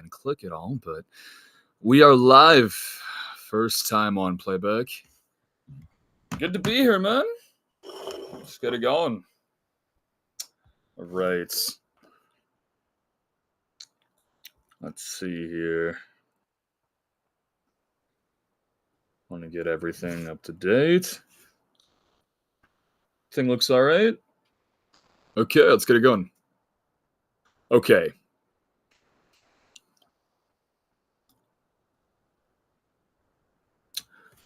and click it all, but we are live. First time on playback. Good to be here, man. Let's get it going. All right. Let's see here. Want to get everything up to date. Thing looks all right. Okay, let's get it going. Okay.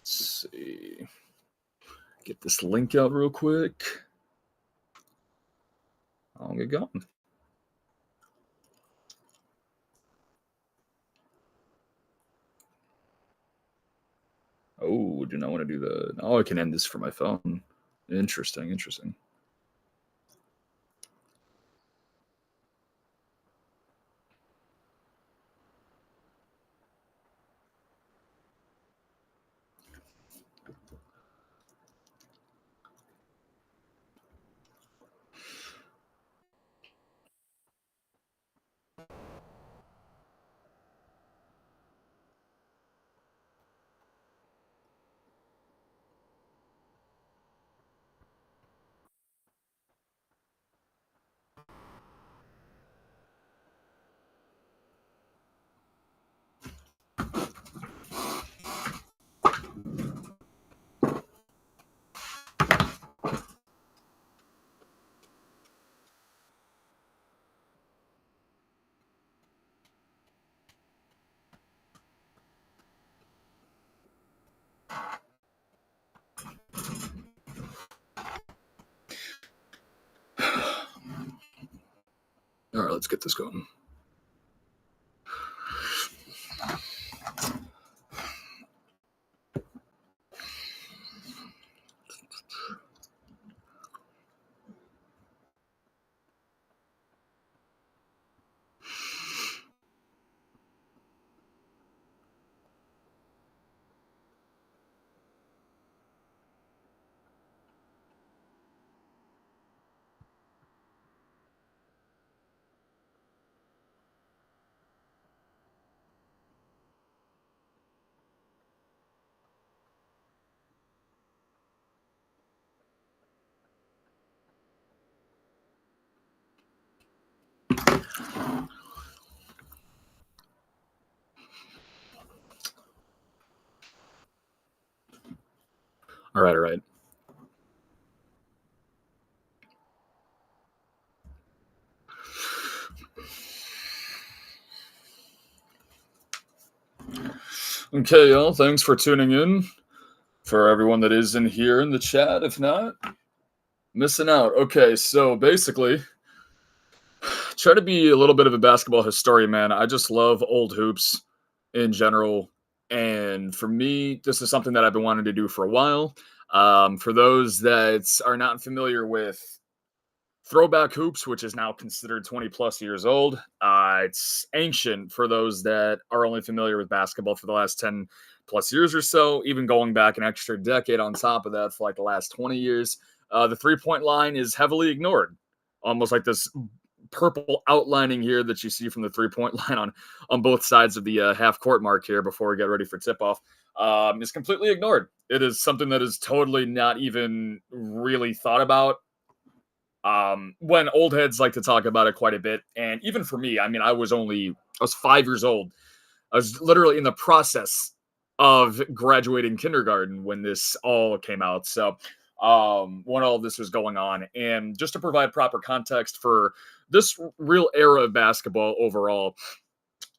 Let's see. Get this link out real quick. I'll get going. Oh, do not want to do that. Oh, I can end this from my phone. Interesting. All right, let's get this going. All right. Okay, y'all. Thanks for tuning in. For everyone that is in here in the chat, if not, missing out. Okay, so basically, try to be a little bit of a basketball historian, man. I just love old hoops in general. And for me, this is something that I've been wanting to do for a while. For those that are not familiar with throwback hoops, which is now considered 20 plus years old, it's ancient for those that are only familiar with basketball for the last 10 plus years or so, even going back an extra decade on top of that for like the last 20 years. The 3-point line is heavily ignored, almost like this purple outlining here that you see from the 3-point line on both sides of the half court mark here before we get ready for tip off, is completely ignored. It is something that is totally not even really thought about. When old heads like to talk about it quite a bit. And even for me, I mean, I was 5 years old. I was literally in the process of graduating kindergarten when this all came out. So when all this was going on, and just to provide proper context for this real era of basketball overall,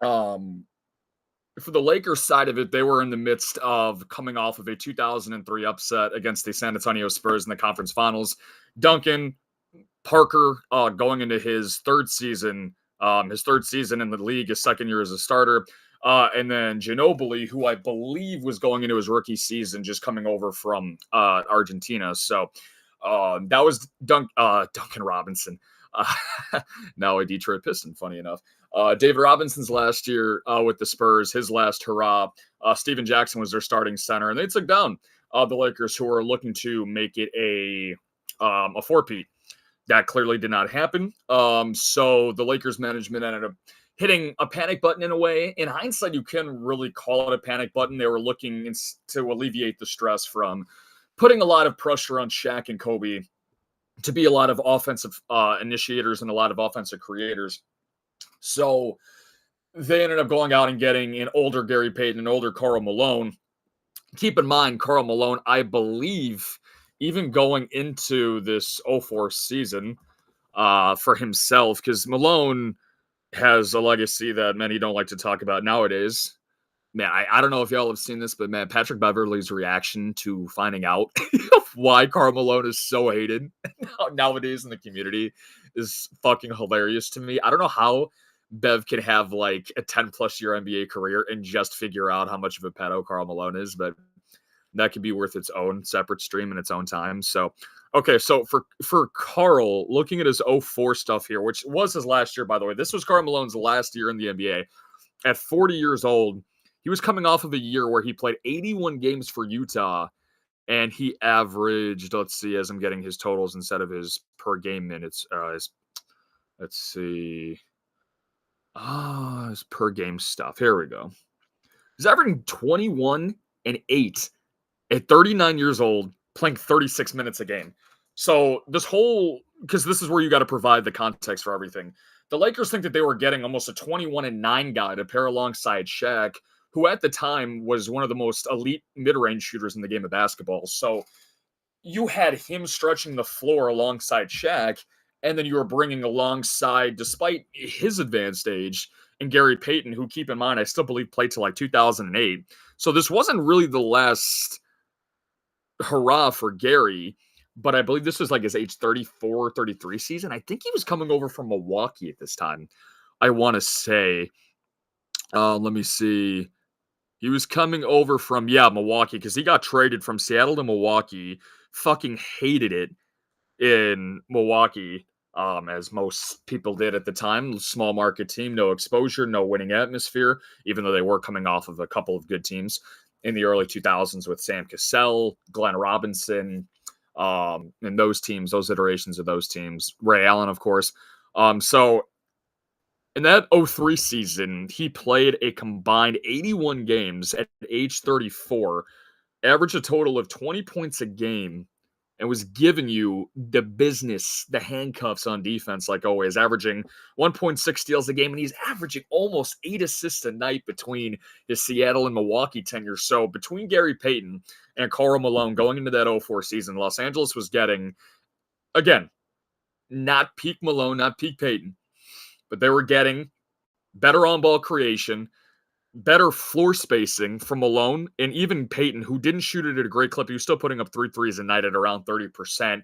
for the Lakers side of it, they were in the midst of coming off of a 2003 upset against the San Antonio Spurs in the conference finals. Duncan, Parker, going into his third season in the league, his second year as a starter. And then Ginobili, who I believe was going into his rookie season, just coming over from Argentina. So that was Duncan Robinson. Now a Detroit Piston, funny enough. David Robinson's last year with the Spurs, his last hurrah. Steven Jackson was their starting center, and they took down the Lakers, who were looking to make it a four-peat. That clearly did not happen. So the Lakers management ended up hitting a panic button in a way. In hindsight, you can really call it a panic button. They were looking to alleviate the stress from putting a lot of pressure on Shaq and Kobe to be a lot of offensive initiators and a lot of offensive creators. So they ended up going out and getting an older Gary Payton, an older Karl Malone. Keep in mind, Karl Malone, I believe, even going into this '04 season for himself, because Malone has a legacy that many don't like to talk about nowadays. Man, I don't know if y'all have seen this, but man, Patrick Beverley's reaction to finding out why Karl Malone is so hated nowadays in the community is fucking hilarious to me. I don't know how Bev can have like a 10 plus year NBA career and just figure out how much of a pedo Karl Malone is, but that could be worth its own separate stream in its own time. So, okay, so for Karl, looking at his '04 stuff here, which was his last year, by the way, this was Karl Malone's last year in the NBA. At 40 years old, he was coming off of a year where he played 81 games for Utah, and he averaged, let's see, as I'm getting his totals instead of his per game minutes, let's see, his per game stuff. Here we go. He's averaging 21 and 8 at 39 years old, playing 36 minutes a game. So this whole, because this is where you got to provide the context for everything. The Lakers think that they were getting almost a 21 and 9 guy to pair alongside Shaq, who at the time was one of the most elite mid-range shooters in the game of basketball. So you had him stretching the floor alongside Shaq, and then you were bringing alongside, despite his advanced age, and Gary Payton, who, keep in mind, I still believe played till like 2008. So this wasn't really the last hurrah for Gary, but I believe this was like his age 34, 33 season. I think he was coming over from Milwaukee at this time. I want to say, let me see. He was coming over from, Milwaukee, because he got traded from Seattle to Milwaukee, fucking hated it in Milwaukee, as most people did at the time. Small market team, no exposure, no winning atmosphere, even though they were coming off of a couple of good teams in the early 2000s with Sam Cassell, Glenn Robinson, and those teams, those iterations of those teams. Ray Allen, of course. So in that '03 season, he played a combined 81 games at age 34, averaged a total of 20 points a game, and was giving you the business, the handcuffs on defense, like always, averaging 1.6 steals a game, and he's averaging almost 8 assists a night between his Seattle and Milwaukee tenure. So between Gary Payton and Karl Malone going into that '04 season, Los Angeles was getting, again, not peak Malone, not peak Payton, but they were getting better on-ball creation, better floor spacing from Malone, and even Payton, who didn't shoot it at a great clip. He was still putting up 3 threes a night at around 30%.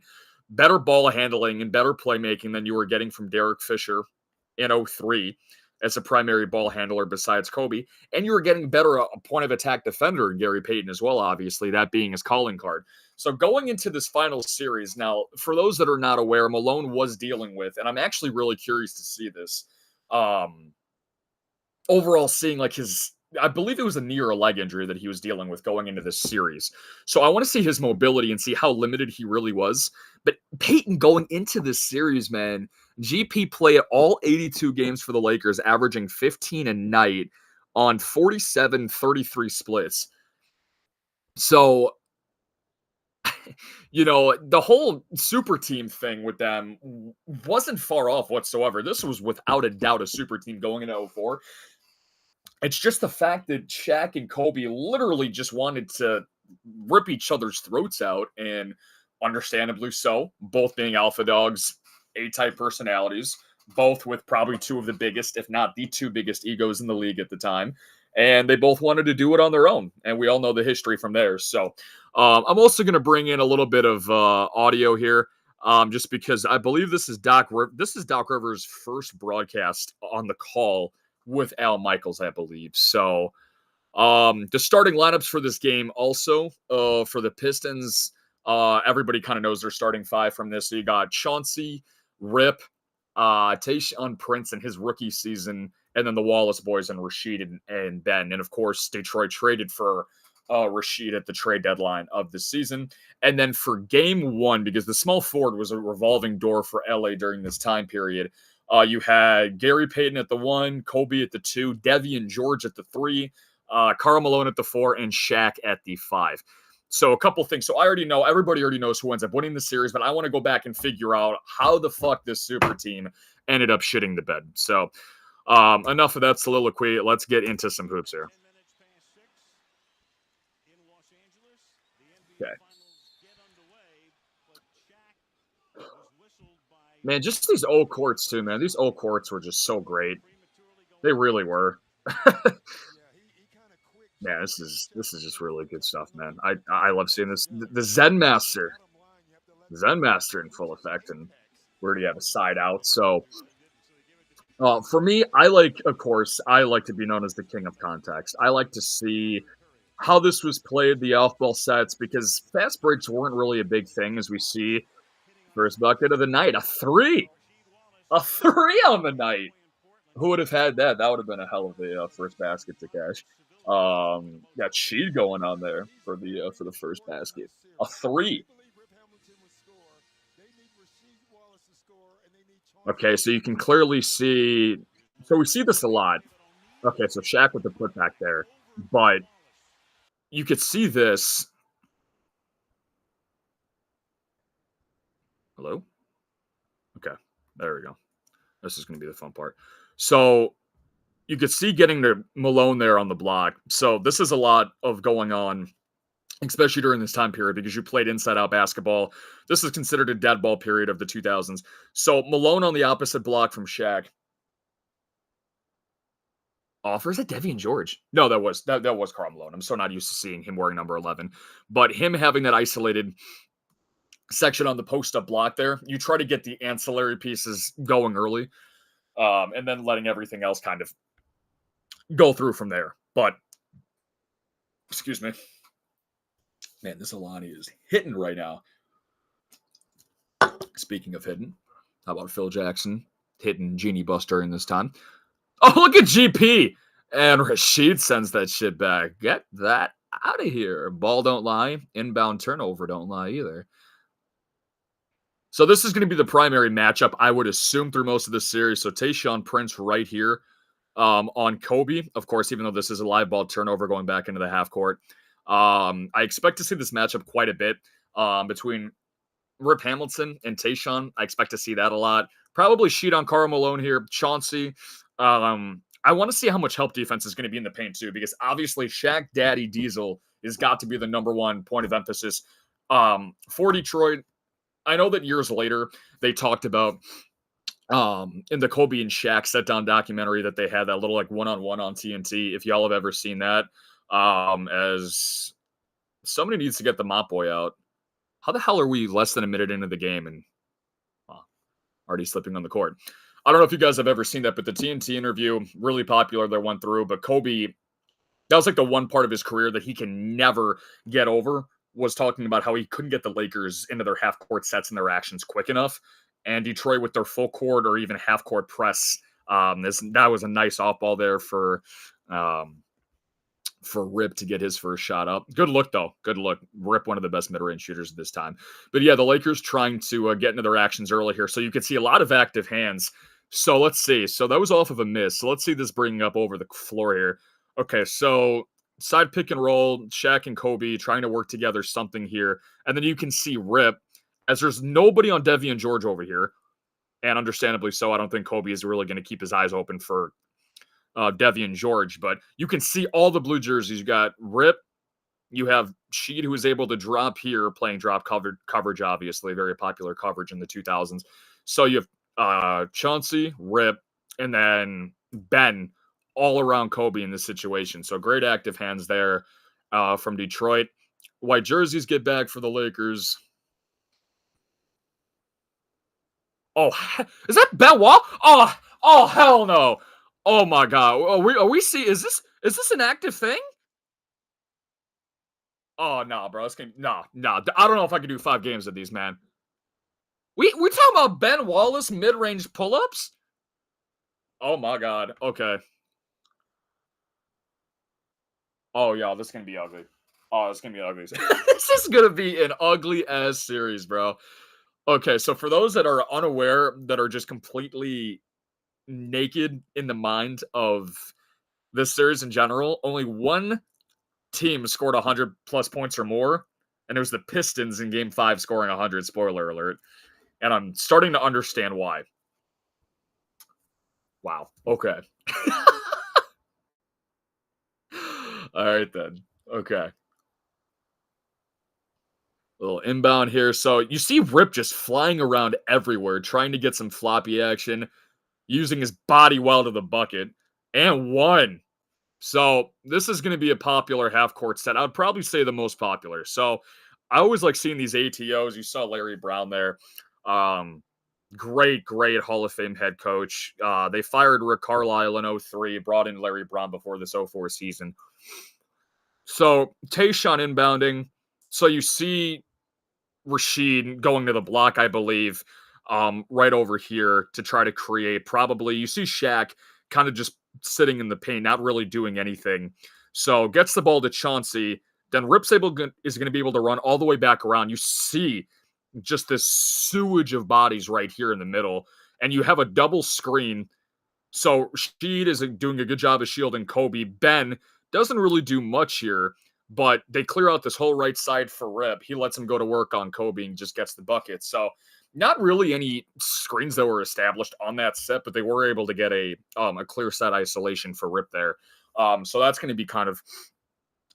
Better ball handling and better playmaking than you were getting from Derek Fisher in '03 as a primary ball handler besides Kobe. And you were getting better a point of attack defender in Gary Payton as well, obviously, that being his calling card. So going into this final series, now, for those that are not aware, Malone was dealing with, and I'm actually really curious to see this, overall seeing like I believe it was a knee or a leg injury that he was dealing with going into this series. So I want to see his mobility and see how limited he really was. But Payton going into this series, man, GP played all 82 games for the Lakers, averaging 15 a night on 47-33 splits. So, the whole super team thing with them wasn't far off whatsoever. This was without a doubt a super team going into '04. It's just the fact that Shaq and Kobe literally just wanted to rip each other's throats out, and understandably so, both being alpha dogs, A-type personalities, both with probably two of the biggest, if not the two biggest egos in the league at the time. And they both wanted to do it on their own, and we all know the history from there. So I'm also going to bring in a little bit of audio here, just because I believe this is Doc Rivers' first broadcast on the call with Al Michaels, I believe. So the starting lineups for this game also, for the Pistons, everybody kind of knows their starting five from this. So you got Chauncey, Rip, Tayshaun Prince in his rookie season, and then the Wallace boys and Rasheed and Ben. And of course, Detroit traded for Rasheed at the trade deadline of the season. And then for game one, because the small forward was a revolving door for LA during this time period, You had Gary Payton at the 1, Kobe at the 2, Devian George at the 3, Karl Malone at the 4, and Shaq at the 5. So a couple things. So I already know, everybody already knows who ends up winning the series, but I want to go back and figure out how the fuck this super team ended up shitting the bed. So enough of that soliloquy. Let's get into some hoops here. Okay. Man, just these old courts too, man. These old courts were just so great. They really were. Yeah, this is just really good stuff, man. I love seeing this. The Zen Master in full effect, and we already have a side out. So for me, of course, I like to be known as the king of context. I like to see how this was played, the off ball sets, because fast breaks weren't really a big thing, as we see. First bucket of the night, a three on the night. Who would have had that? That would have been a hell of a first basket to cash. Got Sheed going on there for the first basket. A three. Okay, so you can clearly see. So we see this a lot. Okay, so Shaq with the putback there, but you could see this. Hello? Okay, there we go. This is going to be the fun part. So you could see getting to Malone there on the block. So this is a lot of going on, especially during this time period, because you played inside-out basketball. This is considered a dead ball period of the 2000s. So Malone on the opposite block from Shaq. Offers a Devian George. No, that was Karl Malone. I'm so not used to seeing him wearing number 11. But him having that isolated section on the post-up block there, you try to get the ancillary pieces going early, and then letting everything else kind of go through from there. But, excuse me. Man, this Alani is hitting right now. Speaking of hitting, how about Phil Jackson hitting Genie Bus during this time? Oh, look at GP! And Rashid sends that shit back. Get that out of here. Ball don't lie. Inbound turnover don't lie either. So this is going to be the primary matchup, I would assume, through most of this series. So Tayshaun Prince right here on Kobe. Of course, even though this is a live ball turnover going back into the half court. I expect to see this matchup quite a bit between Rip Hamilton and Tayshaun. I expect to see that a lot. Probably Sheed on Karl Malone here. Chauncey. I want to see how much help defense is going to be in the paint too, because obviously Shaq Daddy Diesel has got to be the number one point of emphasis for Detroit. I know that years later they talked about in the Kobe and Shaq set down documentary that they had that little like one-on-one on TNT. If y'all have ever seen that, as somebody needs to get the mop boy out. How the hell are we less than a minute into the game and already slipping on the court? I don't know if you guys have ever seen that, but the TNT interview, really popular, that went through. But Kobe, that was like the one part of his career that he can never get over, was talking about how he couldn't get the Lakers into their half-court sets and their actions quick enough. And Detroit with their full court or even half-court press, that was a nice off-ball there for Rip to get his first shot up. Good look, though. Good look. Rip, one of the best mid-range shooters at this time. But yeah, the Lakers trying to get into their actions early here. So you can see a lot of active hands. So let's see. So that was off of a miss. So let's see this bringing up over the floor here. Okay, so side pick and roll, Shaq and Kobe trying to work together something here. And then you can see Rip, as there's nobody on Devian George over here. And understandably so, I don't think Kobe is really going to keep his eyes open for Devian George. But you can see all the blue jerseys. You got Rip. You have Sheed, who was able to drop here, playing drop coverage, obviously. Very popular coverage in the 2000s. So you have Chauncey, Rip, and then Ben all around Kobe in this situation. So great active hands there from Detroit. White jerseys get back for the Lakers. Oh, is that Ben Wall? Oh, hell no. Oh my God. Are we see? Is this an active thing? Oh no, bro. No. I don't know if I can do 5 games of these, man. We talking about Ben Wallace mid-range pull-ups? Oh my God. Okay. Oh yeah, this is gonna be ugly. Oh, it's gonna be ugly. This is gonna be an ugly ass series, bro. Okay, so for those that are unaware, that are just completely naked in the mind of this series in general. Only one team scored 100 plus points or more, and it was the Pistons in Game 5 scoring 100, spoiler alert. And I'm starting to understand why. Wow. Okay. All right, then. Okay. Little inbound here. So you see Rip just flying around everywhere, trying to get some floppy action, using his body well to the bucket, and one. So this is going to be a popular half court set. I would probably say the most popular. So I always like seeing these ATOs. You saw Larry Brown there. Great Hall of Fame head coach. They fired Rick Carlisle in 03, brought in Larry Brown before this 04 season. So Tayshaun inbounding. So you see Rasheed going to the block, I believe, right over here to try to create. Probably you see Shaq kind of just sitting in the paint, not really doing anything. So gets the ball to Chauncey. Then Rip's is going to be able to run all the way back around. You see just this sewage of bodies right here in the middle. And you have a double screen. So Rasheed is doing a good job of shielding Kobe. Ben doesn't really do much here, but they clear out this whole right side for Rip. He lets him go to work on Kobe and just gets the bucket. So not really any screens that were established on that set, but they were able to get a clear set isolation for Rip there. So that's going to be kind of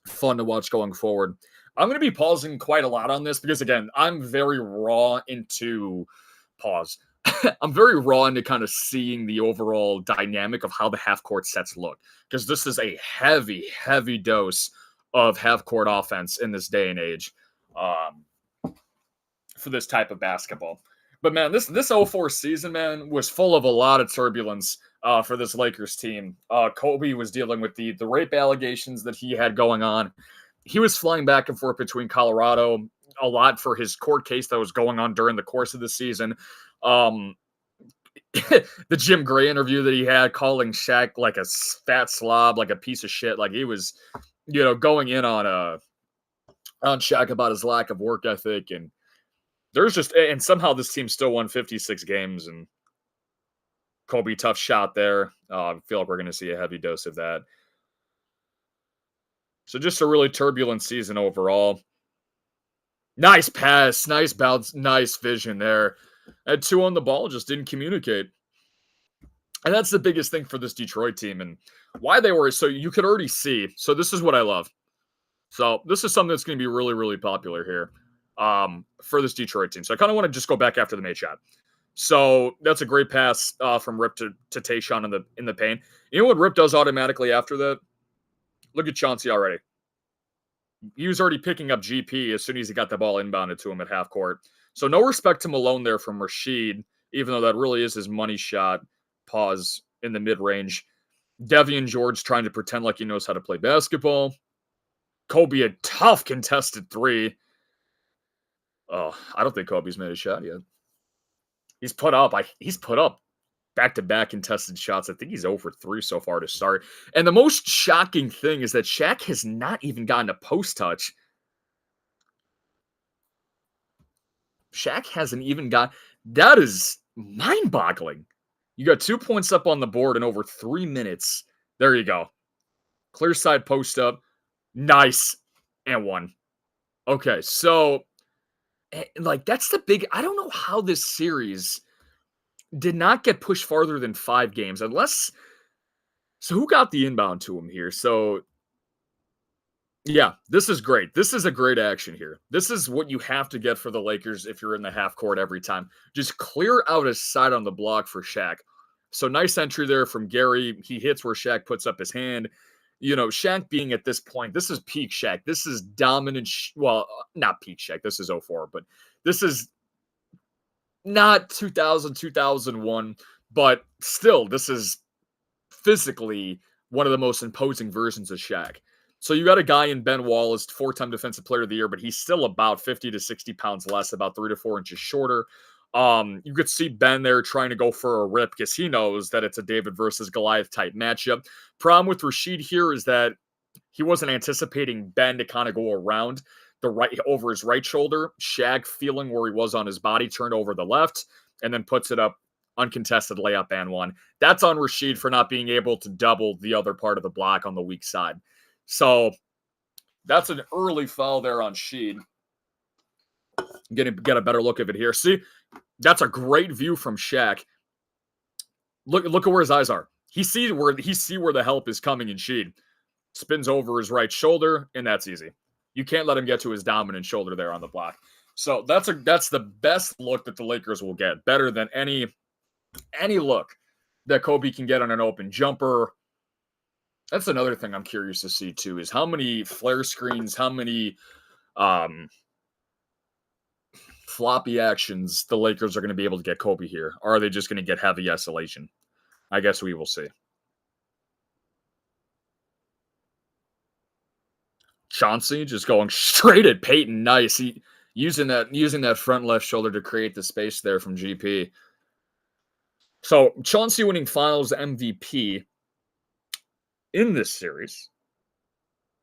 fun to watch going forward. I'm going to be pausing quite a lot on this because, again, I'm very raw into pause. I'm very raw into kind of seeing the overall dynamic of how the half-court sets look, because this is a heavy dose of half-court offense in this day and age for this type of basketball. But, man, this 04 season, man, was full of a lot of turbulence for this Lakers team. Kobe was dealing with the rape allegations that he had going on. He was flying back and forth between Colorado a lot for his court case that was going on during the course of the season. The Jim Gray interview that he had, calling Shaq like a fat slob, like a piece of shit. Like he was, going in on Shaq about his lack of work ethic. And and somehow this team still won 56 games, and Kobe, tough shot there. I feel like we're going to see a heavy dose of that. So just a really turbulent season overall. Nice pass, nice bounce, nice vision there. Had 2 on the ball, just didn't communicate. And that's the biggest thing for this Detroit team, and why they were. So you could already see. So this is what I love. So this is something that's going to be really popular here for this Detroit team. So I kind of want to just go back after the made shot. So that's a great pass from Rip to Tayshaun in the paint. You know what Rip does automatically after that? Look at Chauncey already. He was already picking up GP as soon as he got the ball inbounded to him at half court. So no respect to Malone there from Rasheed, even though that really is his money shot. Pause in the mid-range. Devian George trying to pretend like he knows how to play basketball. Kobe, a tough contested 3. Oh, I don't think Kobe's made a shot yet. He's put up back-to-back contested shots. I think he's 0 for 3 so far to start. And the most shocking thing is that Shaq has not even gotten a post touch. Shaq hasn't even got... That is mind-boggling. You got 2 points up on the board in over 3 minutes. There you go. Clear side post up. Nice. And 1. Okay, so... that's the big... I don't know how this series did not get pushed farther than 5 games. Unless... So who got the inbound to him here? So... Yeah, this is great. This is a great action here. This is what you have to get for the Lakers if you're in the half court every time. Just clear out his side on the block for Shaq. So nice entry there from Gary. He hits where Shaq puts up his hand. Shaq being at this point, this is peak Shaq. This is dominant. Well, not peak Shaq. This is 04, but this is not 2000, 2001. But still, this is physically one of the most imposing versions of Shaq. So you got a guy in Ben Wallace, 4-time Defensive Player of the Year, but he's still about 50 to 60 pounds less, about 3 to 4 inches shorter. You could see Ben there trying to go for a rip because he knows that it's a David versus Goliath type matchup. Problem with Rasheed here is that he wasn't anticipating Ben to kind of go around over his right shoulder. Shaq, feeling where he was on his body, turned over the left and then puts it up uncontested layup and one. That's on Rasheed for not being able to double the other part of the block on the weak side. So that's an early foul there on Sheed. Get a better look of it here. See, that's a great view from Shaq. Look at where his eyes are. He see where the help is coming in Sheed. Spins over his right shoulder, and that's easy. You can't let him get to his dominant shoulder there on the block. So that's the best look that the Lakers will get. Better than any look that Kobe can get on an open jumper. That's another thing I'm curious to see too, is how many flare screens, how many floppy actions the Lakers are going to be able to get Kobe here. Or are they just going to get heavy isolation? I guess we will see. Chauncey just going straight at Peyton. Nice. He using that front left shoulder to create the space there from GP. So Chauncey winning Finals MVP in this series.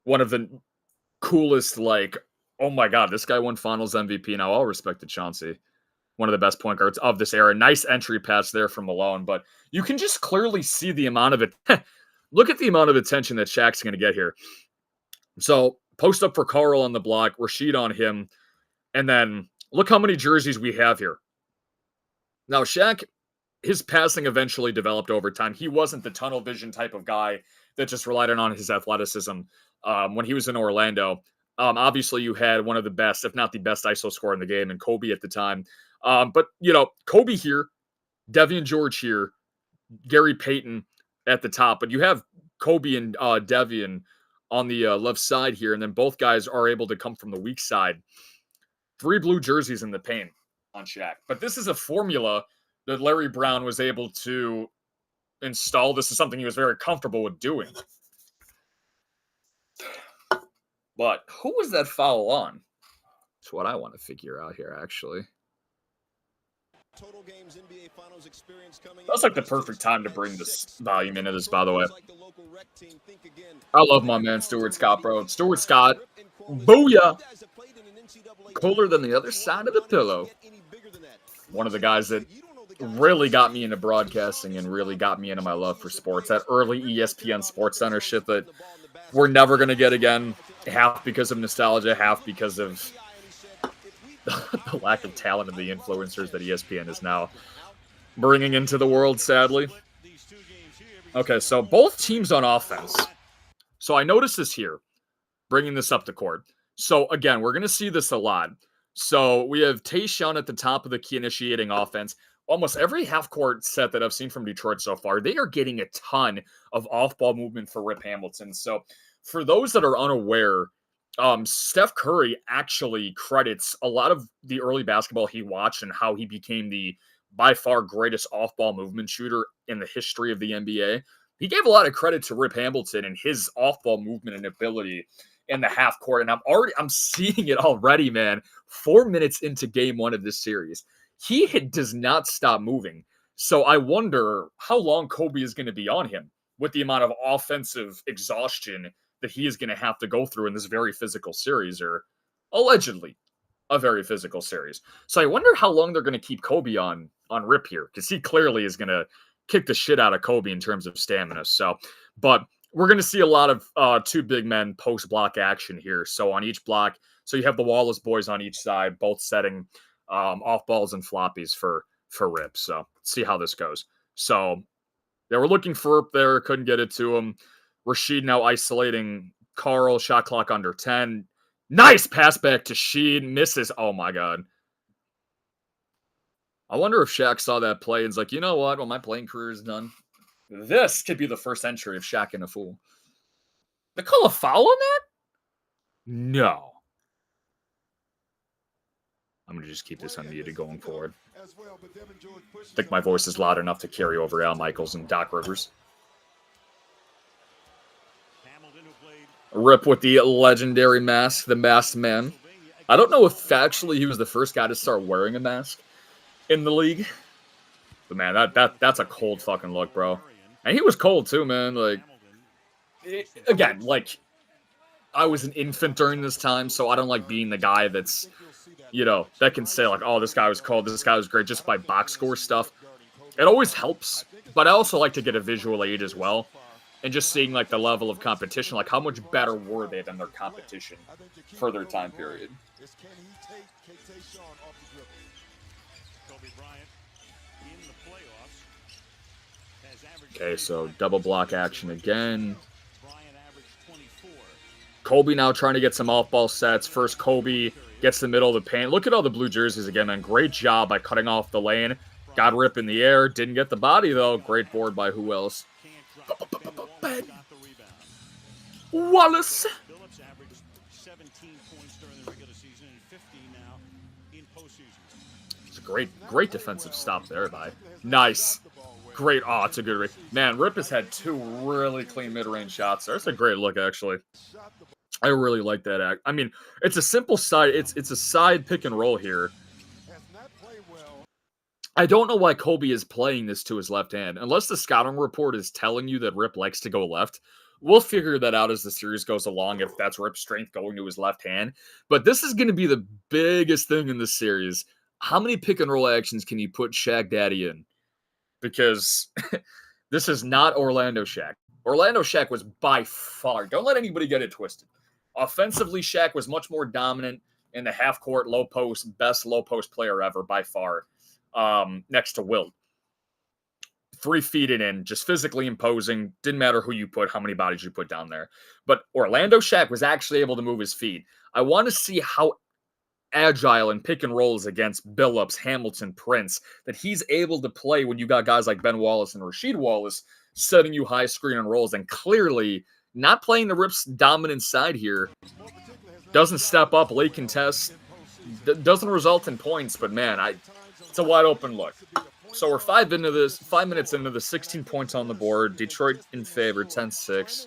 One of the coolest, like, oh my God, this guy won Finals MVP. Now all respect to Chauncey. One of the best point guards of this era. Nice entry pass there from Malone, but you can just clearly see the amount of it. Look at the amount of attention that Shaq's going to get here. So post up for Carl on the block, Rasheed on him, and then look how many jerseys we have here. Now Shaq, his passing eventually developed over time. He wasn't the tunnel vision type of guy that just relied on his athleticism when he was in Orlando. Obviously, you had one of the best, if not the best, ISO scorer in the game, and Kobe at the time. But, Kobe here, Devian George here, Gary Payton at the top. But you have Kobe and Devian on the left side here, and then both guys are able to come from the weak side. 3 blue jerseys in the paint on Shaq. But this is a formula that Larry Brown was able to install. This is something he was very comfortable with doing. But who was that foul on? That's what I want to figure out here, actually. That's like the perfect time to bring this volume into this, by the way. I love my man Stuart Scott, bro. Stuart Scott, booyah! Cooler than the other side of the pillow. One of the guys that really got me into broadcasting and really got me into my love for sports. That early ESPN Sports Center shit that we're never going to get again. Half because of nostalgia, half because of the lack of talent of the influencers that ESPN is now bringing into the world, sadly. Okay, so both teams on offense. So I noticed this here, bringing this up the court. So again, we're going to see this a lot. So we have Tayshaun at the top of the key initiating offense. Almost every half-court set that I've seen from Detroit so far, they are getting a ton of off-ball movement for Rip Hamilton. So for those that are unaware, Steph Curry actually credits a lot of the early basketball he watched and how he became the by far greatest off-ball movement shooter in the history of the NBA. He gave a lot of credit to Rip Hamilton and his off-ball movement and ability in the half court. And I'm seeing it already, man. 4 minutes into game 1 of this series, he does not stop moving. So I wonder how long Kobe is going to be on him with the amount of offensive exhaustion that he is going to have to go through in this very physical series, or allegedly a very physical series. So I wonder how long they're going to keep Kobe on Rip here, because he clearly is going to kick the shit out of Kobe in terms of stamina. So, but we're going to see a lot of 2 big men post-block action here. So on each block, so you have the Wallace boys on each side, both setting off balls and floppies for Rip. So see how this goes. So they were looking for Rip there, couldn't get it to him. Rasheed now isolating Carl, shot clock under 10. Nice pass back to Sheed, misses. Oh my God. I wonder if Shaq saw that play and is like, you know what? Well, my playing career is done. This could be the first entry of Shaq and a fool. They call a foul on that? No. I'm going to just keep this unmuted going forward. I think my voice is loud enough to carry over Al Michaels and Doc Rivers. Rip with the legendary mask, the masked man. I don't know if actually he was the first guy to start wearing a mask in the league. But man, that's a cold fucking look, bro. And he was cold too, man. Like, again, like, I was an infant during this time, so I don't like being the guy that's, that can say like, oh, this guy was cold, this guy was great, just by box score stuff. It always helps, but I also like to get a visual aid as well. And just seeing, like, the level of competition, like, how much better were they than their competition for their time period. Okay, so double block action again. Kobe now trying to get some off-ball sets. First, Kobe gets the middle of the paint. Look at all the blue jerseys again, man. Great job by cutting off the lane. Got Rip in the air. Didn't get the body, though. Great board by who else? Ben Wallace. It's a great defensive stop there by. Nice. Great. Oh, it's a good read. Man, Rip has had 2 really clean mid-range shots. That's a great look, actually. I really like that act. I mean, it's a simple side. It's a side pick and roll here. I don't know why Kobe is playing this to his left hand. Unless the scouting report is telling you that Rip likes to go left. We'll figure that out as the series goes along, if that's Rip's strength going to his left hand. But this is going to be the biggest thing in this series. How many pick and roll actions can you put Shaq Daddy in? Because this is not Orlando Shaq. Orlando Shaq was by far, don't let anybody get it twisted. Offensively, Shaq was much more dominant in the half-court, low post, best low post player ever by far, next to Wilt. 3 feet it in, just physically imposing. Didn't matter who you put, how many bodies you put down there. But Orlando Shaq was actually able to move his feet. I want to see how agile and pick and rolls against Billups, Hamilton, Prince, that he's able to play when you got guys like Ben Wallace and Rasheed Wallace setting you high screen and rolls, and clearly not playing the Rip's dominant side here. Doesn't step up, late contest, doesn't result in points, but man, it's a wide open look. So we're 5 minutes into the 16 points on the board. Detroit in favor, 10-6.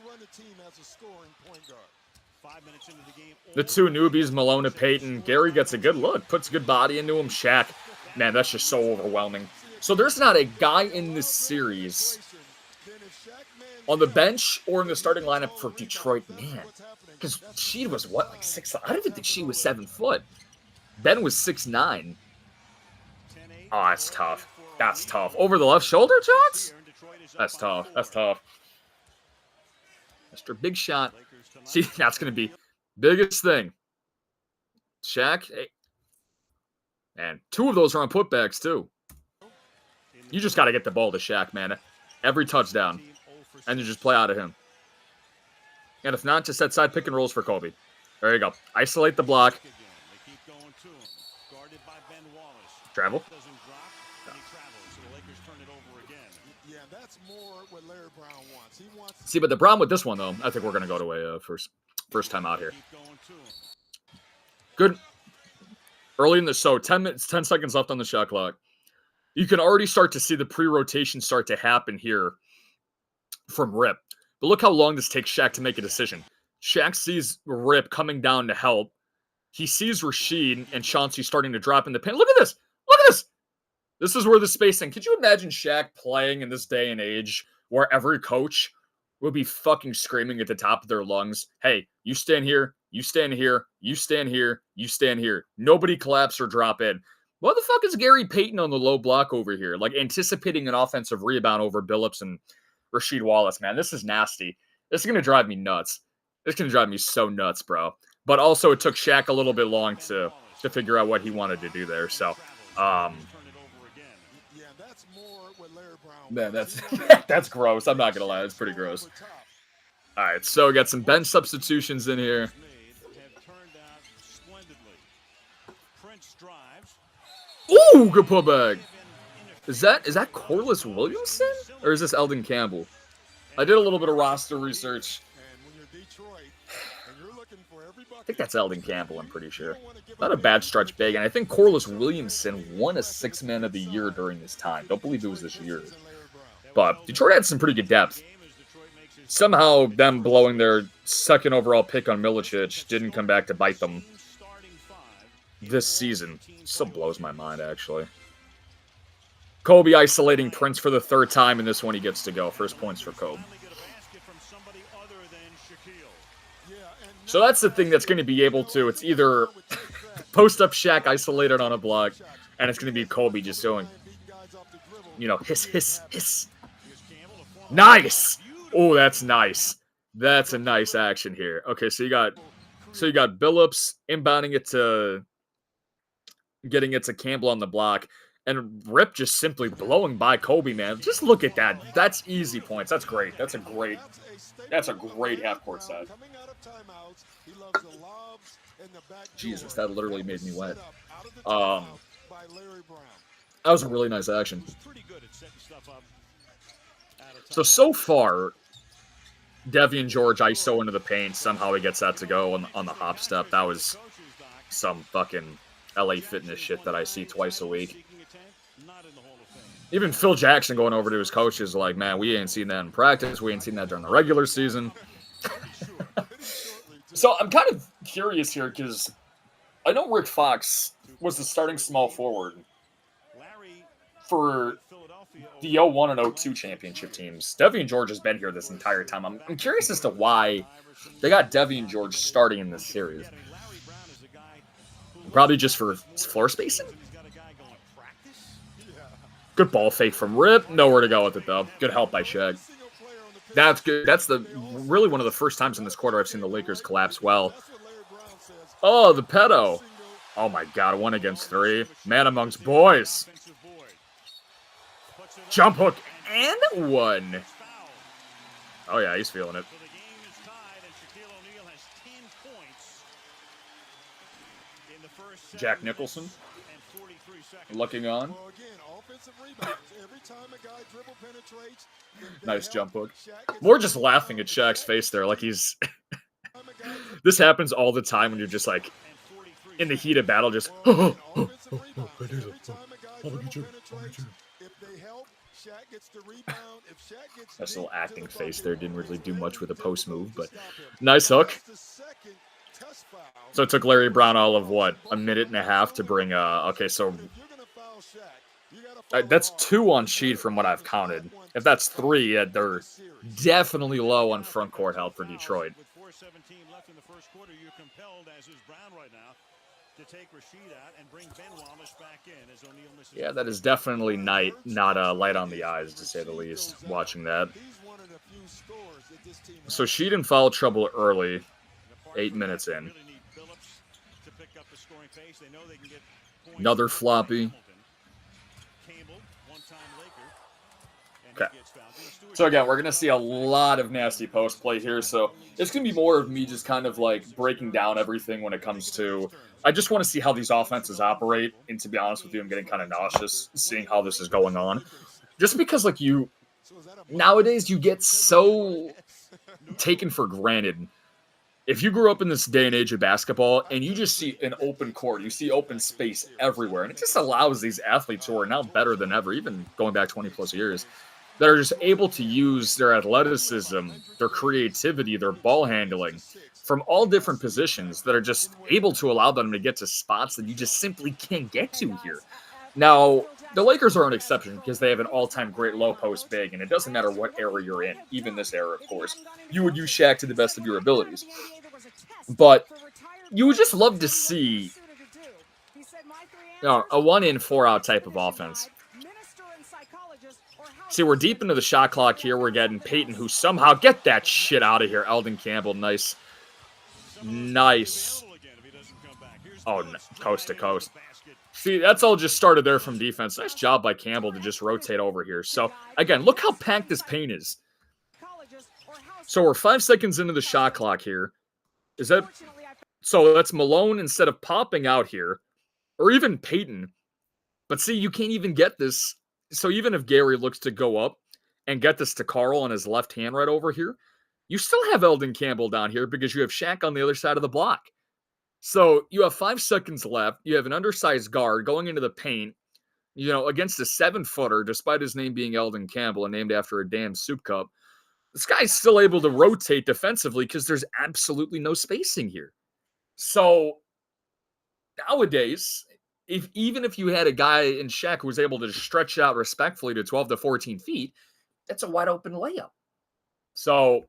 The 2 newbies, Malone and Payton. Gary gets a good look, puts a good body into him. Shaq, man, that's just so overwhelming. So there's not a guy in this series on the bench or in the starting lineup for Detroit, man. Because she was, what, like 6? I don't even think she was 7 foot. Ben was 6'9". Oh, that's tough. That's tough. Over the left shoulder, Jones? That's tough. That's tough. Mr. Big Shot. See, that's going to be biggest thing. Shaq. Hey. Man, 2 of those are on putbacks, too. You just got to get the ball to Shaq, man. Every touchdown. And you just play out of him. And if not, just set side pick and rolls for Kobe. There you go. Isolate the block. Travel. See, but the problem with this one, though, I think we're going to go to a first time out here. Good. Early in the show, 10 seconds left on the shot clock. You can already start to see the pre-rotation start to happen here from Rip. But look how long this takes Shaq to make a decision. Shaq sees Rip coming down to help. He sees Rasheed and Chauncey starting to drop in the paint. Look at this. Look at this. This is where the spacing. Could you imagine Shaq playing in this day and age where every coach would be fucking screaming at the top of their lungs, hey, you stand here, you stand here, you stand here, you stand here. Nobody collapse or drop in. What the fuck is Gary Payton on the low block over here? Like anticipating an offensive rebound over Billups and Rasheed Wallace, man. This is nasty. This is going to drive me nuts. This is going to drive me so nuts, bro. But also it took Shaq a little bit long to figure out what he wanted to do there. So, man, that's gross. I'm not going to lie. It's pretty gross. All right, so we got some bench substitutions in here. Ooh, good putback. Is that Corliss Williamson? Or is this Eldon Campbell? I did a little bit of roster research. I think that's Eldon Campbell, I'm pretty sure. Not a bad stretch big, and I think Corliss Williamson won a 6th Man of the Year during this time. Don't believe it was this year. But Detroit had some pretty good depth. Somehow, them blowing their 2nd overall pick on Milicic didn't come back to bite them this season. Still blows my mind, actually. Kobe isolating Prince for the 3rd time, and this one he gets to go. First points for Kobe. So that's the thing that's going to be able to, it's either post up Shaq isolated on a block, and it's going to be Kobe just doing hiss, hiss, hiss. Nice. Oh, that's nice. That's a nice action here. Okay, so you got Billups inbounding it to getting it to Campbell on the block, and Rip just simply blowing by Kobe, man. Just look at that. That's easy points. That's great. That's a great half court set. Jesus, that literally made me wet. That was a really nice action. So far, Devian George ISO into the paint. Somehow he gets that to go on the hop step. That was some fucking LA Fitness shit that I see twice a week. Even Phil Jackson going over to his coaches like, man, we ain't seen that in practice. We ain't seen that during the regular season. So I'm kind of curious here because I know Rick Fox was the starting small forward for the 01 and 02 championship teams. Devian George has been here this entire time. I'm curious as to why they got Devian George starting in this series. Probably just for floor spacing. Good ball fake from Rip. Nowhere to go with it, though. Good help by Shaq. That's good. That's really one of the first times in this quarter I've seen the Lakers collapse well. Oh, the pedo. Oh, my God. 1 against 3. Man amongst boys. Jump hook and 1. Oh, yeah. He's feeling it. Jack Nicholson looking on. Nice jump hook. More just laughing at Shaq's face there, like he's... This happens all the time when you're just like, in the heat of battle, just... Nice little acting face there. Didn't really do much with a post move, but nice hook. So it took Larry Brown all of, what, a minute and a half to bring... Okay, so... that's 2 on Sheed from what I've counted. If that's 3, they're definitely low on front court help for Detroit. Yeah, that is definitely not light on the eyes, to say the least, watching that. So Sheed in foul trouble early, 8 minutes in. Another floppy. Okay. So again, we're going to see a lot of nasty post play here. So it's going to be more of me just kind of like breaking down everything when it comes to... I just want to see how these offenses operate. And to be honest with you, I'm getting kind of nauseous seeing how this is going on. Just because like nowadays you get so taken for granted. If you grew up in this day and age of basketball and you just see an open court, you see open space everywhere. And it just allows these athletes who are now better than ever, even going back 20 plus years, that are just able to use their athleticism, their creativity, their ball handling from all different positions that are just able to allow them to get to spots that you just simply can't get to here. Now, the Lakers are an exception because they have an all-time great low post big, and it doesn't matter what era you're in, even this era, of course. You would use Shaq to the best of your abilities. But you would just love to see a 1-in, 4-out type of offense. See, we're deep into the shot clock here. We're getting Peyton, who somehow... Get that shit out of here. Eldon Campbell, nice. Oh, coast to coast. See, that's all just started there from defense. Nice job by Campbell to just rotate over here. So, again, look how packed this paint is. So we're 5 seconds into the shot clock here. So that's Malone instead of popping out here. Or even Peyton. But see, you can't even get this... So even if Gary looks to go up and get this to Carl on his left hand right over here, you still have Eldon Campbell down here because you have Shaq on the other side of the block. So you have 5 seconds left. You have an undersized guard going into the paint, against a 7-footer, despite his name being Eldon Campbell and named after a damn soup cup. This guy's still able to rotate defensively because there's absolutely no spacing here. So nowadays... Even if you had a guy in Shaq who was able to stretch out respectfully to 12 to 14 feet, that's a wide open layup. So,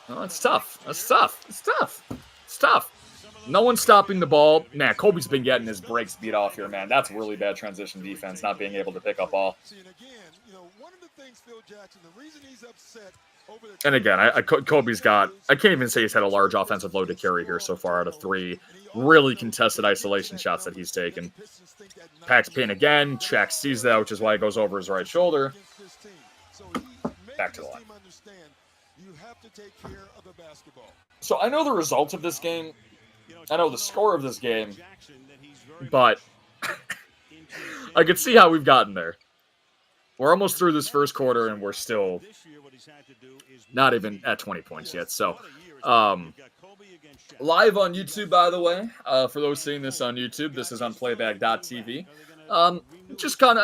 it's tough. It's tough. No one's stopping the ball. Man, Kobe's been getting his breaks beat off here, man. That's really bad transition defense, not being able to pick up ball. And again, Kobe's got, I can't even say he's had a large offensive load to carry here so far out of 3 really contested isolation shots that he's taken. Packs pin again. Shaq sees that, which is why he goes over his right shoulder. Back to the line. So I know the result of this game. I know the score of this game. But I could see how we've gotten there. We're almost through this first quarter, and we're still not even at 20 points yet. So, live on YouTube, by the way. For those seeing this on YouTube, this is on playback.tv. I'm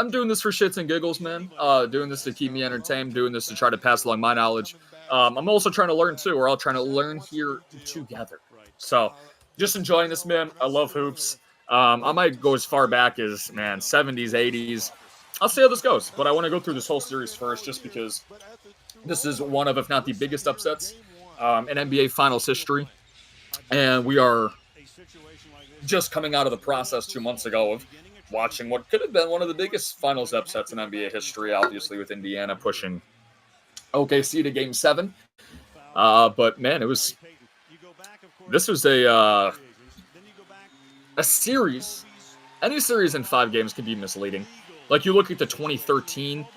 doing this for shits and giggles, man. Doing this to keep me entertained. Doing this to try to pass along my knowledge. I'm also trying to learn, too. We're all trying to learn here together. So, just enjoying this, man. I love hoops. I might go as far back as, 70s, 80s. I'll see how this goes, but I want to go through this whole series first just because this is one of, if not the biggest upsets in NBA Finals history. And we are just coming out of the process 2 months ago of watching what could have been one of the biggest Finals upsets in NBA history, obviously with Indiana pushing OKC to Game 7. But, man, this was a series. Any series in 5 games can be misleading. Like, you look at the 2014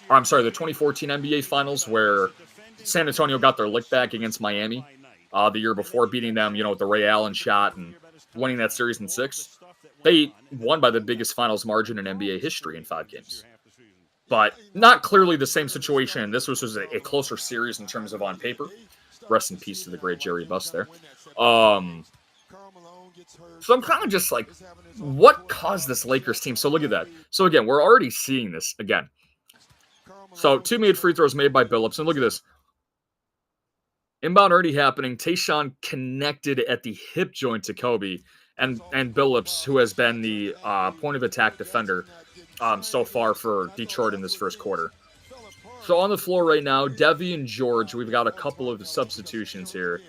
NBA Finals where San Antonio got their lick back against Miami the year before, beating them, with the Ray Allen shot and winning that series in 6. They won by the biggest finals margin in NBA history in 5 games. But not clearly the same situation, and this was a closer series in terms of on paper. Rest in peace to the great Jerry Buss there. So I'm kind of just like, what caused this Lakers team? So look at that. So again, we're already seeing this again. So 2 made free throws made by Billups. And look at this. Inbound already happening. Tayshaun connected at the hip joint to Kobe. And Billups, who has been the point of attack defender so far for Detroit in this first quarter. So on the floor right now, Devi and George, we've got a couple of substitutions here.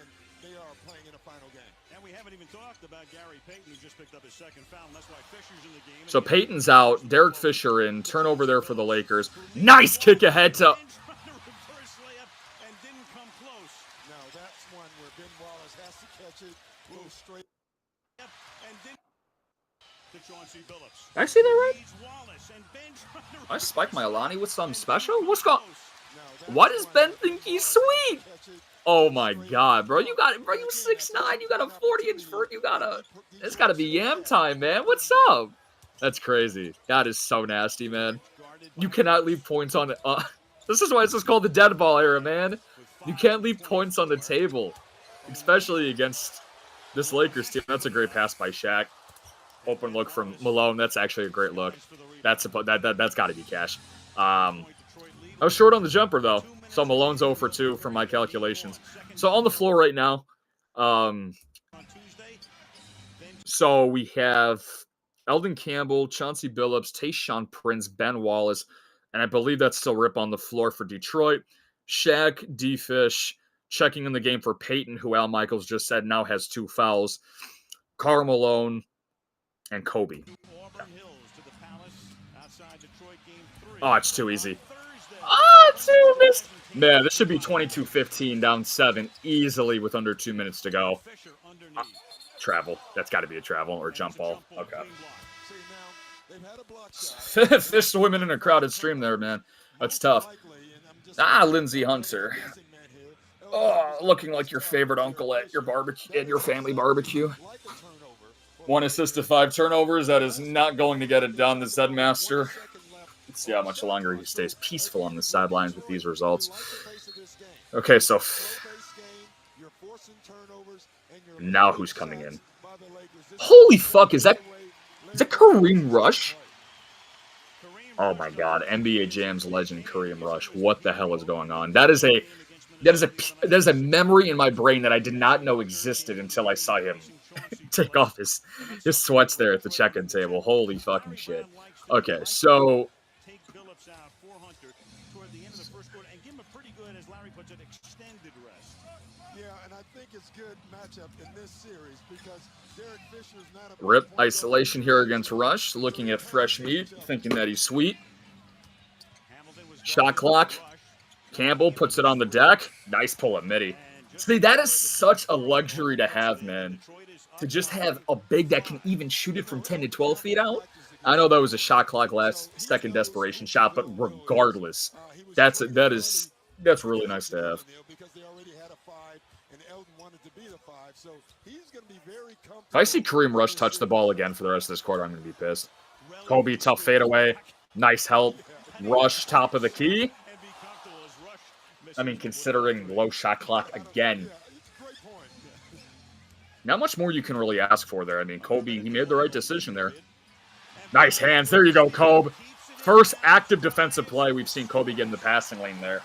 So Payton's out, Derek Fisher in, turnover there for the Lakers. Nice kick ahead to... Did I see that right? I spiked my Alani with something special? What's going... Why does Ben think he's sweet? Oh my god, bro. You got it, bro. You 6'9", you got a 40-inch vert, it's gotta be yam time, man. What's up? That's crazy. That is so nasty, man. You cannot leave points on it. This is why it's just called the dead ball era, man. You can't leave points on the table. Especially against this Lakers team. That's a great pass by Shaq. Open look from Malone. That's actually a great look. That's gotta be cash. I was short on the jumper, though. So Malone's 0 for 2 from my calculations. So on the floor right now, so we have Eldon Campbell, Chauncey Billups, Tayshaun Prince, Ben Wallace, and I believe that's still Rip on the floor for Detroit. Shaq, D-Fish, checking in the game for Peyton, who Al Michaels just said now has 2 fouls. Karl Malone, and Kobe. Oh, it's too easy. Two missed. Man, this should be 22-15, down 7, easily with under 2 minutes to go. Travel. That's got to be a travel or jump ball. Okay. Fish swimming in a crowded stream there, man. That's tough. Lindsey Hunter. Oh, looking like your favorite uncle at your barbecue, at your family barbecue. 1 assist to 5 turnovers. That is not going to get it done. The Zedmaster. Let's see how much longer he stays peaceful on the sidelines with these results. Okay, so now who's coming in? Holy fuck, is that Kareem Rush? Oh my god, NBA Jam's legend Kareem Rush. What the hell is going on? That is a memory in my brain that I did not know existed until I saw him take off his sweats there at the check-in table. Holy fucking shit. Okay, so Rip isolation here against Rush, looking at fresh meat, thinking that he's sweet. Shot clock. Campbell puts it on the deck. Nice pull at midi. See, that is such a luxury to have, man. To just have a big that can even shoot it from 10 to 12 feet out. I know that was a shot clock last second desperation shot, but regardless, that's really nice to have. If I see Kareem Rush touch the ball again for the rest of this quarter, I'm going to be pissed. Kobe, tough fadeaway. Nice help. Rush, top of the key. I mean, considering low shot clock again. Not much more you can really ask for there. I mean, Kobe, he made the right decision there. Nice hands. There you go, Kobe. First active defensive play we've seen Kobe get in the passing lane there.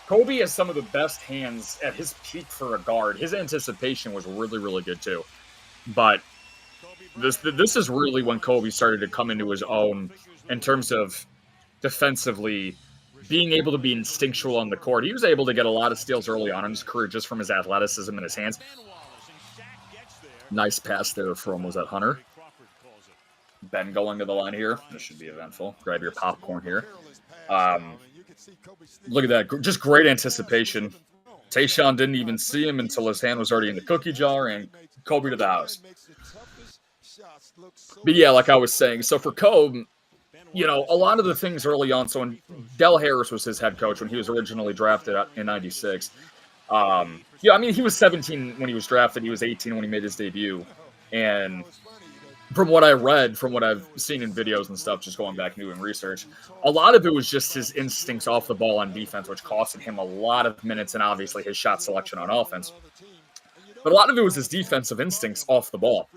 Kobe has some of the best hands at his peak for a guard. His anticipation was really, really good too. But this is really when Kobe started to come into his own in terms of defensively being able to be instinctual on the court. He was able to get a lot of steals early on in his career just from his athleticism and his hands. Nice pass there from, was that Hunter? Ben going to the line here. This should be eventful. Grab your popcorn here. Look at that. Just great anticipation. Tayshaun didn't even see him until his hand was already in the cookie jar, and Kobe to the house. But yeah, like I was saying, so for Kobe, you know, a lot of the things early on, so when Del Harris was his head coach when he was originally drafted in 96, yeah, I mean, he was 17 when he was drafted. He was 18 when he made his debut. And from what I read, from what I've seen in videos and stuff, just going back and doing research, a lot of it was just his instincts off the ball on defense, which costed him a lot of minutes and obviously his shot selection on offense. But a lot of it was his defensive instincts off the ball.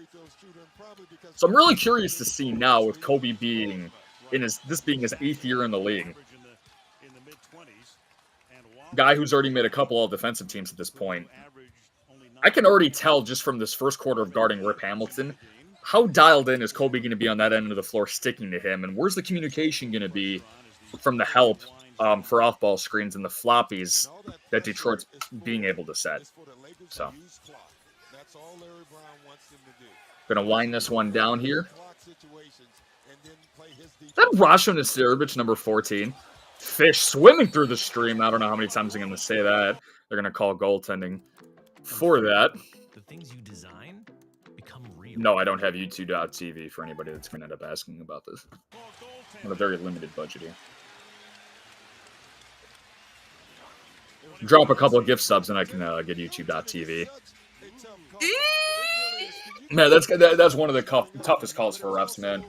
So I'm really curious to see now with Kobe being this being his 8th year in the league. Guy who's already made a couple all defensive teams at this point. I can already tell just from this first quarter of guarding Rip Hamilton, how dialed in is Kobe going to be on that end of the floor sticking to him? And where's the communication going to be from the help for off-ball screens and the floppies that Detroit's being able to set? So, going to wind this one down here. Is that Rasho Nasirovic, number 14? Fish swimming through the stream. I don't know how many times I'm going to say that. They're going to call goaltending for that. The things you design become real. No, I don't have YouTube.tv for anybody that's going to end up asking about this. I have a very limited budget here. Drop a couple of gift subs and I can get YouTube.tv. Man, that's one of the toughest calls for refs, man.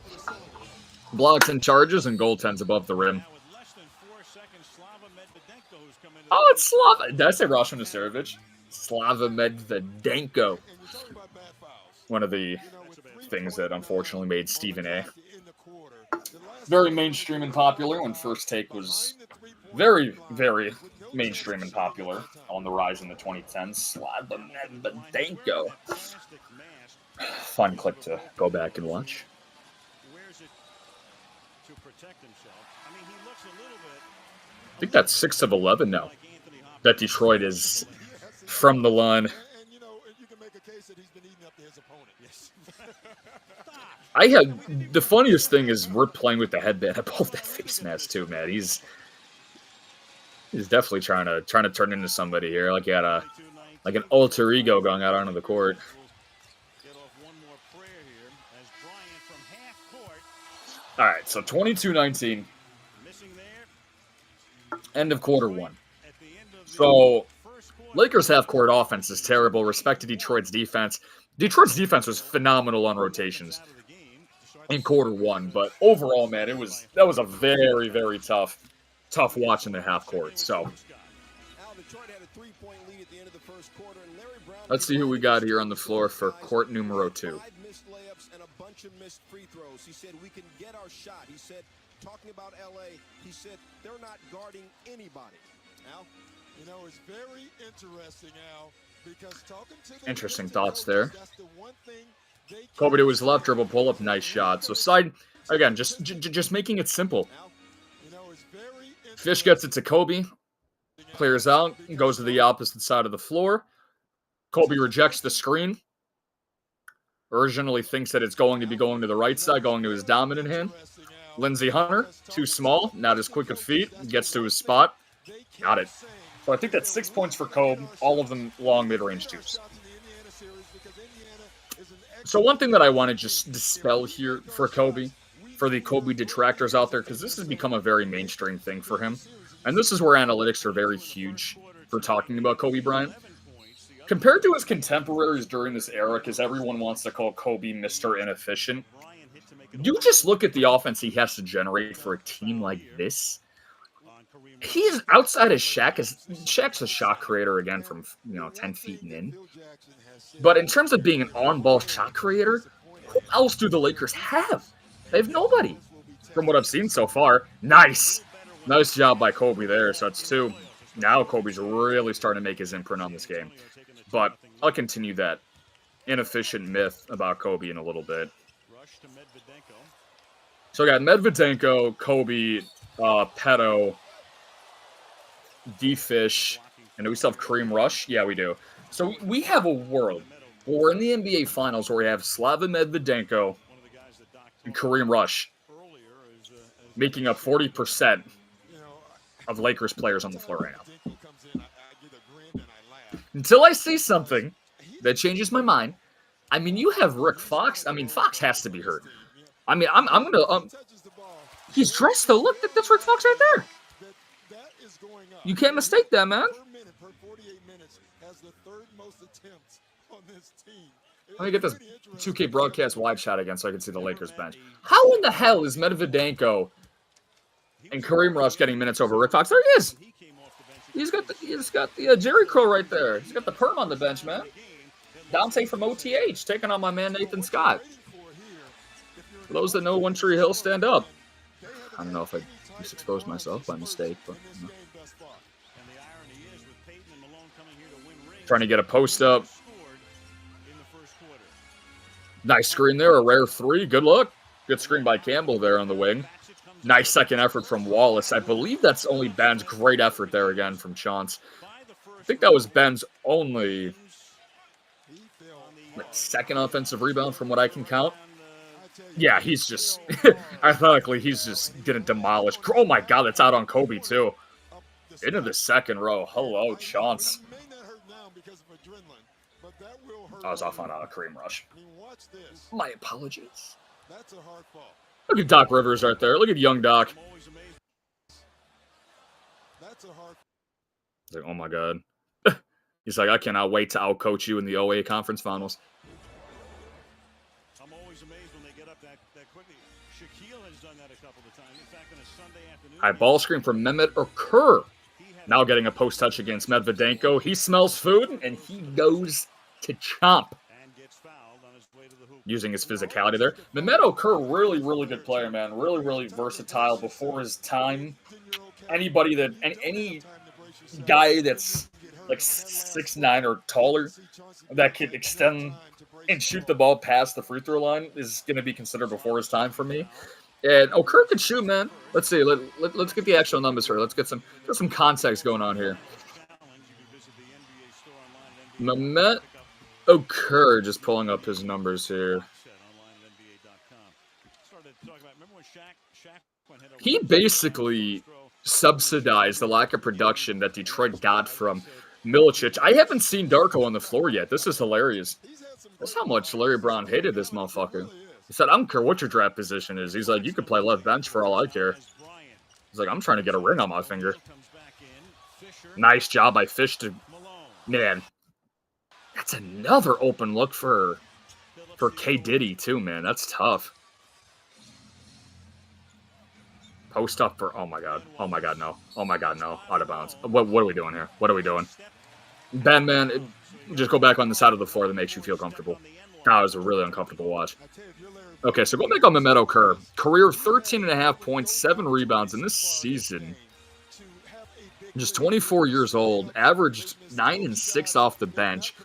Blocks and charges and goaltends above the rim. Oh, it's Slava. Did I say Rasho Nasirovic? Slava Medvedenko. One of the things that unfortunately made Stephen A. very mainstream and popular when First Take was very, very mainstream and popular on the rise in the 2010s. Slava Medvedenko. Fun clip to go back and watch. I think that's 6 of 11 now. That Detroit is from the line. The funniest thing is we're playing with the headband above that face mask too, man. He's definitely trying to turn into somebody here, like he had an alter ego going out onto the court. All right, so 22-19. End of quarter one. So, Lakers half-court offense is terrible. Respect to Detroit's defense. Detroit's defense was phenomenal on rotations in quarter one, but overall, man, that was a very, very tough watch in the half-court. So, let's see who we got here on the floor for court numero 2. Missed free throws. He said we can get our shot. He said, talking about LA, he said they're not guarding anybody. Al, it's very interesting, Al, because talking to the interesting thoughts there. Kobe to his left, dribble pull up, nice shot. So again, just making it simple. Fish gets it to Kobe, clears out, goes to the opposite side of the floor. Kobe rejects the screen. Originally thinks that it's going to be going to the right side, going to his dominant hand. Lindsey Hunter, too small, not as quick of feet, gets to his spot. Got it. So I think that's 6 points for Kobe, all of them long mid-range twos. So one thing that I want to just dispel here for Kobe, for the Kobe detractors out there, because this has become a very mainstream thing for him. And this is where analytics are very huge for talking about Kobe Bryant. Compared to his contemporaries during this era, because everyone wants to call Kobe Mr. Inefficient, you just look at the offense he has to generate for a team like this. He's outside of Shaq. Shaq's a shot creator again from 10 feet and in. But in terms of being an on-ball shot creator, who else do the Lakers have? They have nobody. From what I've seen so far, nice job by Kobe there. So that's 2. Now Kobe's really starting to make his imprint on this game. But I'll continue that inefficient myth about Kobe in a little bit. So I got Medvedenko, Kobe, Petto, D-Fish, and do we still have Kareem Rush? Yeah, we do. So we have a world where we're in the NBA Finals where we have Slava Medvedenko and Kareem Rush making up 40% of Lakers players on the floor right now. Until I see something that changes my mind. I mean, you have Rick Fox. I mean, Fox has to be hurt. I mean, I'm gonna. He's dressed though. Look, that's Rick Fox right there. You can't mistake that, man. Let me get this 2K broadcast wide shot again so I can see the Lakers bench. How in the hell is Medvedenko and Kareem Rush getting minutes over Rick Fox? There he is. He's got the Jerry Crow right there. He's got the perm on the bench, man. Dante from OTH taking on my man Nathan Scott. For those that know One Tree Hill, stand up. I don't know if I just exposed myself by mistake, but trying to get a post up. Nice screen there, a rare 3. Good look. Good screen by Campbell there on the wing. Nice second effort from Wallace. I believe that's only Ben's. Great effort there again from Chance. I think that was Ben's only second offensive rebound from what I can count. Yeah, he's just, athletically, he's just going to demolish. Oh my God, that's out on Kobe too. Into the second row. Hello, Chance. I was off on Kareem Rush. My apologies. Look at Doc Rivers right there. Look at young Doc. He's like, oh my God. He's like, I cannot wait to outcoach you in the OA conference finals. I'm always amazed when they get up that quickly. Shaquille has done that a couple of times. In fact, on a Sunday afternoon. High ball screen from Mehmet Okur. Now getting a post touch against Medvedenko. He smells food and he goes to chomp. Using his physicality there. Mehmet Okur, really, really good player, man. Really, really versatile before his time. Anybody that, any guy that's like 6'9" or taller that could extend and shoot the ball past the free throw line is going to be considered before his time for me. And Okur could shoot, man. Let's see. Let's get the actual numbers here. Let's get some context going on here. Mehmet Okur, just pulling up his numbers here. He basically subsidized the lack of production that Detroit got from Milicic. I haven't seen Darko on the floor yet. This is hilarious. That's how much Larry Brown hated this motherfucker. He said, I don't care what your draft position is. He's like, you could play left bench for all I care. He's like, I'm trying to get a ring on my finger. Nice job by Fish to... Man. That's another open look for K. Diddy, too, man. That's tough. Post up for... Oh, my God. Oh, my God, no. Oh, my God, no. Out of bounds. What are we doing here? What are we doing? Ben, man, just go back on the side of the floor that makes you feel comfortable. That was a really uncomfortable watch. Okay, so go back on Mehmet Okur. Career 13.5 points, 7 rebounds in this season. Just 24 years old. Averaged 9 and 6 off the bench.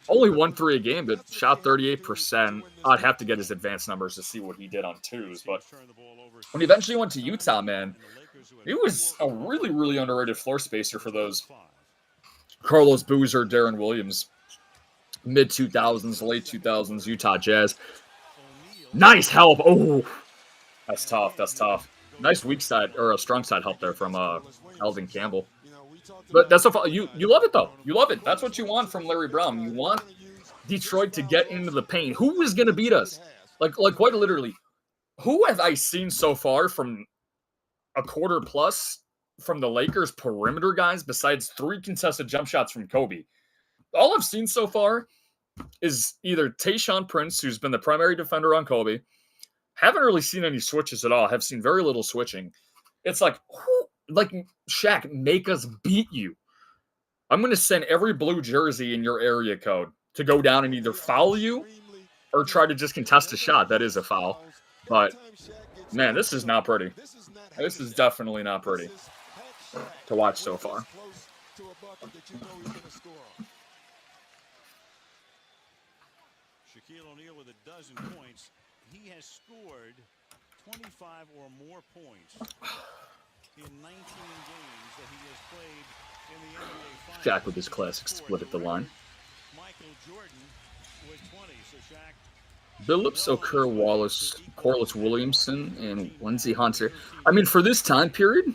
Only 1 3 a game, but shot 38%. I'd have to get his advanced numbers to see what he did on twos. But when he eventually went to Utah, man, he was a really, really underrated floor spacer for those Carlos Boozer, Darren Williams mid-2000s, late 2000s Utah Jazz. Nice help. Oh, that's tough. That's tough. Nice weak side or a strong side help there from Elvin Campbell. But that's you love it though. You love it. That's what you want from Larry Brown. You want Detroit to get into the paint. Who is going to beat us? Like quite literally, who have I seen so far from a quarter plus from the Lakers perimeter guys besides 3 contested jump shots from Kobe? All I've seen so far is either Tayshaun Prince, who's been the primary defender on Kobe. Haven't really seen any switches at all. Have seen very little switching. It's like Shaq, make us beat you. I'm going to send every blue jersey in your area code to go down and either foul you or try to just contest a shot. That is a foul. But, man, this is not pretty. This is definitely not pretty to watch so far. Shaquille O'Neal with a dozen points. He has scored 25 or more points in 19 games that he has played in the NBA Finals. Shaq with his classic split at the line. Michael Jordan with 20. So Shaq. Billups, Okur, Wallace, Corliss Williamson, and Lindsey Hunter. I mean, for this time period,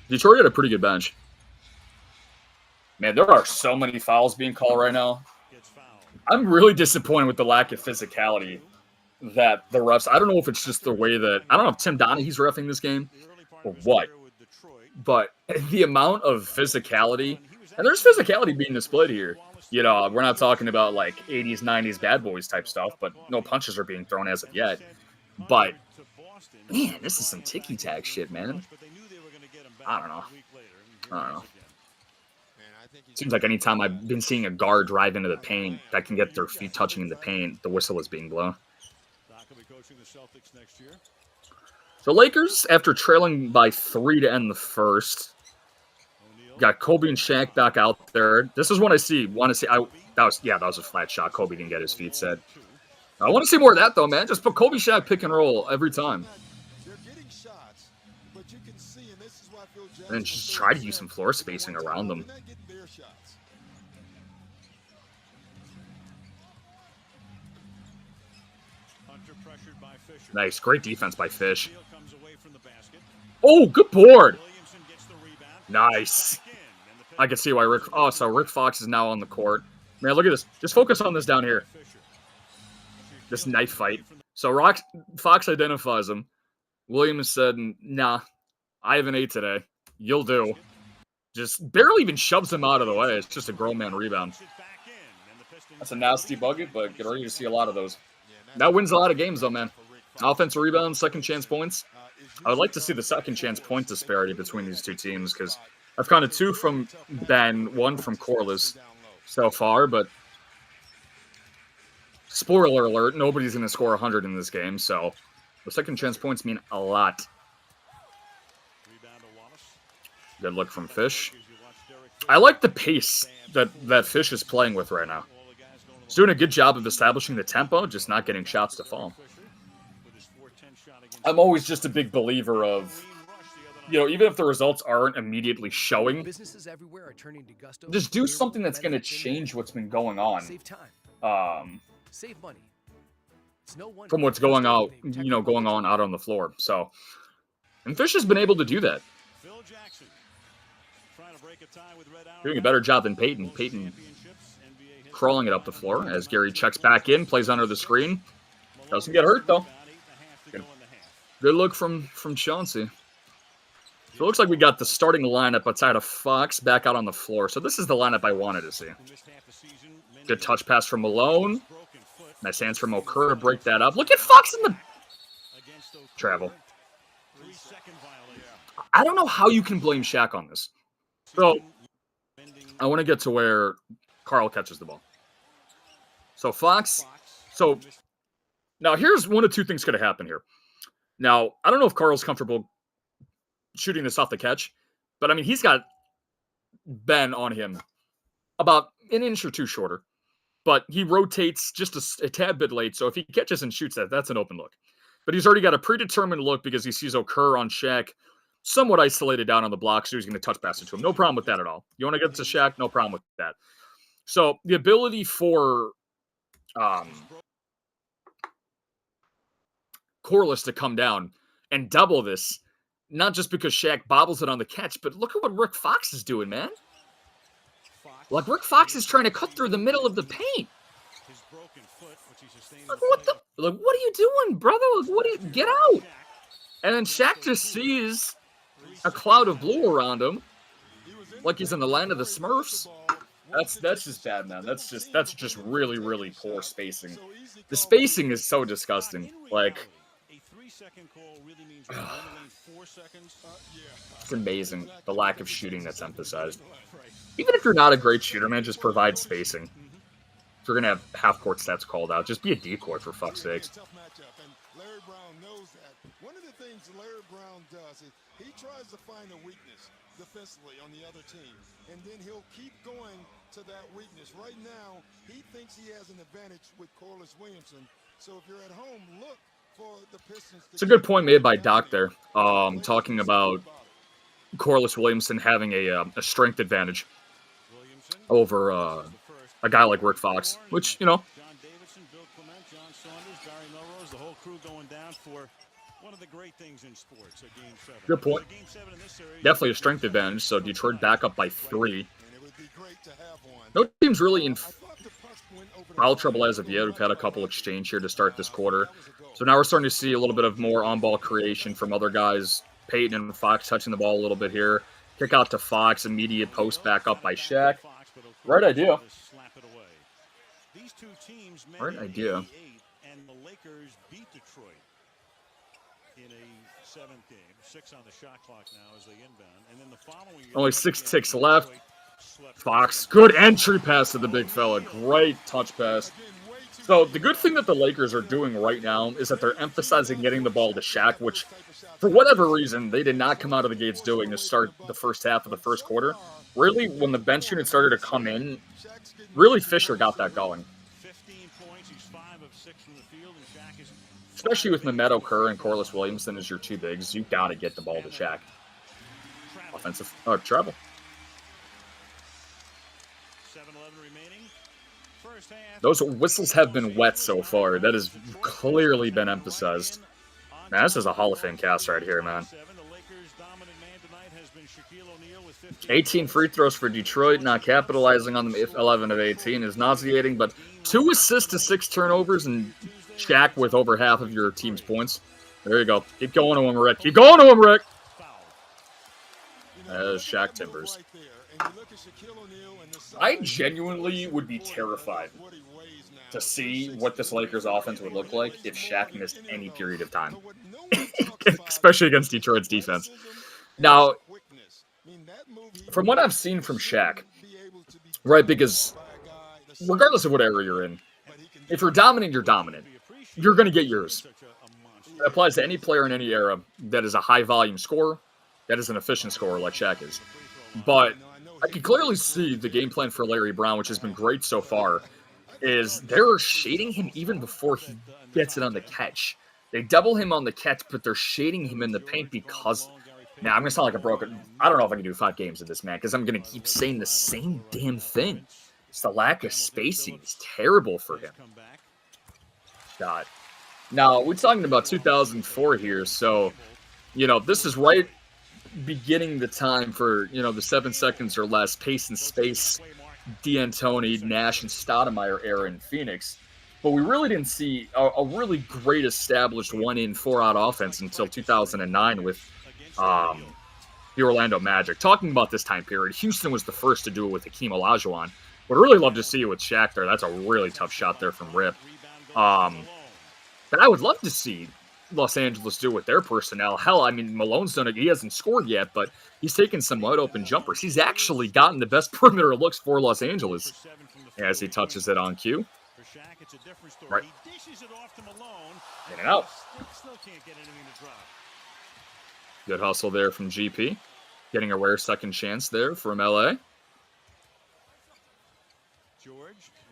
Detroit had a pretty good bench. Man, there are so many fouls being called right now. I'm really disappointed with the lack of physicality that the refs. I don't know if it's just the way that I don't know if Tim Donaghy's reffing this game or what, but the amount of physicality, and there's physicality being displayed here. You know, we're not talking about like 80s, 90s bad boys type stuff, but no punches are being thrown as of yet. But man, this is some ticky-tack shit, man. I don't know. Seems like anytime I've been seeing a guard drive into the paint that can get their feet touching in the paint, the whistle is being blown. So Lakers, after trailing by 3 to end the first, got Kobe and Shaq back out there. This is what I want to see. That was a flat shot. Kobe didn't get his feet set. I want to see more of that though, man. Just put Kobe Shaq pick and roll every time. And just try to use some floor spacing around them. Nice. Great defense by Fish. Oh, good board. Nice. I can see why Rick... Oh, so Rick Fox is now on the court. Man, look at this. Just focus on this down here. This knife fight. So Fox identifies him. Williams said, nah, I have an 8 today. You'll do. Just barely even shoves him out of the way. It's just a grown man rebound. That's a nasty bucket, but get ready to see a lot of those. That wins a lot of games, though, man. Offensive rebounds, second chance points. I would like to see the second chance point disparity between these two teams because I've counted 2 from Ben, 1 from Corliss so far, but spoiler alert, nobody's going to score 100 in this game, so the second chance points mean a lot. Good look from Fish. I like the pace that Fish is playing with right now. He's doing a good job of establishing the tempo, just not getting shots to fall. I'm always just a big believer of, even if the results aren't immediately showing, just do something that's going to change what's been going on. From what's going on, going on out on the floor. So, and Fish has been able to do that. Doing a better job than Peyton. Peyton crawling it up the floor as Gary checks back in, plays under the screen. Doesn't get hurt, though. Good look from Chauncey. So it looks like we got the starting lineup outside of Fox back out on the floor. So this is the lineup I wanted to see. Good touch pass from Malone. Nice hands from Okur to break that up. Look at Fox in the travel. I don't know how you can blame Shaq on this. So I want to get to where Karl catches the ball. So Fox. So now here's one of 2 things could have happened here. Now, I don't know if Karl's comfortable shooting this off the catch, but I mean, he's got Ben on him about an inch or 2 shorter, but he rotates just a tad bit late. So if he catches and shoots that, that's an open look. But he's already got a predetermined look because he sees Okur on Shaq, somewhat isolated down on the block, so he's going to touch pass it to him. No problem with that at all. You want to get to Shaq? No problem with that. So the ability for Corliss to come down and double this. Not just because Shaq bobbles it on the catch, but look at what Rick Fox is doing, man. Like, Rick Fox is trying to cut through the middle of the paint. Like, what are you doing, brother? Like, get out. And then Shaq just sees a cloud of blue around him, like he's in the land of the Smurfs. That's just bad, man. That's just really, really poor spacing. The spacing is so disgusting. Like, it's amazing, the lack of shooting that's emphasized. Even if you're not a great shooter, man, just provide spacing. If you're going to have half-court stats called out, just be a decoy, for fuck's sakes. Larry Brown knows that. One of the things Larry Brown does is he tries to find a weakness defensively on the other team, and then he'll keep going to that weakness. Right now, he thinks he has an advantage with Corliss Williamson. So if you're at home, look for the Pistons. It's a good point made by Doc there, talking about Corliss Williamson having a strength advantage over a guy like Rick Fox, which, you know, the whole crew going down for one of the great things in sports, a Game 7. Good point. Definitely a strength advantage, so Detroit back up by 3. No team's really in foul trouble as of yet. We've had a couple exchange here to start this quarter. So now we're starting to see a little bit of more on-ball creation from other guys. Peyton and Fox touching the ball a little bit here. Kick out to Fox, immediate post back up by Shaq. Right idea. Right idea. And the Lakers beat Detroit in a 7th game. 6 on the shot clock now as they inbound. And then the following year, only 6 ticks left. Fox, good entry pass to the big fella. Great touch pass. So the good thing that the Lakers are doing right now is that they're emphasizing getting the ball to Shaq, which, for whatever reason, they did not come out of the gates doing to start the first half of the first quarter. Really, when the bench unit started to come in, really Fisher got that going. 15 points, he's 5 of 6 from the field, and Shaq is Especially with Mehmet Okur and Corliss Williamson as your 2 bigs, you got to get the ball to Shaq. Offensive travel. 7:11 remaining. First half. Those whistles have been wet so far. That has clearly been emphasized. Man, this is a Hall of Fame cast right here, man. 18 free throws for Detroit, not capitalizing on them. 11 of 18 is nauseating, but 2 assists to 6 turnovers, and Shaq with over half of your team's points. There you go. Keep going to him, Rick. Keep going to him, Rick. Shaq timbers. I genuinely would be terrified to see what this Lakers offense would look like if Shaq missed any period of time, especially against Detroit's defense. Now, from what I've seen from Shaq, right, because regardless of what era you're in, if you're dominant, you're dominant. You're going to get yours. It applies to any player in any era that is a high-volume scorer, that is an efficient scorer like Shaq is. But I can clearly see the game plan for Larry Brown, which has been great so far, is they're shading him even before he gets it on the catch. They double him on the catch, but they're shading him in the paint because... Now, I'm going to sound like a broken... I don't know if I can do 5 games of this, man, because I'm going to keep saying the same damn thing. It's the lack of spacing. It's terrible for him. God. Now, we're talking about 2004 here, so, you know, this is right beginning the time for, you know, the 7 seconds or less pace and space D'Antoni, Nash, and Stoudemire era in Phoenix. But we really didn't see a really great established 1-in, 4-out offense until 2009 with the Orlando Magic. Talking about this time period, Houston was the first to do it with Hakeem Olajuwon. Would really love to see it with Shaq there. That's a really tough shot there from Rip. But I would love to see Los Angeles do it with their personnel. Hell, I mean, Malone's done it. He hasn't scored yet, but he's taken some wide open jumpers. He's actually gotten the best perimeter looks for Los Angeles as he touches it on cue. Right. In and out. Good hustle there from GP. Getting a rare second chance there from LA.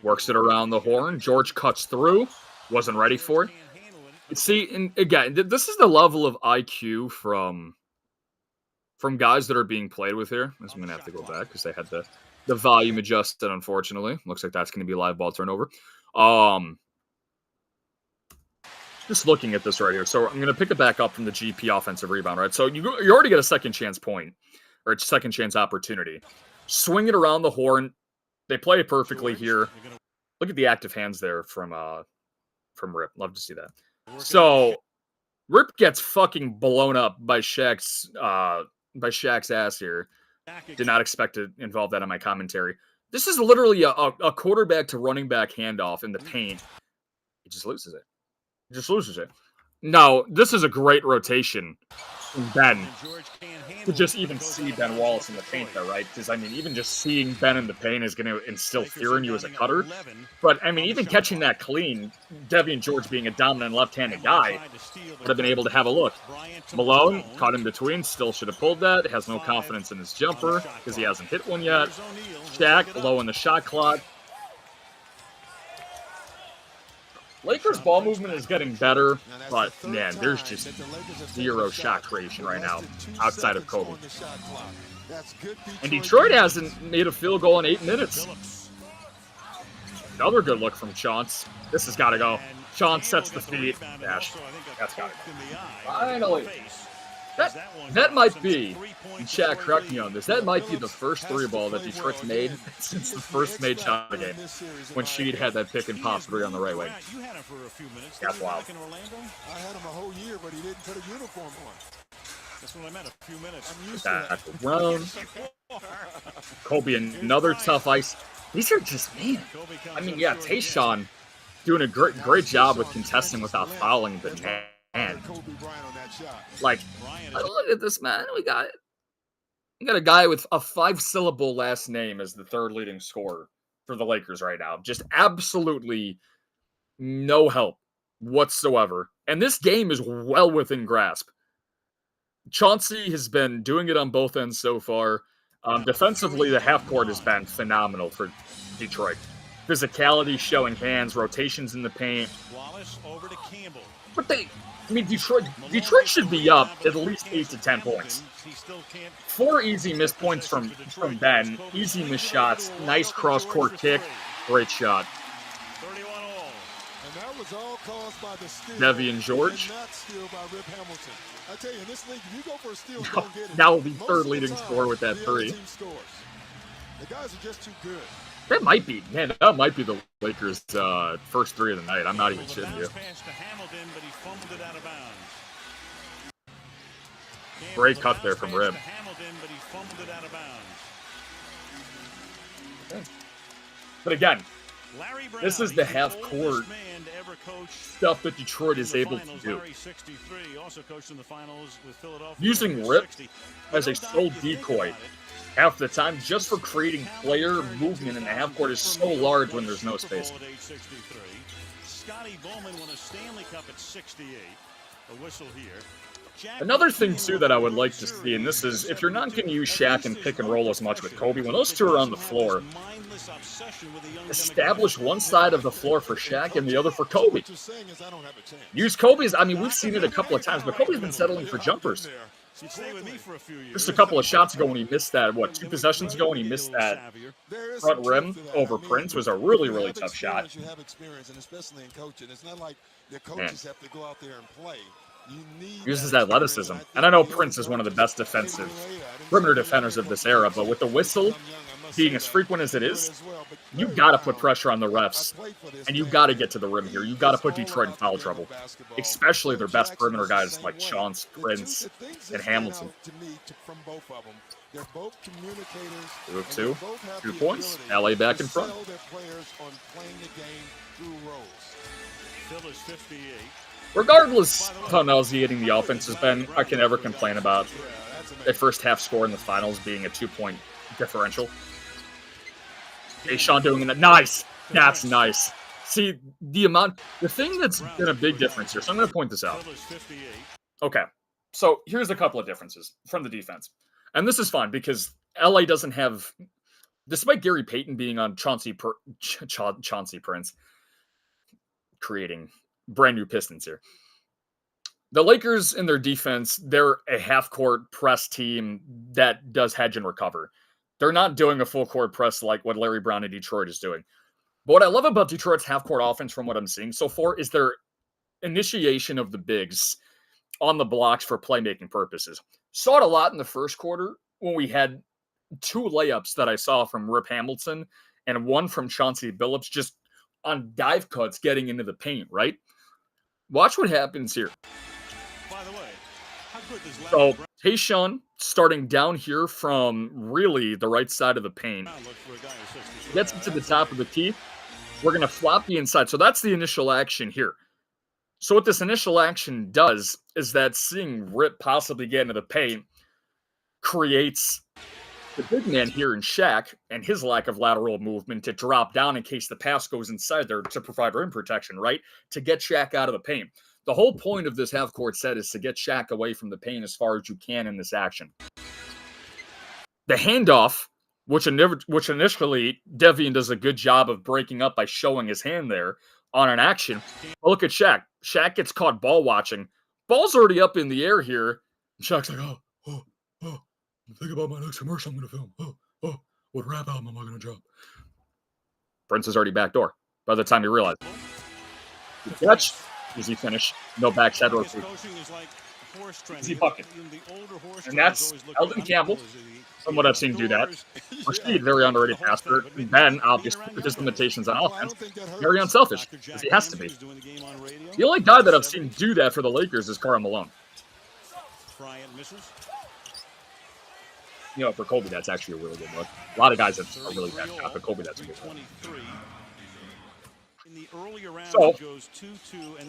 Works it around the horn. George cuts through. Wasn't ready for it. See, and again, this is the level of IQ from guys that are being played with here. I'm going to have to go back because they had the volume adjusted, unfortunately. Looks like that's going to be a live ball turnover. Just looking at this right here. So I'm going to pick it back up from the GP offensive rebound, right? So you already get a second chance point or a second chance opportunity. Swing it around the horn. They play it perfectly here. Look at the active hands there from Rip. Love to see that. So Rip gets fucking blown up by Shaq's ass here. Did not expect to involve that in my commentary. This is literally a quarterback to running back handoff in the paint. He just loses it. No, this is a great rotation from Ben to just even see Ben Wallace in the paint there, right? Because, I mean, even just seeing Ben in the paint is going to instill fear in you as a cutter. But, I mean, even catching that clean, Devian George being a dominant left-handed guy, would have been able to have a look. Malone, caught in between, still should have pulled that. Has no confidence in his jumper because he hasn't hit one yet. Shaq, low in the shot clock. Lakers ball movement is getting better, but man, there's just zero shot creation right now outside of Kobe. And Detroit hasn't made a field goal in 8 minutes. Another good look from Chauncey. This has got to go. Chauncey sets the feet. Dash. That's got to go. Finally. That might be, and Shaq, correct me on this, that might be the first three ball that Detroit's made since the first made shot of the game, when Sheed had that pick and pop three on the right wing. That's wild. I had him a whole year, but he didn't put a uniform on. That's what I meant, a few minutes. I'm used to that. Kobe, another tough ice. These are just, man. I mean, yeah, Tayshaun doing a great job with contesting without fouling, but man. Like, look at this, man. We got a guy with a 5-syllable last name as the third leading scorer for the Lakers right now. Just absolutely no help whatsoever. And this game is well within grasp. Chauncey has been doing it on both ends so far. Defensively, the half court has been phenomenal for Detroit. Physicality, showing hands, rotations in the paint. But Detroit should be up at least 8 to 10 points. 4 easy missed points from Ben. Easy missed shots. Nice cross-court kick. Great shot. Devian George. Now will be third leading scorer with that 3. The guys are just too good. That might be the Lakers' first 3 of the night. I'm not even kidding you. Great cut there from Rib. But again, this is the half-court stuff that Detroit is able to do. Using Rip as a sole decoy half the time just for creating player movement in the half-court is so large when there's no space. Another thing, too, that I would like to see, and this is, if you're not going to use Shaq and pick and roll as much with Kobe, when those two are on the floor, establish one side of the floor for Shaq and the other for Kobe. Use Kobe's, I mean, we've seen it a couple of times, but Kobe's been settling for jumpers. Just a couple of shots ago when he missed that, 2 possessions ago when he missed that front rim over Prince was a really, really tough shot. Man. Uses athleticism. And I know Prince is one of the best defensive perimeter defenders of this era, but with the whistle being as frequent as it is, you got to put pressure on the refs, and you got to get to the rim here. You got to put Detroit in foul trouble, especially their best perimeter guys like Chauncey, Prince, and Hamilton. 2 points. LA back in front. Regardless of how nauseating the offense has been, I can never complain about a first half score in the finals being a 2-point differential. Tayshaun doing it. Nice. That's nice. See, the thing that's been a big difference here, so I'm going to point this out. Okay, so here's a couple of differences from the defense. And this is fine because LA doesn't have, despite Gary Payton being on Chauncey Prince, creating brand new Pistons here. The Lakers in their defense, they're a half-court press team that does hedge and recover. They're not doing a full-court press like what Larry Brown in Detroit is doing. But what I love about Detroit's half-court offense from what I'm seeing so far is their initiation of the bigs on the blocks for playmaking purposes. Saw it a lot in the first quarter when we had 2 layups that I saw from Rip Hamilton and one from Chauncey Billups just on dive cuts getting into the paint, right? Watch what happens here. By the way, how good does So, Tayshaun starting down here from really the right side of the paint. look for a guy who's 60? Gets it to the top of the key. We're going to flop the inside. So that's the initial action here. So what this initial action does is that seeing Rip possibly get into the paint creates the big man here in Shaq and his lack of lateral movement to drop down in case the pass goes inside there to provide rim protection, right? To get Shaq out of the paint. The whole point of this half-court set is to get Shaq away from the paint as far as you can in this action. The handoff, which initially Devian does a good job of breaking up by showing his hand there on an action. But look at Shaq. Shaq gets caught ball watching. Ball's already up in the air here. And Shaq's like, oh. Think about my next commercial I'm going to film. What rap album am I going to drop? Prince is already backdoor by the time he realized. Catch. Easy finish. No backside rotation. Easy bucket. And that's Eldon Campbell, from what I've seen do that. Rashid, very underrated passer. Ben, obviously, with his limitations on offense, very unselfish, as he has to be. The only guy that I've seen do that for the Lakers is Karl Malone. You know, for Kobe, that's actually a really good look. A lot of guys have a really bad shot, but Kobe, that's a good one. So,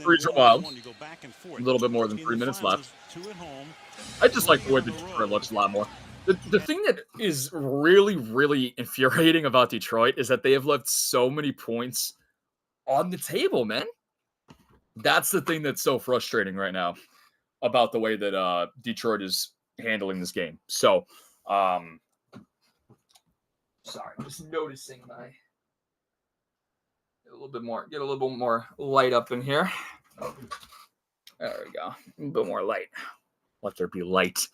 threes are wild. A little bit more than 3 minutes left. I just like the way the Detroit looks a lot more. The thing that is really, really infuriating about Detroit is that they have left so many points on the table, man. That's the thing that's so frustrating right now about the way that Detroit is handling this game. So, sorry, I'm just noticing my get a little bit more light up in here. There we go. A little bit more light. Let there be light.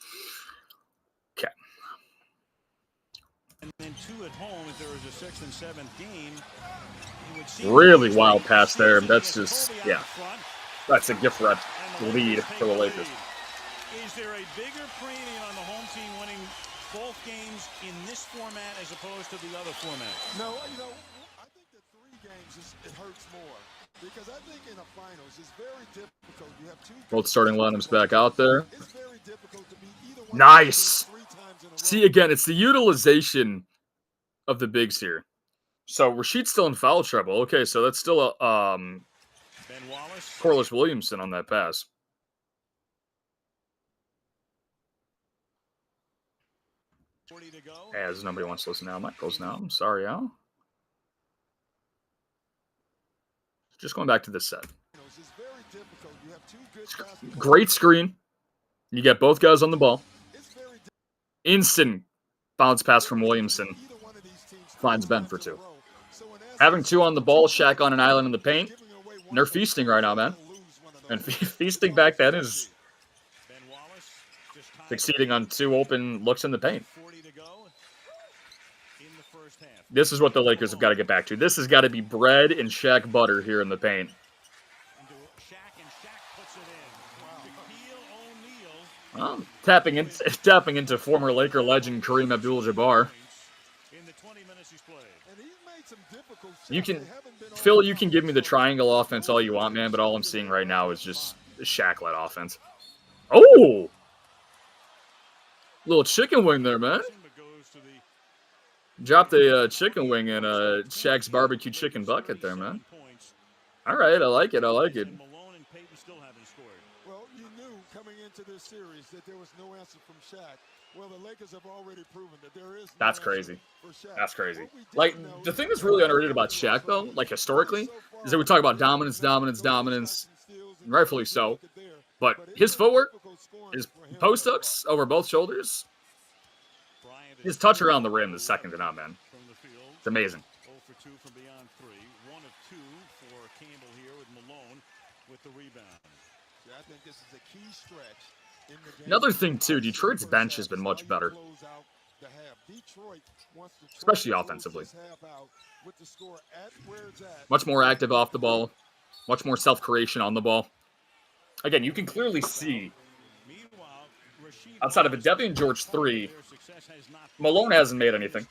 Okay. And then 2 at home if there was a 6th and 7th game. Really wild pass there. That's just, yeah. That's a gift wrap lead for the Lakers. Is there a bigger premium on the home team winning both games in this format as opposed to the other format? No, I think the 3 games, it hurts more. Because I think in the finals, it's very difficult. You have 2 both starting lineups back out there. It's very difficult to be either one. Nice. 3 times in a row. See, again, it's the utilization of the bigs here. So Rashid's still in foul trouble. Okay, so that's still a Ben Wallace, Corliss Williamson on that pass. As nobody wants to listen now. Mike goes now. I'm sorry, Al. Just going back to this set. It's very difficult. You have 2 good basketball. Great screen. You get both guys on the ball. It's very Instant bounce pass from Williamson. either one of these teams Finds Ben for 2. So in essence, Having 2 on the ball, Shaq on an island in the paint. giving away one And they're feasting right now, man. lose one of And those. feasting back then is Ben Wallace just tied succeeding on 2 open looks in the paint. 40 to go in the first half. This is what the Lakers have got to get back to. This has got to be bread and Shaq butter here in the paint. Into Shaq, and Shaq puts it in. Shaquille O'Neal Tapping into former Laker legend Kareem Abdul-Jabbar. in the 20 minutes he's played. And he's made some difficult shots. You can, They haven't been Phil, on you can give me the triangle offense all you want, man, but all I'm seeing right now is just Shaq-led offense. Oh! Little chicken wing there, man. But goes to the Dropped a chicken wing in Shaq's barbecue chicken bucket there, man. points. All right, I like it. And Malone and Peyton still haven't scored. Well, you knew coming into this series that there was no answer from Shaq. Well, the Lakers have already proven that there is no That's answer crazy. for Shaq. That's crazy. What we didn't Like, know the is thing that that's really underrated about Shaq, though, like historically, is that we talk about dominance, and rightfully so. But his footwork, his post hooks over both shoulders, Bryant his touch around the rim is second to none, man. from the field. It's amazing. 0 for 2 from beyond 3. 1 of 2 for Campbell here with Malone with the rebound. Yeah, I think this is a key stretch in the game. Another thing, too, Detroit's bench has been much better. the half. Detroit wants to especially offensively. this half out with the score at where it's at. Much more active off the ball, much more self-creation on the ball. Again, you can clearly see, outside of a Debbie and George 3, Malone hasn't made anything.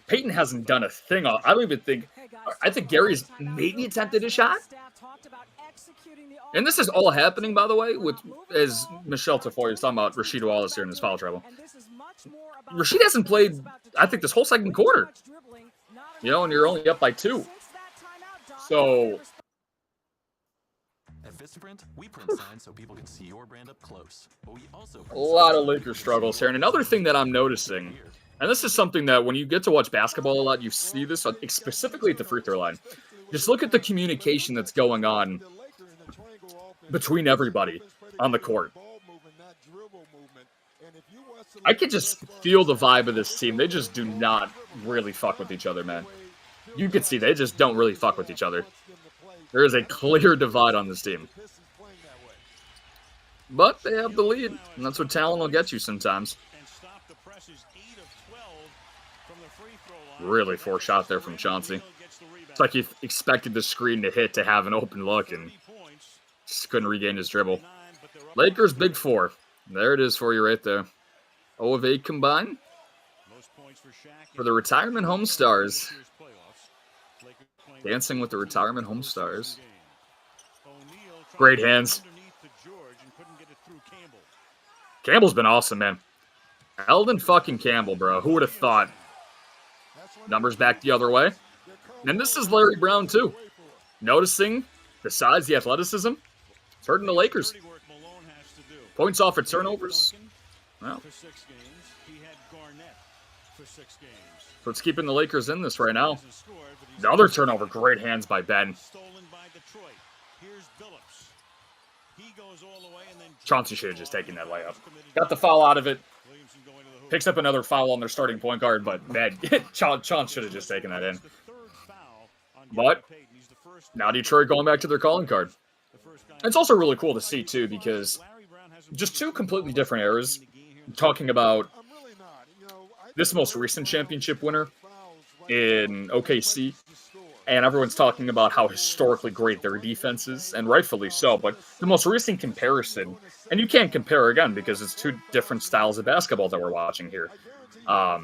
Peyton hasn't done a thing. I don't even think. I think Gary's maybe attempted a shot. And this is all happening, by the way, with as Michelle Tafoya is talking about Rasheed Wallace here in his foul trouble. Rasheed hasn't played, I think, this whole second quarter. You know, and you're only up by 2. So At Vistaprint, we print signs so people can see your brand up close. But we also a lot of Lakers struggles here. And another thing that I'm noticing, and this is something that when you get to watch basketball a lot, you see this specifically at the free throw line. Just look at the communication that's going on between everybody on the court. I could just feel the vibe of this team. They just do not really fuck with each other, man. You can see they just don't really fuck with each other. There is a clear divide on this team. But they have the lead, and that's what talent will get you sometimes. Really forced shot there from Chauncey. It's like he expected the screen to hit to have an open look, and just couldn't regain his dribble. Lakers, big 4. There it is for you right there. 0 of 8 combined for the retirement home stars. Dancing with the retirement home stars. Great hands. Campbell's been awesome, man. Eldon fucking Campbell, bro. Who would have thought? Numbers back the other way. And this is Larry Brown, too. Noticing the size, the athleticism. It's hurting the Lakers. Points off at turnovers. Well, so it's keeping the Lakers in this right now. Another turnover. Great hands by Ben. Chauncey should have just taken that layup. Got the foul out of it. Picks up another foul on their starting point guard, but man, Chauncey should have just taken that in. But now Detroit going back to their calling card. It's also really cool to see, too, because just 2 completely different eras. Talking about this most recent championship winner in OKC, and everyone's talking about how historically great their defense is, and rightfully so, but the most recent comparison, and you can't compare again because it's 2 different styles of basketball that we're watching here, how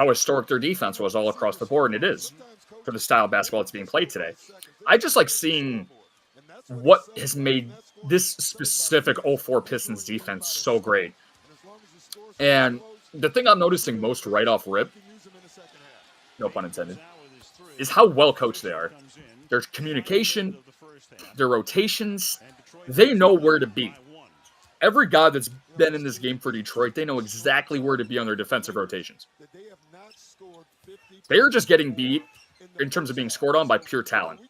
historic their defense was all across the board, and it is, for the style of basketball that's being played today. I just like seeing what has made this specific 04 Pistons defense so great. And the thing I'm noticing most right off rip, no pun intended, is how well coached they are. Their communication, their rotations, they know where to be. Every guy that's been in this game for Detroit, they know exactly where to be on their defensive rotations. They are just getting beat in terms of being scored on by pure talent.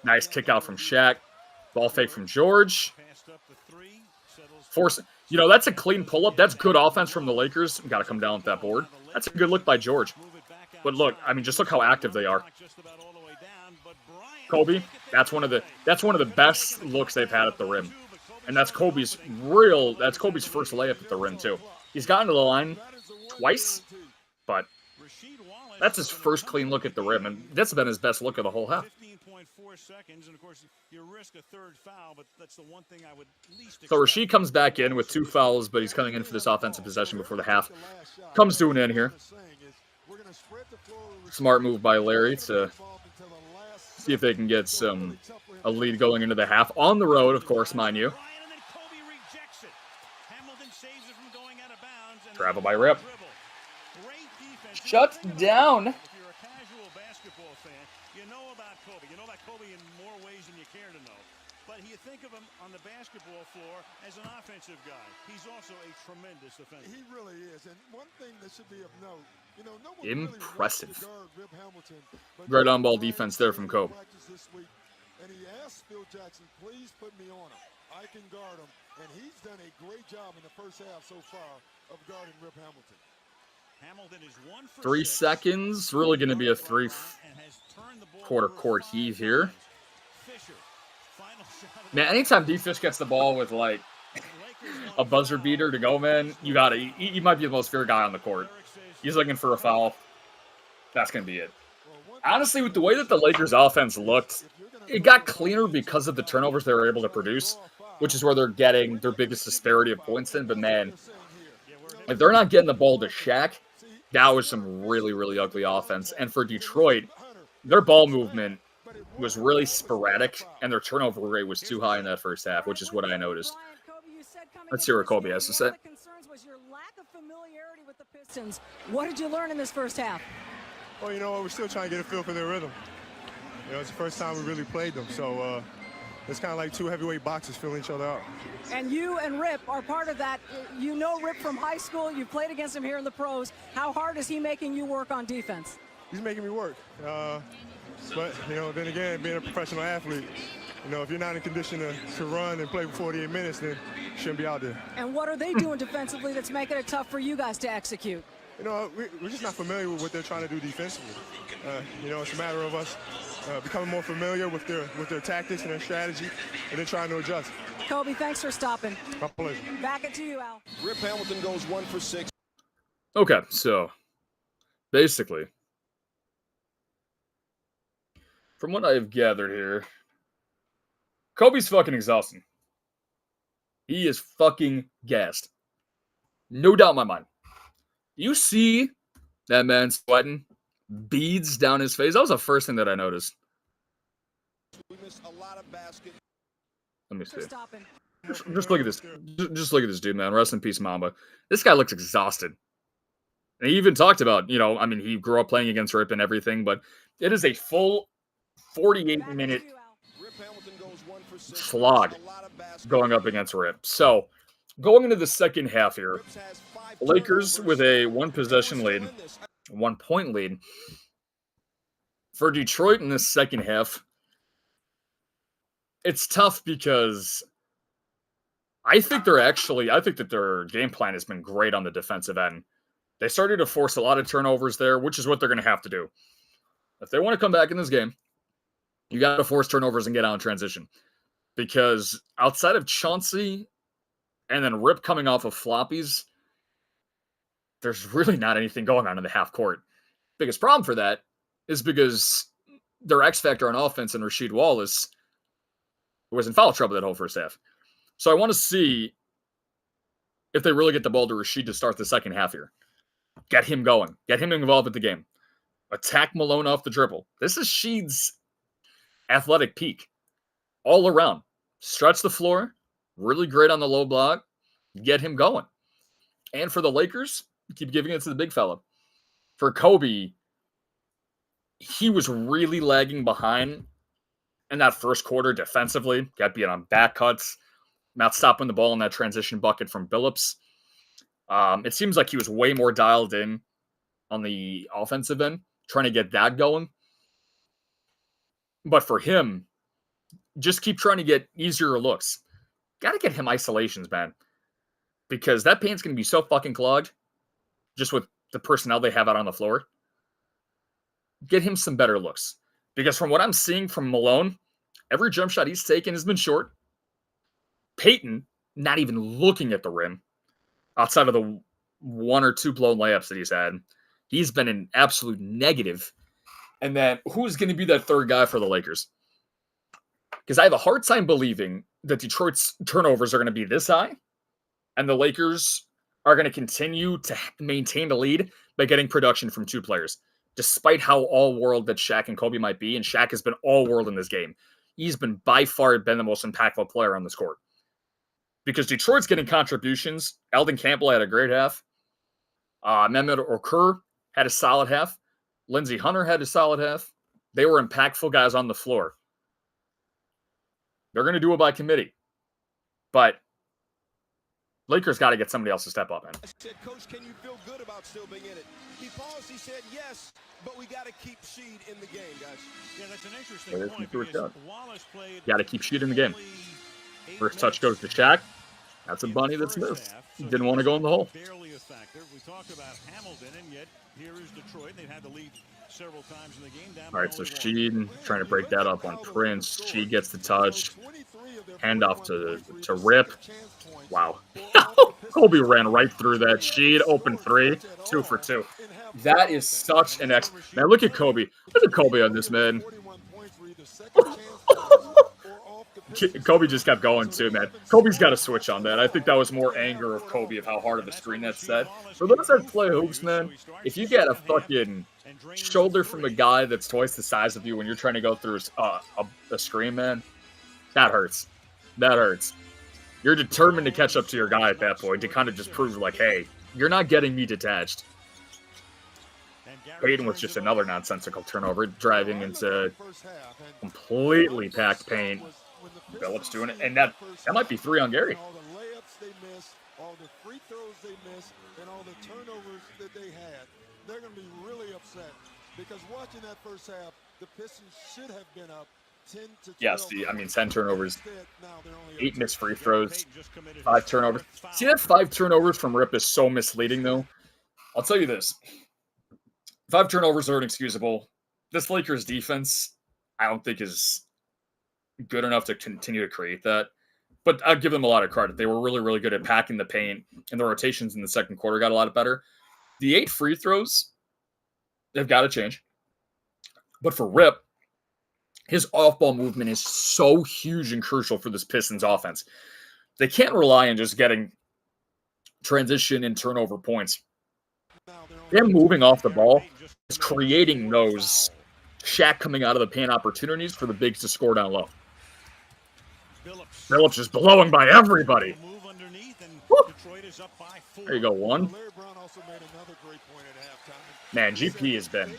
Nice kick out from Shaq. Ball fake from George. Force. You know, that's a clean pull-up. That's good offense from the Lakers. Got to come down with that board. That's a good look by George. But look, I mean, just look how active they are. Kobe, that's one of the best looks they've had at the rim. And that's Kobe's first layup at the rim, too. He's gotten to the line twice, but that's his first clean look at the rim, and that's been his best look of the whole half. So Rasheed comes back in with 2 fouls, but he's coming in for this offensive possession before the half. Comes to an end here. Smart move by Larry to see if they can get a lead going into the half. On the road, of course, mind you. Travel by Rip. Shut down. If you're a casual basketball fan, you know about Kobe. You know about Kobe in more ways than you care to know. But you think of him on the basketball floor as an offensive guy. He's also a tremendous defender. He really is. And one thing that should be of note, you know, no one impressive. really Rip Hamilton, Great on-ball defense there from Kobe. And he asked Phil Jackson, please put me on him. I can guard him. And he's done a great job in the first half so far of guarding Rip Hamilton. 3 seconds. Really going to be a 3-quarter court heave here. Man, anytime D-Fish gets the ball with, like, a buzzer beater to go, man, you got to. He might be the most fair guy on the court. He's looking for a foul. That's going to be it. Honestly, with the way that the Lakers' offense looked, it got cleaner because of the turnovers they were able to produce, which is where they're getting their biggest disparity of points in. But, man, if they're not getting the ball to Shaq, that was some really, really ugly offense. And for Detroit, their ball movement was really sporadic, and their turnover rate was too high in that first half, which is what I noticed. Let's hear what Kobe has to say. One of the concerns was your lack of familiarity with the Pistons. What did you learn in this first half? Well, you know what? We're still trying to get a feel for their rhythm. You know, it's the first time we really played them, so it's kind of like two heavyweight boxers filling each other out. And you and Rip are part of that. You know Rip from high school. You played against him here in the pros. How hard is he making you work on defense? He's making me work. But, you know, then again, being a professional athlete, you know, if you're not in condition to run and play for 48 minutes, then you shouldn't be out there. And what are they doing defensively that's making it tough for you guys to execute? You know, we're just not familiar with what they're trying to do defensively. You know, it's a matter of us becoming more familiar with their tactics and their strategy, and then trying to adjust. Kobe, thanks for stopping. My pleasure. Back it to you, Al. Rip Hamilton goes 1 for 6. Okay, so basically, from what I've gathered here, Kobe's fucking exhausting. He is fucking gassed. No doubt in my mind. You see that man sweating, beads down his face. That was the first thing that I noticed. We missed a lot of baskets. Let me see. Stopping. Just look at this. Just look at this dude, man. Rest in peace, Mamba. This guy looks exhausted. And he even talked about, you know, I mean, he grew up playing against Rip and everything, but it is a full 48-minute slog going up against Rip. So, going into the second half here, Lakers with a one-possession lead, 1 point lead. For Detroit in this second half, it's tough because I think that their game plan has been great on the defensive end. They started to force a lot of turnovers there, which is what they're going to have to do. If they want to come back in this game, you got to force turnovers and get out in transition. Because outside of Chauncey and then Rip coming off of floppies, there's really not anything going on in the half court. Biggest problem for that is because their X factor on offense and Rasheed Wallace was in foul trouble that whole first half. So I want to see if they really get the ball to Rasheed to start the second half here. Get him going. Get him involved with the game. Attack Malone off the dribble. This is Sheed's athletic peak. All around. Stretch the floor. Really great on the low block. Get him going. And for the Lakers, keep giving it to the big fella. For Kobe, he was really lagging behind in that first quarter defensively. Got beat on back cuts. Not stopping the ball in that transition bucket from Billups. It seems like he was way more dialed in on the offensive end, trying to get that going. But for him, just keep trying to get easier looks. Got to get him isolations, man. Because that paint's going to be so fucking clogged just with the personnel they have out on the floor. Get him some better looks. Because from what I'm seeing from Malone, every jump shot he's taken has been short. Peyton, not even looking at the rim, outside of the 1 or 2 blown layups that he's had. He's been an absolute negative. And then who's going to be that third guy for the Lakers? Because I have a hard time believing that Detroit's turnovers are going to be this high, and the Lakers are going to continue to maintain the lead by getting production from 2 players, despite how all-world that Shaq and Kobe might be, and Shaq has been all-world in this game. He's been by far the most impactful player on this court. Because Detroit's getting contributions. Eldon Campbell had a great half. Mehmet Okur had a solid half. Lindsey Hunter had a solid half. They were impactful guys on the floor. They're going to do it by committee. But Lakers got to get somebody else to step up, man. I said, Coach, can you feel good about still being in it? He paused, he said, yes, but we got to keep Sheed in the game, guys. Yeah, that's an interesting point. Got to keep Sheed in the game. First touch goes to Shaq. That's a in bunny the that's first missed. half, so Didn't want to go in the hole. barely a factor. We talked about Hamilton, and yet here is Detroit. They've had the lead several times in the game. Down All right, by so only one. Sheed trying to break that up on Prince. She gets the touch. Handoff to Rip. Wow. Kobe ran right through that. Sheed, open 3, 2 for 2. That is such an X. Man, look at Kobe. Look at Kobe on this, man. Kobe just kept going too, man. Kobe's got to switch on that. I think that was more anger of Kobe of how hard of a screen that set. For those that play hoops, man, if you get a fucking shoulder from a guy that's twice the size of you when you're trying to go through a screen, man, that hurts. That hurts. You're determined to catch up to your guy at that point to kind of just prove, like, hey, you're not getting me detached. Payton with just another nonsensical turnover, driving into completely packed paint. Phillips doing it, and that might be 3 on Gary. All the layups they missed, all the free throws they missed, and all the turnovers that they had. They're going to be really upset because watching that first half, the Pistons should have been up 10 to 12. Yes, 10 turnovers, 8 missed free throws, 5 turnovers. See, that 5 turnovers from Rip is so misleading, though. I'll tell you this. 5 turnovers are inexcusable. This Lakers defense, I don't think is good enough to continue to create that. But I'll give them a lot of credit. They were really, really good at packing the paint, and the rotations in the second quarter got a lot better. The 8 free throws, they've got to change. But for Rip, his off-ball movement is so huge and crucial for this Pistons offense. They can't rely on just getting transition and turnover points. Him moving off the ball is creating those Shaq coming out of the paint opportunities for the bigs to score down low. Phillips is blowing by everybody. There you go, 1. Man, GP has been.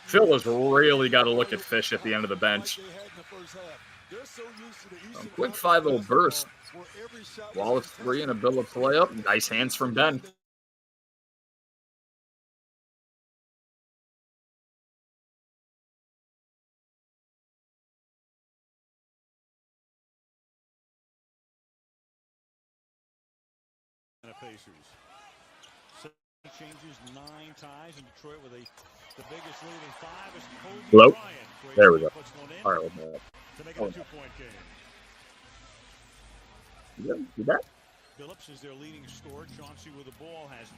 Phil has really got to look at Fish at the end of the bench. Quick 5-0 burst. Wallace 3 and a Billups layup. Nice hands from Ben. Pacers. Changes 9 ties in Detroit with the biggest lead in 5 is Kobe Hello? Bryant. There we go. All right, to make it a 2-point game. You bet. Phillips is their leading scorer. Chauncey with the ball has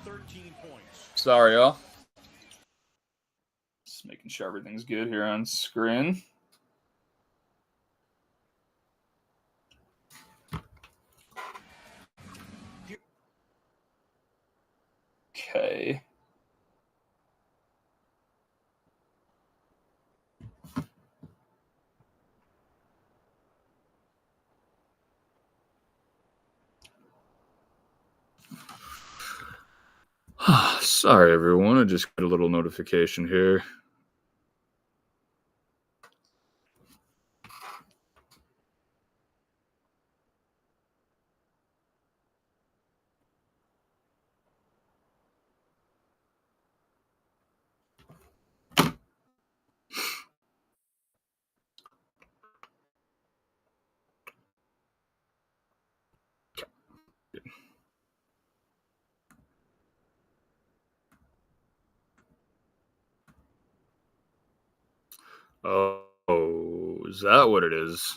13 points. Sorry, y'all. Just making sure everything's good here on screen. Okay. Sorry, everyone. I just got a little notification here. Oh, is that what it is?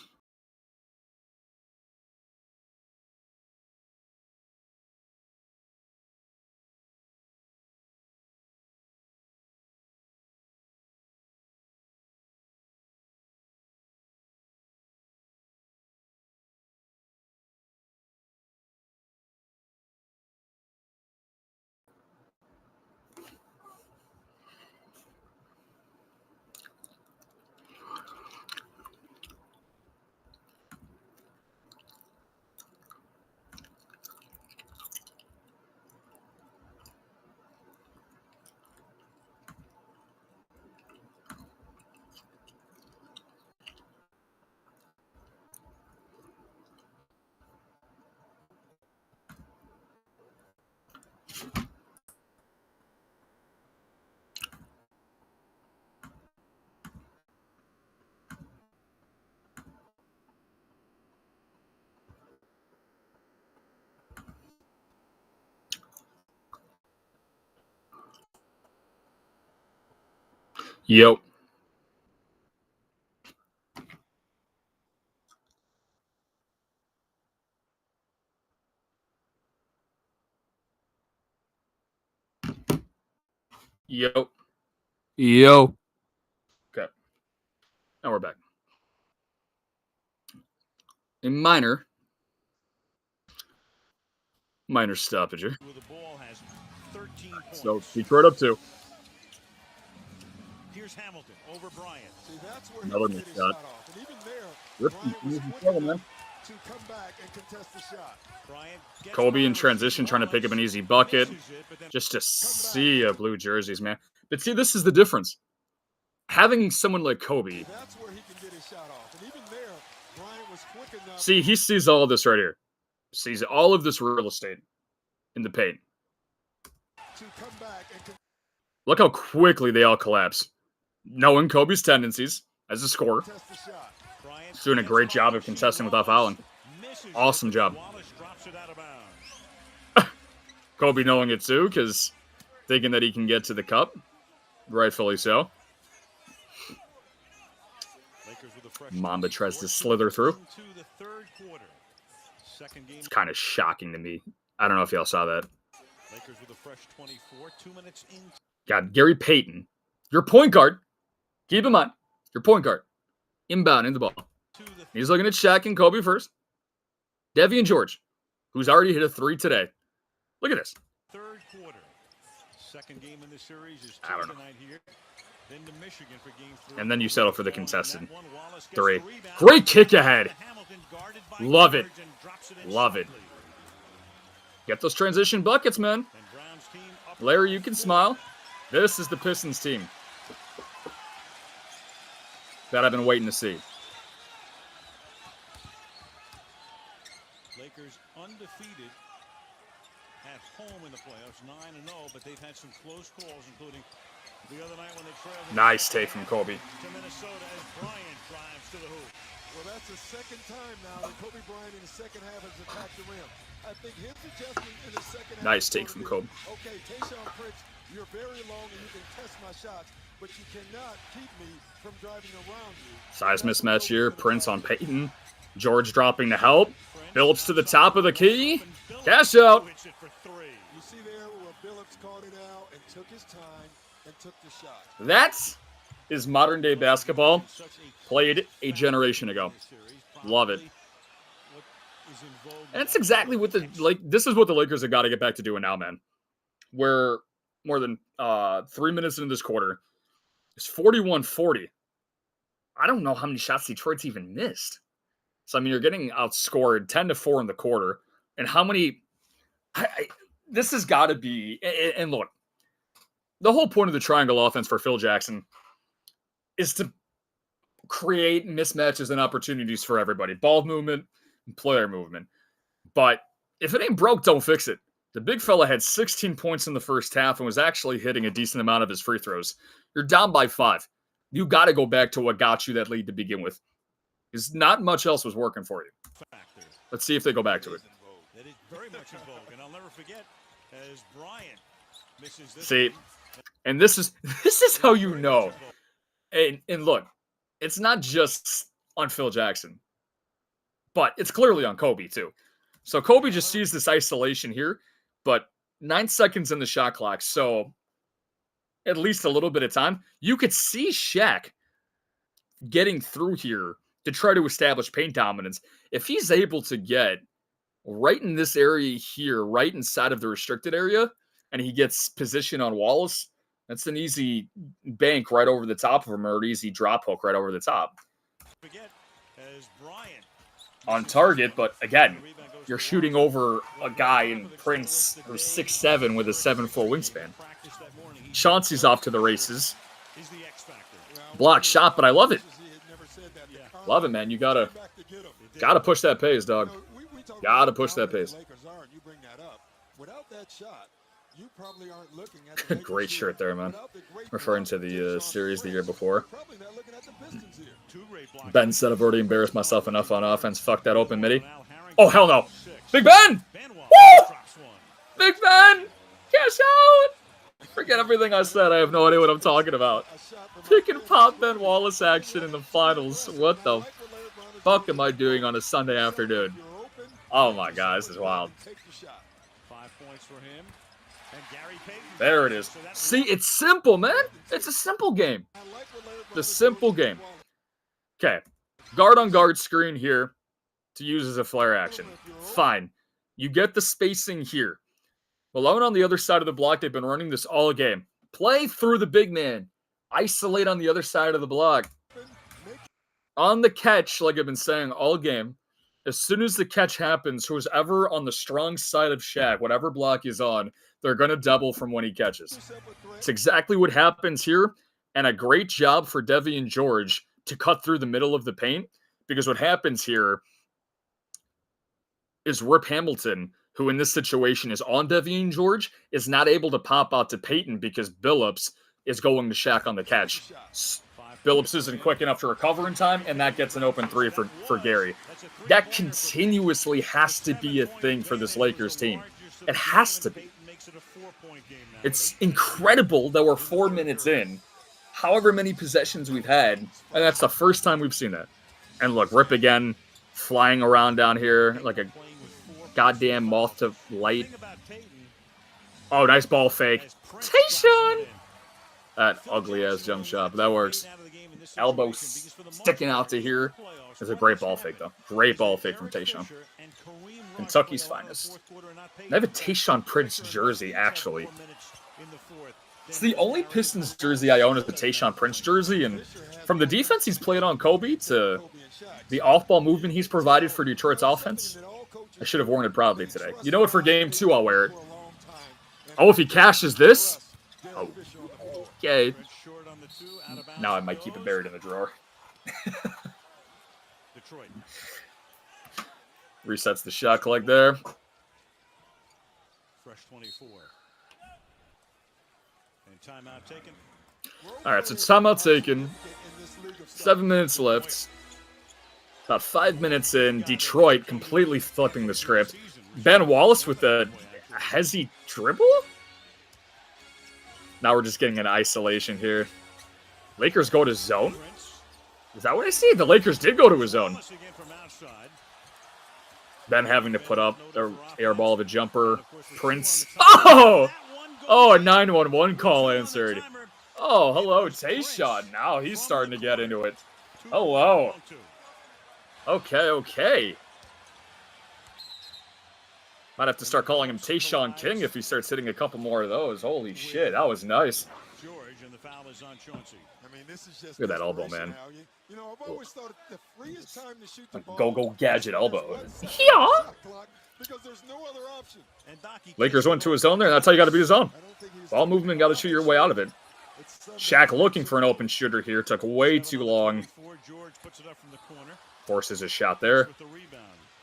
Yo. Yo. Yo. Okay. Now we're back. A minor stoppage here. So Detroit up 2. Here's Hamilton over Bryant. See, that's where Another he missed his shot. shot off. And even there, Rip, Bryant was he's quick trouble, enough man. to come back and contest the shot. Bryant gets Kobe in by, transition trying to pick up an easy bucket. misses it, but then Just to see a blue jerseys, man. But see, this is the difference. Having someone like Kobe, That's where he can get his shot off. And even there, Bryant was quick enough. see, he sees all of this right here. Sees all of this real estate in the paint. To come back and Look how quickly they all collapse. Knowing Kobe's tendencies as a scorer. contest the shot. Bryant He's doing a great job of contesting without fouling. misses it, Awesome but job. Wallace drops it out of bounds. Kobe knowing it too, because thinking that he can get to the cup. Rightfully so. Lakers with a fresh Mamba tries to 24, slither through. into the third quarter. Second game. It's kind of shocking to me. I don't know if y'all saw that. Lakers with a fresh 24, 2 minutes in. God, Gary Payton, your point guard. Keep in mind, your point guard. Inbound in the ball. To the He's looking at Shaq and Kobe first. Devian George, who's already hit a 3 today. Look at this. third quarter. Second game in the series is I don't Tuesday know. night here. Then to Michigan for game 3. And then you settle for the contested. 3. 3. Great kick ahead. Love it. Love it. Get those transition buckets, man. Larry, you can smile. This is the Pistons team that I've been waiting to see. Lakers undefeated at home in the playoffs, 9-0, but they've had some close calls, including the other night when they trailed. Nice take from Kobe. To Minnesota as Bryant drives to the hoop. Well, that's the second time now that Kobe Bryant in the second half has attacked the rim. I think his adjustment in the second half. Nice is take going from to be, Kobe. Okay, Tayshaun Prince, you're very long and you can test my shots, but you cannot keep me from driving around you. Size mismatch here. Prince on Payton. George dropping to help. Phillips to the top of the key. Cash out. Hits it for 3. You see there where Billups called it out and took his time and took the shot. That is modern day basketball played a generation ago. Love it. And it's exactly what this is what the Lakers have got to get back to doing now, man. We're more than 3 minutes into this quarter. It's 41-40. I don't know how many shots Detroit's even missed. So, I mean, you're getting outscored 10-4 in the quarter. And how many... this has got to be... And look, the whole point of the triangle offense for Phil Jackson is to create mismatches and opportunities for everybody. Ball movement and player movement. But if it ain't broke, don't fix it. The big fella had 16 points in the first half and was actually hitting a decent amount of his free throws. You're down by 5. You got to go back to what got you that lead to begin with. Because not much else was working for you. Let's see if they go back to it. That is very much in vogue, and I'll never forget as Bryant misses this. See, one. and this is how you know. And look, it's not just on Phil Jackson, but it's clearly on Kobe too. So Kobe just sees this isolation here, but 9 seconds in the shot clock, so at least a little bit of time. You could see Shaq getting through here to try to establish paint dominance. If he's able to get right in this area here, right inside of the restricted area, and he gets position on Wallace, that's an easy bank right over the top of him, or an easy drop hook right over the top. Forget as Bryant On target, but again, you're shooting over a guy in Prince who's 6'7" with a 7-foot wingspan. Chauncey's off to the races. is the X factor. Block shot, but I love it. He had never said that. The Love it, man. You gotta back to get him. push that pace, dog. You know, we talk Gotta about push how that good pace. the Lakers are, and you bring that up. Without that shot, you probably aren't looking at the Lakers Great here. shirt there, man. Without the great Referring to block the from series the year Prince, before. you're probably not looking at the Pistons here. 2 great blocks. Ben said I've already embarrassed myself enough on offense. Fuck that open midi. Oh, hell no. Big Ben! Ben Wallace Woo! drops one. Big Ben! Cash out! Forget everything I said. I have no idea what I'm talking about. Pick and pop Ben Wallace action in the finals. What the fuck am I doing on a Sunday afternoon? Oh my god, this is wild. 5 points for him. And Gary Payton. There it is. See, it's simple, man. It's a simple game. The simple game. Okay. Guard on guard screen here to use as a flare action. Fine. You get the spacing here. Malone on the other side of the block. They've been running this all game. Play through the big man. Isolate on the other side of the block. On the catch, like I've been saying all game, as soon as the catch happens, who's ever on the strong side of Shaq, whatever block he's on, they're going to double from when he catches. It's exactly what happens here, and a great job for Devian George to cut through the middle of the paint, because what happens here is Rip Hamilton, who in this situation is on Devian George, is not able to pop out to Payton because Billups is going to Shaq on the catch. Billups isn't quick enough to recover in time, and that gets an open three for Gary. That continuously has to be a thing for this Lakers team. It has to be. It's incredible that we're 4 minutes in, however many possessions we've had, and that's the first time we've seen that. And look, Rip again, flying around down here like a goddamn moth to light. Oh, nice ball fake. Tayshaun! That ugly-ass jump shot, but that works. Elbow sticking out to here. It's a great ball fake, though. Great ball fake from Tayshaun. Kentucky's finest. They have a Tayshaun Prince jersey, actually. It's the only Pistons jersey I own is the Tayshaun Prince jersey, and from the defense he's played on Kobe to the off-ball movement he's provided for Detroit's offense, I should have worn it proudly today. You know what? For game 2, I'll wear it. Oh, if he cashes this? Oh, okay. Now I might keep it buried in the drawer. Resets the shot clock there. Fresh 24. And timeout taken. All right, so timeout taken. 7 minutes left. About 5 minutes in. Detroit completely flipping the script. Ben Wallace with a hezzy dribble? Now we're just getting an isolation here. Lakers go to zone? Is that what I see? The Lakers did go to a zone. Ben having to put up the air ball of a jumper. Prince. Oh! Oh, a 911 call answered. Oh, hello, Tayshaun. Now he's starting to get into it. Hello. Okay. Might have to start calling him Tayshaun King if he starts hitting a couple more of those. Holy shit, that was nice. Look at that elbow, man. Go gadget elbow. Yeah. Lakers went to his zone there, and that's how you got to beat his zone. Ball movement, got to shoot your way out of it. Shaq looking for an open shooter here. Took way too long. Forces his shot there.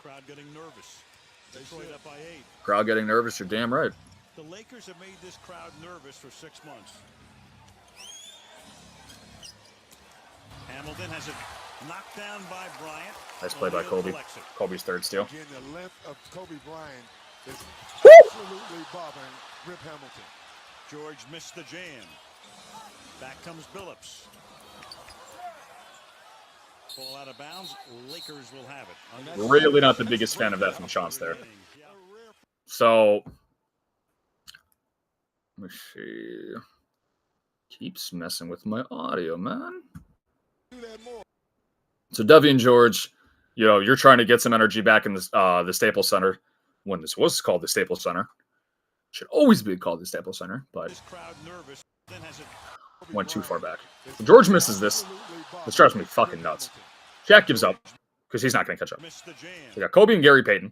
Crowd getting nervous. You're damn right. The Lakers have made this crowd nervous for 6 months. Hamilton has it knocked down by Bryant. Nice play by Kobe. Kobe's third steal. Again, the length of Kobe Bryant is absolutely bothering Rip Hamilton. George missed the jam. Back comes Billups. Ball out of bounds. Lakers will have it. Really not the biggest fan of that from Chance there. So, let me see. Keeps messing with my audio, man. So Devian George, you're trying to get some energy back in the Staples Center when this was called the Staples Center. Should always be called the Staples Center, but went too far back. George misses this. This drives me fucking nuts. Shaq gives up because he's not going to catch up. We got Kobe and Gary Payton.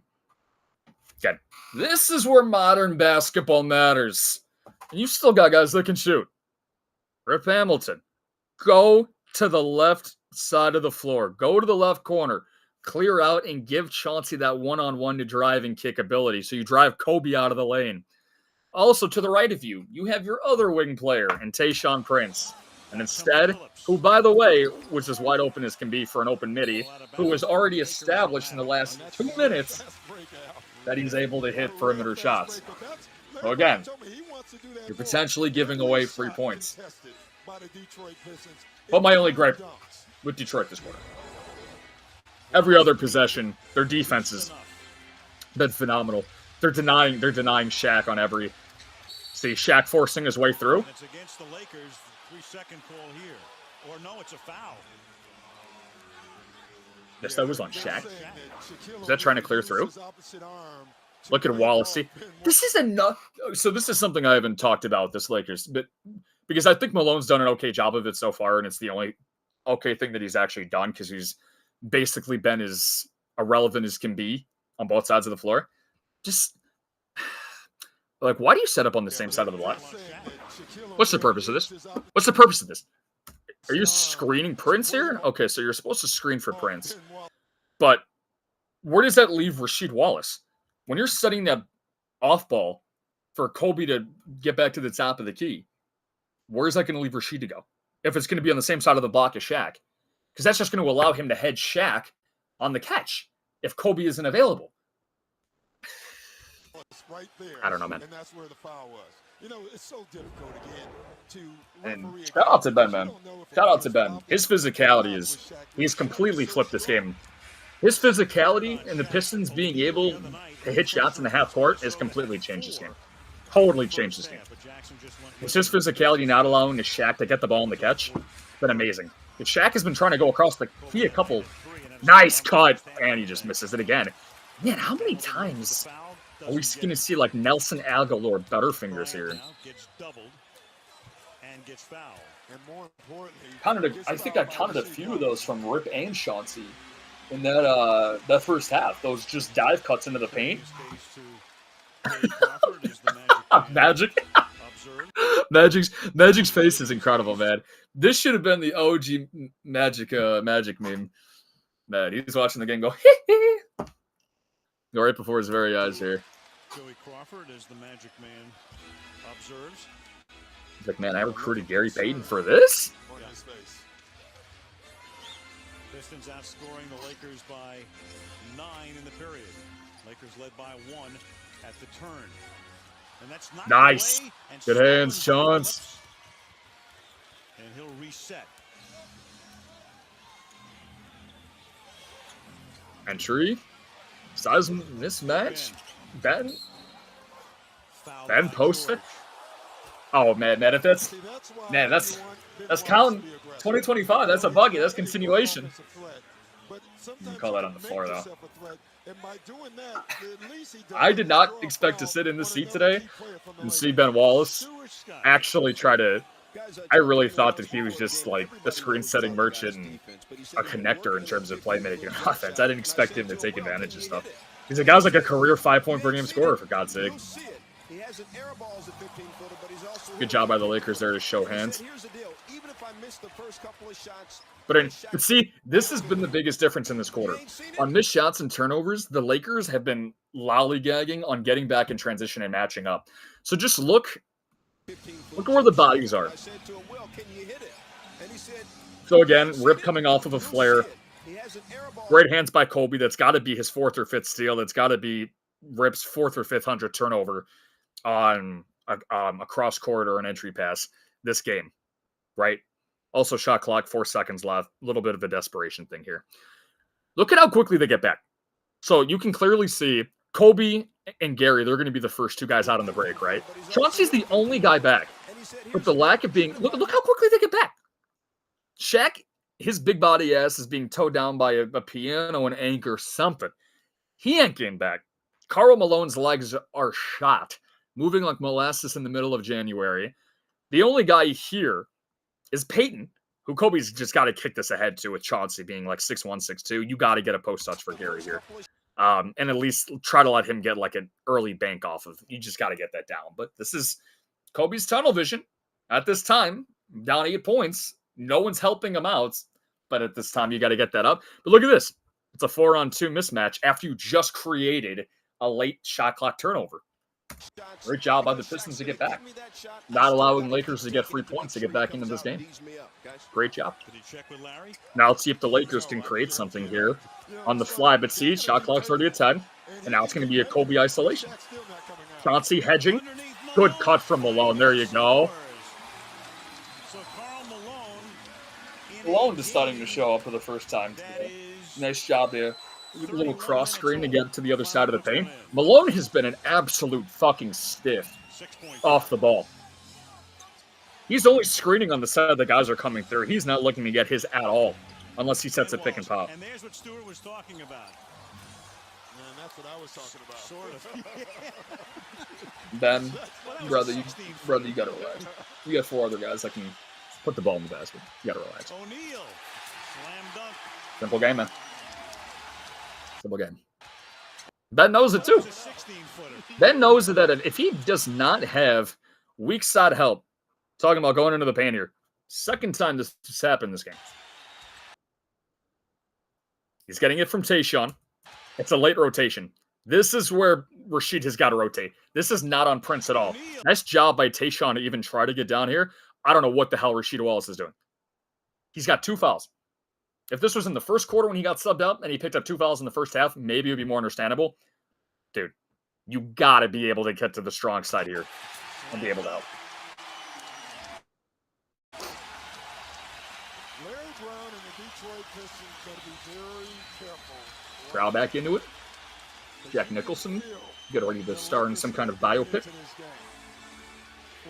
Again, this is where modern basketball matters. And you still got guys that can shoot. Rip Hamilton, go to the left side of the floor. Go to the left corner. Clear out and give Chauncey that one-on-one to drive and kick ability. So you drive Kobe out of the lane. Also, to the right of you, you have your other wing player in Tayshaun Prince. And instead, who, by the way, which is wide open as can be for an open midi, who was already established in the last 2 minutes that he's able to hit perimeter shots. So again, You're potentially giving away 3 points. But my only gripe with Detroit this quarter. Every other possession, their defense has been phenomenal. They're denying Shaq on every. See Shaq forcing his way through. It's against the Lakers. 3-second call here. Or no, it's a foul. Yes, that was on Shaq. Is that trying to clear through? Look at Wallace. See, this is enough. So this is something I haven't talked about, this Lakers, but because I think Malone's done an okay job of it so far, and it's the only okay thing that he's actually done because he's basically been as irrelevant as can be on both sides of the floor. Just like, why do you set up on the same side of the block? What's the purpose of this? What's the purpose of this? Are you screening Prince here? Okay, so you're supposed to screen for Prince. But where does that leave Rasheed Wallace? When you're setting that off ball for Kobe to get back to the top of the key, where's that going to leave Rasheed to go? If it's going to be on the same side of the block as Shaq. Because that's just going to allow him to head Shaq on the catch if Kobe isn't available. I don't know, man. And that's where the foul was. You know, it's so difficult again to. And shout out to Ben, man. Shout out to Ben. His physicality is, he's completely flipped this game. His physicality and the Pistons being able to hit shots in the half court has completely changed this game. Totally changed this game. It's his physicality not allowing the Shaq to get the ball in the catch. Been amazing. The Shaq has been trying to go across the key a couple. Nice cut. And he just misses it again. Man, how many times are we going to see like Nelson Aguilar Butterfingers here? I think I counted a few of those from Rip and Chauncey in that first half. Those just dive cuts into the paint. Magic. Magic's face is incredible, man. This should have been the OG Magic meme. Man, he's watching the game go, go right before his very eyes here. Joey Crawford, as the Magic Man observes. He's like, man, I recruited Gary Payton for this? Pistons outscoring the Lakers by 9 in the period. Lakers led by 1 at the turn. And that's not nice. Good hands, Chance. And he'll reset. Entry. Size mismatch. Ben posted. Oh man, if that's count 2025. That's a buggy. That's continuation. You can call that on the floor though. I did not expect to sit in this seat today and see Ben Wallace actually try to. I really thought that he was just like the screen-setting merchant and a connector in terms of playmaking and offense. I didn't expect him to take advantage of stuff. He's a guy's like a career 5-point per game scorer, for God's sake. Good job by the Lakers there to show hands. But see, this has been the biggest difference in this quarter. On missed shots and turnovers, the Lakers have been lollygagging on getting back in transition and matching up. So just look at where the bodies are. So again, Rip coming off of a flare. Great hands by Kobe. That's got to be his 4th or 5th steal. That's got to be Rip's 4th or 5th 100 turnover on a cross corridor and entry pass this game, right? Also shot clock, 4 seconds left. A little bit of a desperation thing here. Look at how quickly they get back. So you can clearly see Kobe and Gary, they're going to be the first 2 guys out on the break, right? Chauncey's the only guy back. But the lack of being... Look how quickly they get back. Shaq, his big body ass is being towed down by a piano, an anchor, something. He ain't getting back. Karl Malone's legs are shot, moving like molasses in the middle of January. The only guy here is Payton, who Kobe's just got to kick this ahead to, with Chauncey being like 6'1", 6'2". You got to get a post touch for Gary here. And at least try to let him get like an early bank off of. You just got to get that down. But this is Kobe's tunnel vision at this time. Down 8 points. No one's helping him out. But at this time, you got to get that up. But look at this. It's a 4-on-2 mismatch after you just created a late shot clock turnover. Great job by the Pistons to get back. Not allowing Lakers to get 3 points to get back into this game. Great job. Now let's see if the Lakers can create something here on the fly. But see, shot clock's already at 10. And now it's going to be a Kobe isolation. Chauncey hedging. Good cut from Malone. There you go. So Karl Malone is starting to show up for the first time today. Nice job there. A little cross screen to get to the other side of the paint. Malone has been an absolute fucking stiff off the ball. He's only screening on the side the guys are coming through. He's not looking to get his at all, unless he sets a pick and pop. And there's what Stewart was talking about. Man, that's what I was talking about. Sort of. Ben, brother, you gotta relax. You got 4 other guys that can put the ball in the basket. You gotta relax. O'Neal. Slam dunk. Simple game, man. Simple game. Ben knows it too. Ben knows that if he does not have weak side help, talking about going into the paint here, second time this has happened this game. He's getting it from Tayshaun. It's a late rotation. This is where Rasheed has got to rotate. This is not on Prince at all. Nice job by Tayshaun to even try to get down here. I don't know what the hell Rasheed Wallace is doing. He's got 2 fouls. If this was in the first quarter when he got subbed out and he picked up 2 fouls in the first half, maybe it would be more understandable. Dude, you got to be able to get to the strong side here and be able to help. Larry Brown and the Detroit Pistons got to be very careful. Crowd back into it. Jack Nicholson, get ready to star in some kind of biopic.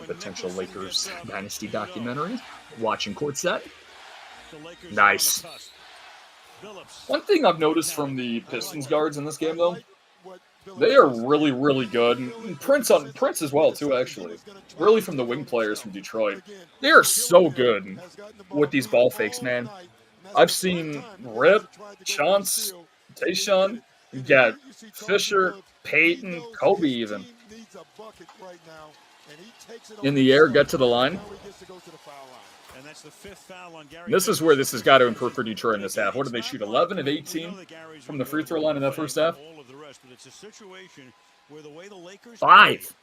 Potential Lakers dynasty documentary. Watching courtside. Nice. One thing I've noticed from the Pistons guards in this game, though, they are really, really good. And Prince as well, too, actually. Really from the wing players from Detroit. They are so good with these ball fakes, man. I've seen Rip, Chance, Tayshaun, you got Fisher, Peyton, Kobe even. In the air, get to the line. And that's the 5th foul on Gary. This is where this has got to improve for Detroit in this half. What did they shoot? 11 of 18 from the free throw line in that first half? 5.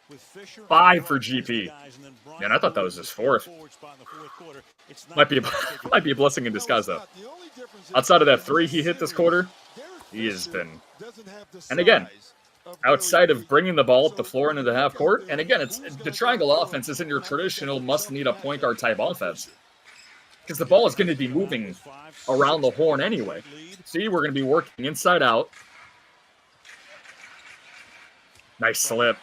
5 for GP. Man, I thought that was his 4th. Might be a blessing in disguise, though. Outside of that 3 he hit this quarter, he has been. And again, outside of bringing the ball up the floor into the half court, and again, it's the triangle offense isn't your traditional must-need a point guard type offense. Because the ball is going to be moving around the horn anyway. See, we're going to be working inside out. Nice slip.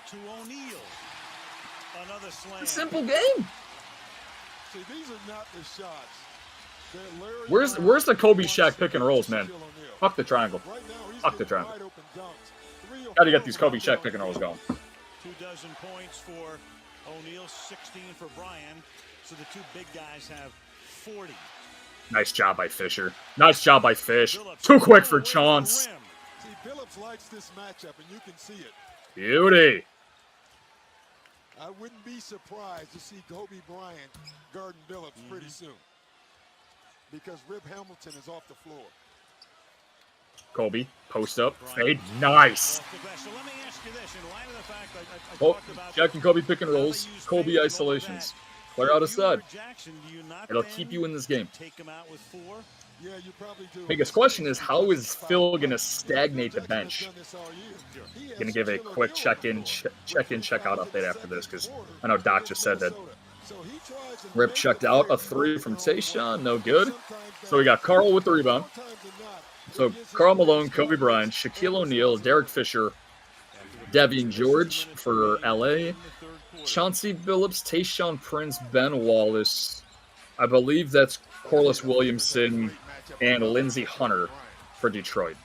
It's a simple game. Where's the Kobe Shaq pick and rolls, man? Fuck the triangle. Fuck the triangle. Got to get these Kobe Shaq pick and rolls going. 2 dozen points for O'Neal, 16 for Brian. So the 2 big guys have 40. Nice job by Fisher. Nice job by Fish. Too quick for Chance. See, Billups likes this matchup, and you can see it. Beauty. I wouldn't be surprised to see Kobe Bryant guarding Billups pretty soon, because Rip Hamilton is off the floor. Kobe, post up, fade, nice. Oh, Jack and Kobe pick and rolls, Kobe isolations. Clear out a side. It'll keep you in this game. Biggest question is, how is Phil going to stagnate the bench? Going to give a quick check-in, check-out update after this, because I know Doc just said that Rip checked out a 3 from Tayshaun, no good. So we got Karl with the rebound. So Karl Malone, Kobe Bryant, Shaquille O'Neal, Derek Fisher, Devian George for LA, Chauncey Billups, Tayshaun Prince, Ben Wallace. I believe that's Corliss Williamson and Lindsey Hunter for Detroit.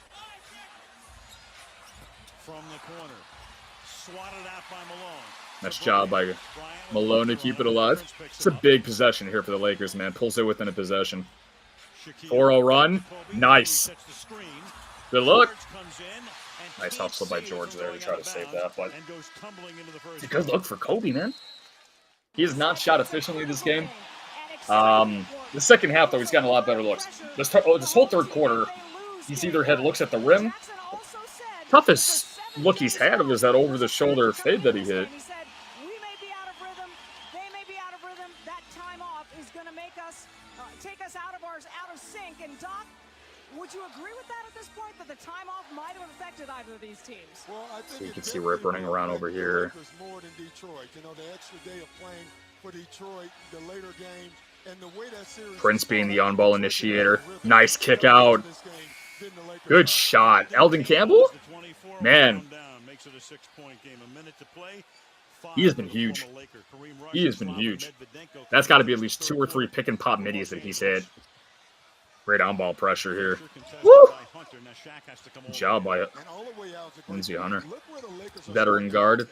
From the corner, swatted out by Malone. Nice job by Malone to keep it alive. It's a big possession here for the Lakers, man. Pulls it within a possession. 4-0 run. Nice. Good look. Nice hustle by George there to try to save that. But it's a good look for Kobe, man. He has not shot efficiently this game. The second half, though, he's gotten a lot better looks. This whole third quarter, he's either had looks at the rim. Toughest look he's had was that over-the-shoulder fade that he hit. Take us out of sync. And Doc, Would you agree with that at this point, that the time off might have affected either of these teams? Well, I think So you can see Rip running around over here. More than Detroit. You know, the extra day of playing for Detroit, the later game, and the way that series Prince being the on-ball initiator. Nice kick out. Good shot. Eldon Campbell? Man. He has been huge. He has been huge. That's got to be at least 2 or 3 pick and pop middies that he's hit. Great on-ball pressure here. Woo! Good job by it. Lindsey Hunter. Veteran guard.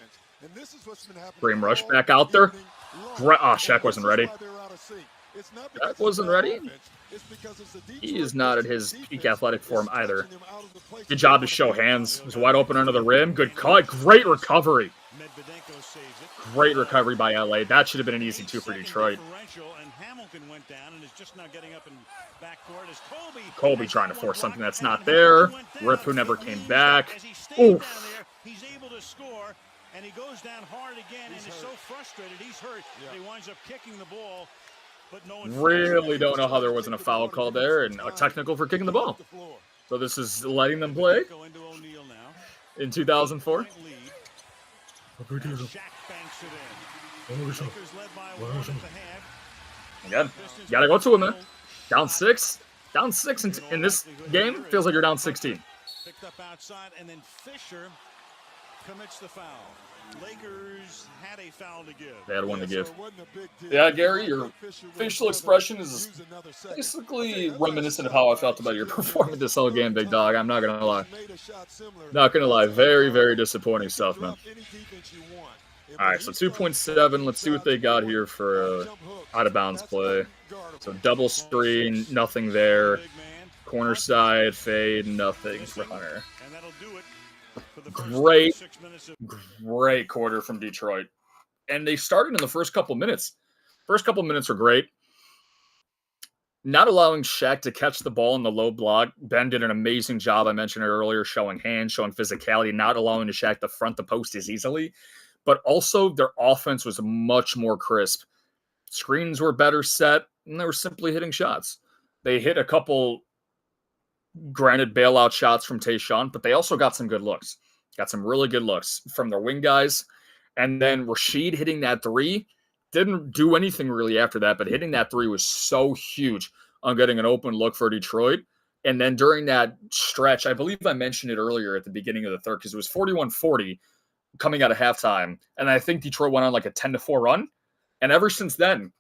Kareem Rush back out there. Oh, Shaq wasn't ready. Shaq wasn't ready. He is not at his peak athletic form either. Good job to show hands. He was wide open under the rim. Good cut. Great recovery. Great recovery by LA. That should have been an easy 2 for Detroit. Colby trying to force something that's not there. Rip, who never came back. Oof. He's able to score, and he goes down hard again, and he's so frustrated. He's hurt. He winds up kicking the ball. But no one really don't know how there wasn't a foul call there and a technical for kicking the ball. So this is letting them play in 2004. Again, you gotta go to him, man. Down 6. Down 6 in this game feels like you're down 16. Picked up outside, and then Fisher commits the foul. Lakers had a foul to give. They had one to give. Yeah, Gary, your facial expression is basically reminiscent of how I felt about your performance this whole game, big dog. I'm not going to lie. Not going to lie. Very, very disappointing stuff, man. All right, so 2.7. Let's see what they got here for out-of-bounds play. So double screen, nothing there. Corner side, fade, nothing for Hunter. Great quarter from Detroit. And they started in the first couple minutes. First couple minutes were great. Not allowing Shaq to catch the ball in the low block. Ben did an amazing job, I mentioned it earlier, showing hands, showing physicality, not allowing Shaq to front the post as easily. But also their offense was much more crisp. Screens were better set, and they were simply hitting shots. They hit a couple, granted, bailout shots from Tayshaun, but they also got some good looks. Got some really good looks from their wing guys. And then Rasheed hitting that 3. Didn't do anything really after that, but hitting that 3 was so huge on getting an open look for Detroit. And then during that stretch, I believe I mentioned it earlier at the beginning of the third, because it was 41-40 coming out of halftime. And I think Detroit went on like a 10-4 run. And ever since then,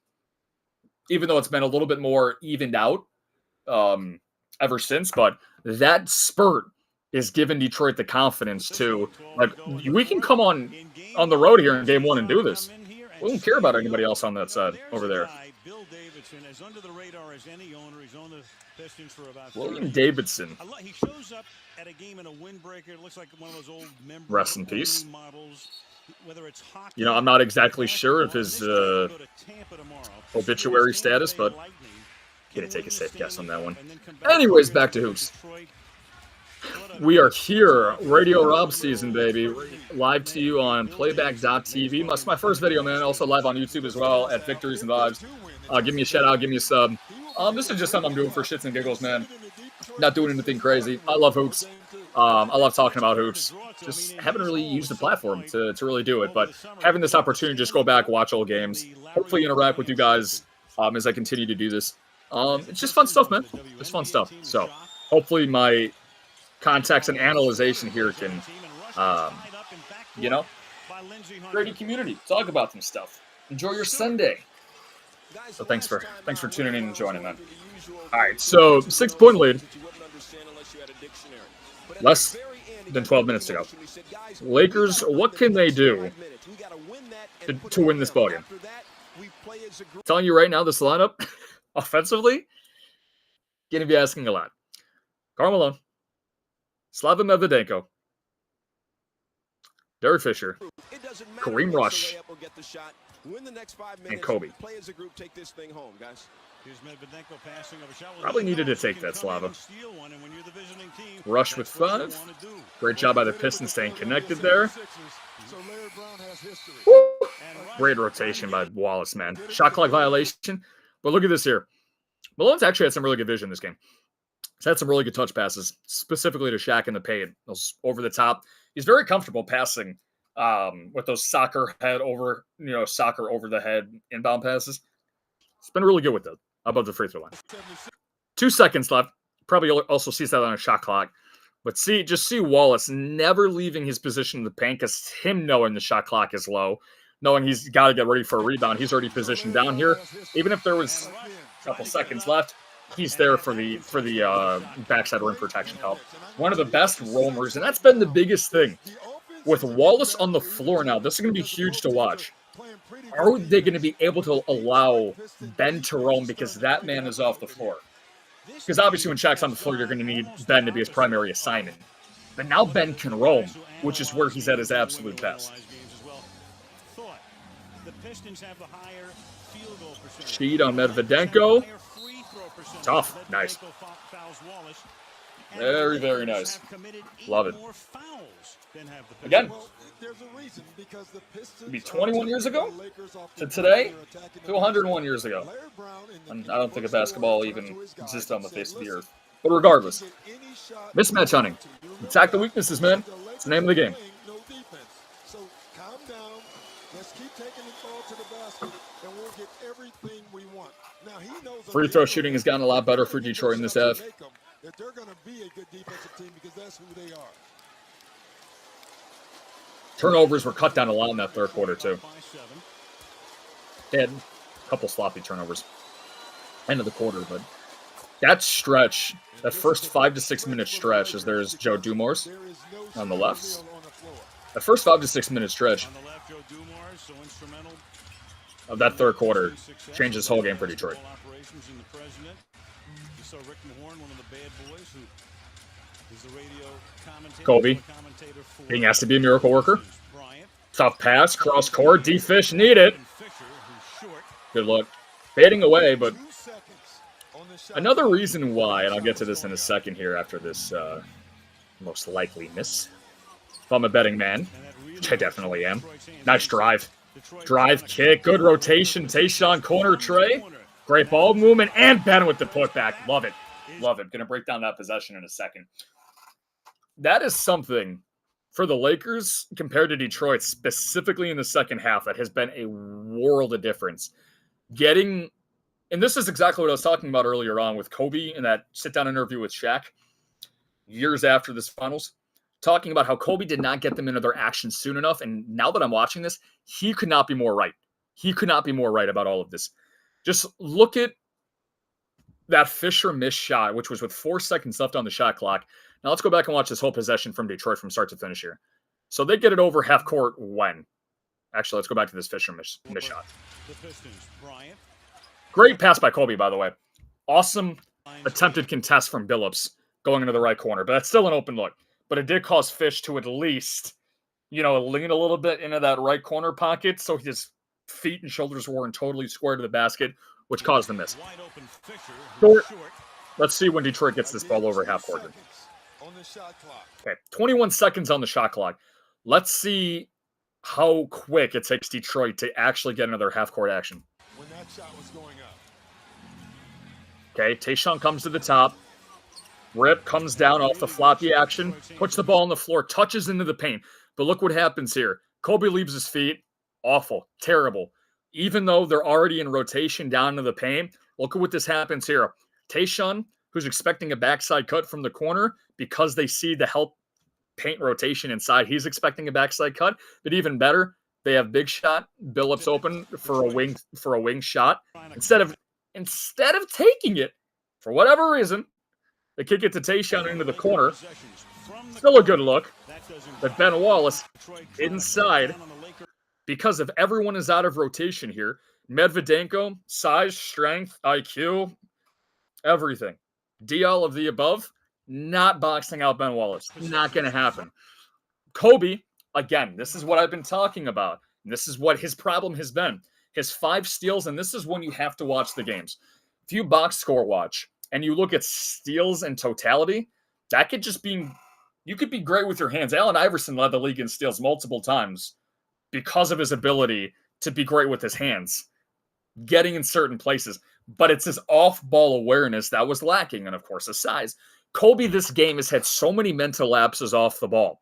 even though it's been a little bit more evened out ever since, but that spurt is giving Detroit the confidence to, like, we can come on the road here in game 1 and do this. We don't care about anybody else on that side over there. William Davidson. He shows up at a game in a windbreaker. It looks like one of those old Rest in peace. Models. Whether it's hockey, you know, I'm not exactly sure of his obituary status, but gonna take a safe guess on that one. Anyways, back to hoops. We are here, Radio Rob season, baby. Live to you on playback.tv. That's my first video, man. Also live on YouTube as well at Victories and Vibes. Give me a shout out, give me a sub. This is just something I'm doing for shits and giggles, man. Not doing anything crazy. I love hoops. I love talking about hoops. Just haven't really used the platform to really do it, but having this opportunity to just go back, watch old games, hopefully interact with you guys as I continue to do this. It's just fun stuff, man. It's fun stuff. So hopefully my context and analyzation here can, create a community, talk about some stuff. Enjoy your Sunday. So thanks for tuning in and joining, man. All right, so 6-point lead. Less than 12 minutes to go. Lakers, what can they do to win this ballgame? Telling you right now, this lineup, offensively, going to be asking a lot. Karl Malone, Slaven Medvedenko, Derek Fisher, Kareem Rush, and Kobe. Probably needed to take that, Slava. Rush with 5. Great job by the Pistons staying connected there. Woo! Great rotation by Wallace, man. Shot clock violation. But look at this here. Malone's actually had some really good vision this game. He's had some really good touch passes, specifically to Shaq in the paint. Those over the top. He's very comfortable passing with those soccer over the head inbound passes. It's been really good with it above the free throw line. 2 seconds left. Probably also sees that on a shot clock. But see Wallace never leaving his position in the paint because him knowing the shot clock is low, knowing he's got to get ready for a rebound. He's already positioned down here. Even if there was a couple seconds left, he's there for the backside rim protection help. One of the best roamers, and that's been the biggest thing. With Wallace on the floor now, this is going to be huge to watch. Are they going to be able to allow Ben to roam because that man is off the floor? Because obviously when Shaq's on the floor, you're going to need Ben to be his primary assignment. But now Ben can roam, which is where he's at his absolute best. Sheed on Medvedenko. Tough. Nice. Very, very nice. Love it. Again, it'd be 21 years ago to today to 101 years ago. And I don't think a basketball even exists on the face of the earth. But regardless, mismatch hunting. Attack the weaknesses, man. It's the name of the game. So calm down. Let's keep taking the ball to the basket, and we'll get everything we want. Now he knows free throw shooting has gotten a lot better for Detroit in this half. That they're going to be a good defensive team because that's who they are. Turnovers were cut down a lot in that third quarter, too. They had a couple sloppy turnovers. End of the quarter, but that stretch, that first 5 to 6 minute stretch, as there's Joe Dumars on the left. That first 5 to 6 minute stretch of that third quarter changed this whole game for Detroit. Kobe being asked to be a miracle worker. Tough pass, cross court, D-Fish need it. Good look. Fading away, but another reason why, and I'll get to this in a second here after this most likely miss. If I'm a betting man, which I definitely am. Nice drive. Drive, kick, good rotation. Tayshaun corner tray. Great ball movement, and Ben with the putback. Love it. Love it. Going to break down that possession in a second. That is something for the Lakers compared to Detroit, specifically in the second half, that has been a world of difference. And this is exactly what I was talking about earlier on with Kobe in that sit-down interview with Shaq years after this finals, talking about how Kobe did not get them into their action soon enough. And now that I'm watching this, he could not be more right. He could not be more right about all of this. Just look at that Fisher missed shot, which was with 4 seconds left on the shot clock. Now let's go back and watch this whole possession from Detroit from start to finish here. So they get it over half court when? Actually, let's go back to this Fisher miss shot. Great pass by Kobe, by the way. Awesome attempted contest from Billups going into the right corner, but that's still an open look. But it did cause Fish to at least, lean a little bit into that right corner pocket so his feet and shoulders weren't totally square to the basket, which caused the miss. Short. Let's see when Detroit gets this ball over half court. Okay, 21 seconds on the shot clock. Let's see how quick it takes Detroit to actually get another half court action. When that shot was going up. Okay, Tayshaun comes to the top. Rip comes down off the floppy action, puts the ball on the floor, touches into the paint. But look what happens here. Kobe leaves his feet. Awful. Terrible. Even though they're already in rotation down into the paint, look at what this happens here. Tayshaun, who's expecting a backside cut from the corner because they see the help paint rotation inside, he's expecting a backside cut. But even better, they have big shot, Billups open for a wing shot. Instead of taking it, for whatever reason, they kick it to Tayshaun into the corner. Still a good look. But Ben Wallace inside, because if everyone is out of rotation here, Medvedenko, size, strength, IQ, everything. All of the above, not boxing out Ben Wallace. Not going to happen. Kobe, again, this is what I've been talking about. And this is what his problem has been. His 5 steals, and this is when you have to watch the games. If you box score watch and you look at steals in totality, that could just be, you could be great with your hands. Allen Iverson led the league in steals multiple times because of his ability to be great with his hands. getting in certain places, but it's his off-ball awareness that was lacking, and of course his size. Kobe this game has had so many mental lapses off the ball.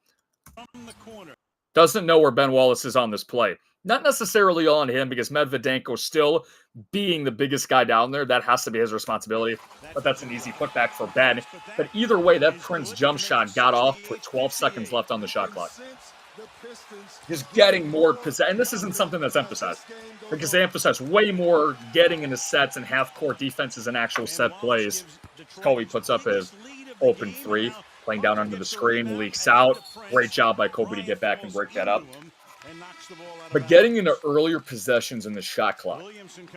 Doesn't know where Ben Wallace is on this play. Not necessarily on him, because Medvedenko still being the biggest guy down there, that has to be his responsibility. But that's an easy putback for Ben. But either way, that Prince jump shot got off with 12 seconds left on the shot clock. Just getting more possession. And this isn't something that's emphasized, because they emphasize way more getting into sets and half-court defenses and actual set plays. Kobe puts up his open three, playing down under the screen, leaks out. Great job by Kobe to get back and break that up. But getting into earlier possessions in the shot clock,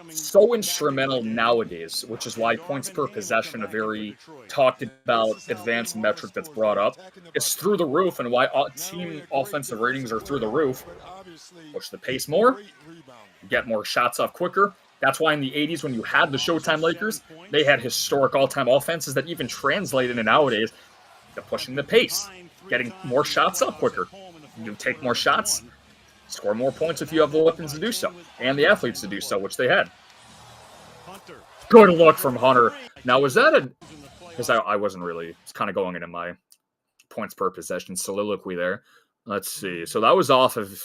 so instrumental nowadays, which is why points per possession, a very talked about advanced metric that's brought up, is through the roof, and why team offensive ratings are through the roof. Push the pace more, get more shots off quicker. That's why in the 80s, when you had the Showtime Lakers, they had historic all-time offenses that even translate into nowadays to pushing the pace, getting more shots up quicker. You take more shots, score more points if you have the weapons to do so, and the athletes to do so, which they had. Good look from Hunter. Now, was that a... Because I wasn't really... It's kind of going into my points per possession soliloquy there. Let's see. So that was off of...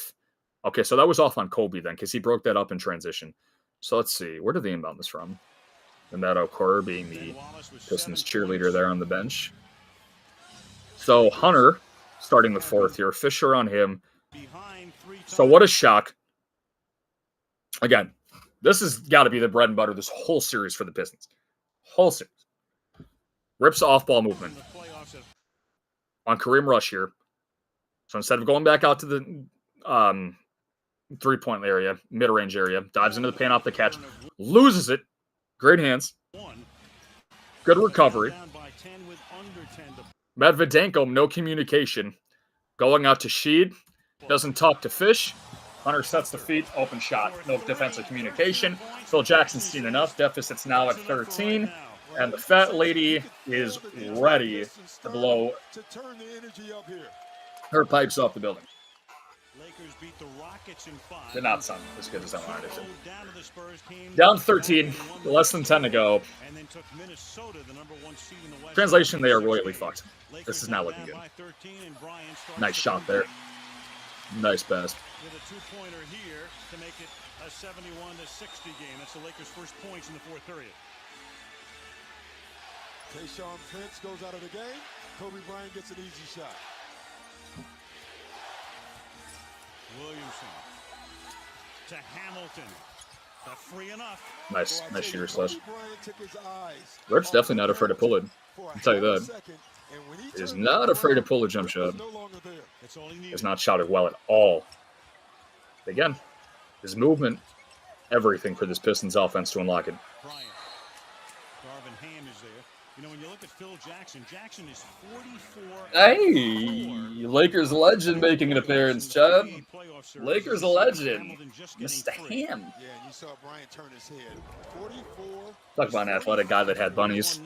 Okay, so that was off on Kobe then, because he broke that up in transition. So let's see. Where did the inbound this from? And that Okoro being the Pistons cheerleader there on the bench. So Hunter, starting the fourth here. Fisher on him. So what a shock. Again, this has got to be the bread and butter this whole series for the Pistons. Whole series. Rips off-ball movement on Kareem Rush here. So instead of going back out to the three-point area, mid-range area, dives into the paint off the catch, loses it. Great hands. Good recovery. Medvedenko, no communication. Going out to Sheed. Doesn't talk to Fish. Hunter sets the feet, open shot. No defensive communication. Phil Jackson's seen enough. Deficit's now at 13. And the fat lady is ready to blow her pipes off the building. Did not sound as good as I wanted it to. Down 13, less than 10 to go. Translation, they are royally fucked. This is not looking good. Nice shot there. Nice pass. With a two-pointer here to make it a 71-60 game. That's the Lakers' first points in the fourth period. Tayshaun Prince goes out of the game. Kobe Bryant gets an easy shot. Williamson to Hamilton. Free enough. Nice shooter slash. Rip's definitely not afraid to pull it. I'll tell you that. He is not afraid to pull a jump shot. It's not shotted well at all. Again, his movement, everything for this Pistons offense to unlock it. Darvin Ham is there. You know, when you look at Phil Jackson, Jackson is 44. Hey, Lakers legend making an appearance, Chubb. Lakers legend, Mr. Ham. Yeah, and you saw Bryant turn his head. 44. Talk about an athletic guy that had bunnies.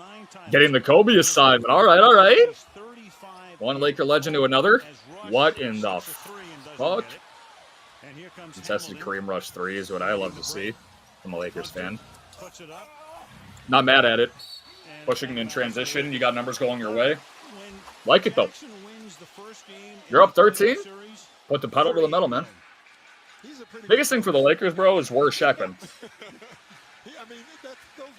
Getting the Kobe assignment. All right. One Laker legend to another. What in the fuck? Contested Kareem Rush 3 is what I love to see from a Lakers fan. Not mad at it. Pushing in transition. You got numbers going your way. Like it, though. You're up 13. Put the pedal to the metal, man. Biggest thing for the Lakers, bro, is where's Shaq been?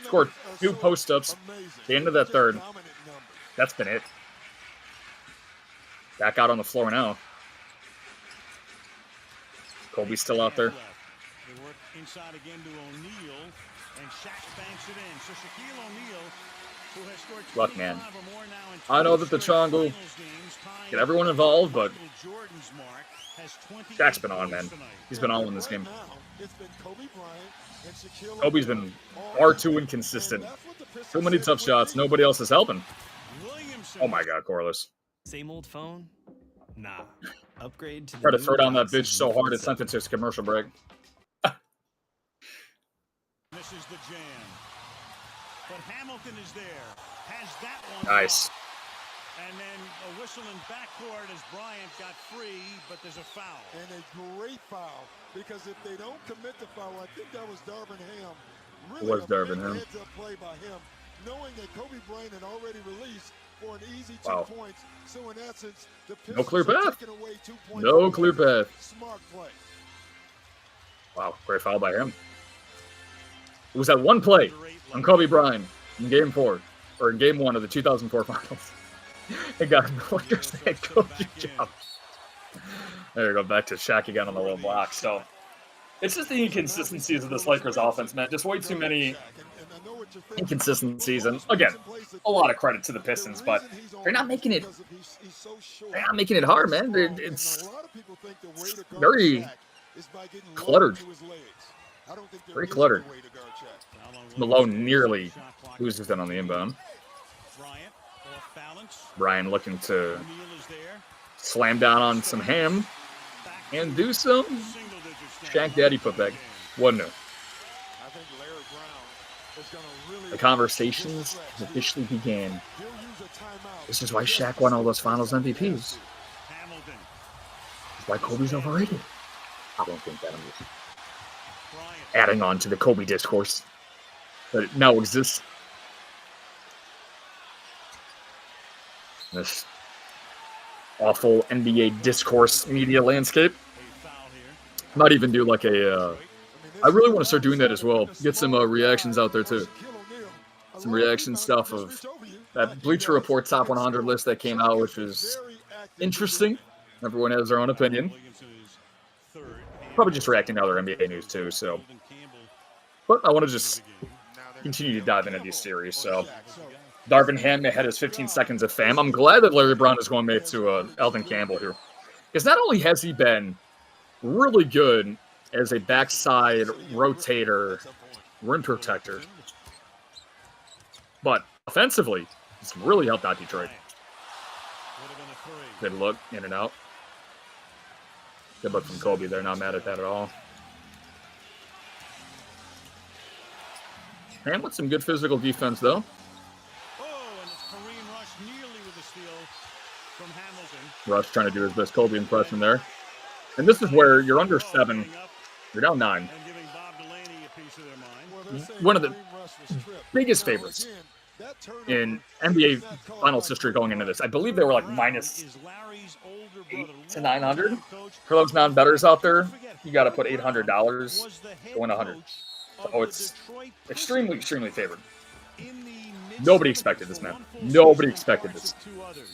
Scored 2 post-ups at the end of that third. That's been it. Back out on the floor now. Kobe's still out there. They work inside again to O'Neal, and Shaq banks it in. So Shaquille O'Neal, who has scored 25 Look, man, or more now in I know that the Chongo get everyone involved, but Shaq's been on, man. He's been on in this game. Kobe's been far too inconsistent. Too many tough shots. Nobody else is helping. Oh my God, Corliss. Same old phone? Nah. Upgrade to Try to throw down that bitch so hard it sent it to its commercial break. This is the jam. But Hamilton is there. Has that one. Nice. And then a whistle excellent backcourt as Bryant got free, but there's a foul. And a great foul, because if they don't commit the foul, I think that was Darvin Ham. Really Was Darvin Ham. heads-up play by him, knowing that Kobe Bryant had already released for an easy 2 Wow. points. So in essence, the No clear Pistons are path. taking away 2 points. No clear path. Smart play. Wow, great foul by him. It was that one play on Kobe Bryant in Game 4, or in Game 1 of the 2004 Finals. It got the Lakers head coaching job. There we go, back to Shaq again on the low block. So it's just the inconsistencies of this Lakers offense, man. Just way too many inconsistencies. And again, a lot of credit to the Pistons, but they're not making it. They're not making it hard, man. It's very cluttered. Very cluttered. Malone nearly loses it on the inbound. Brian looking to slam down on some Ham and do some Shaq Daddy putback. What new? The conversations have officially began. This is why Shaq won all those Finals MVPs. This is why Kobe's overrated. I don't think that. I'm just adding on to the Kobe discourse that now exists. This awful NBA discourse media landscape. Might even do like a. I really want to start doing that as well. Get some reactions out there too. Some reaction stuff of that Bleacher Report Top 100 list that came out, which was interesting. Everyone has their own opinion. Probably just reacting to other NBA news too. So, but I want to just continue to dive into these series. So, Darvin Ham had his 15 seconds of fame. I'm glad that Larry Brown is going back to Elden Campbell here, because not only has he been really good as a backside rotator, rim protector, but offensively, he's really helped out Detroit. Good look, in and out. Good look from Kobe there, not mad at that at all. And with some good physical defense, though. Rush trying to do his best Kobe impression there. And this is where you're under 7, you're down 9. One of the biggest favorites in NBA Finals history going into this. I believe they were like minus 800 to 900. For those non-bettors out there, you got to put $800 to win 100. So it's extremely, extremely favored. Nobody expected this, man. Nobody expected this.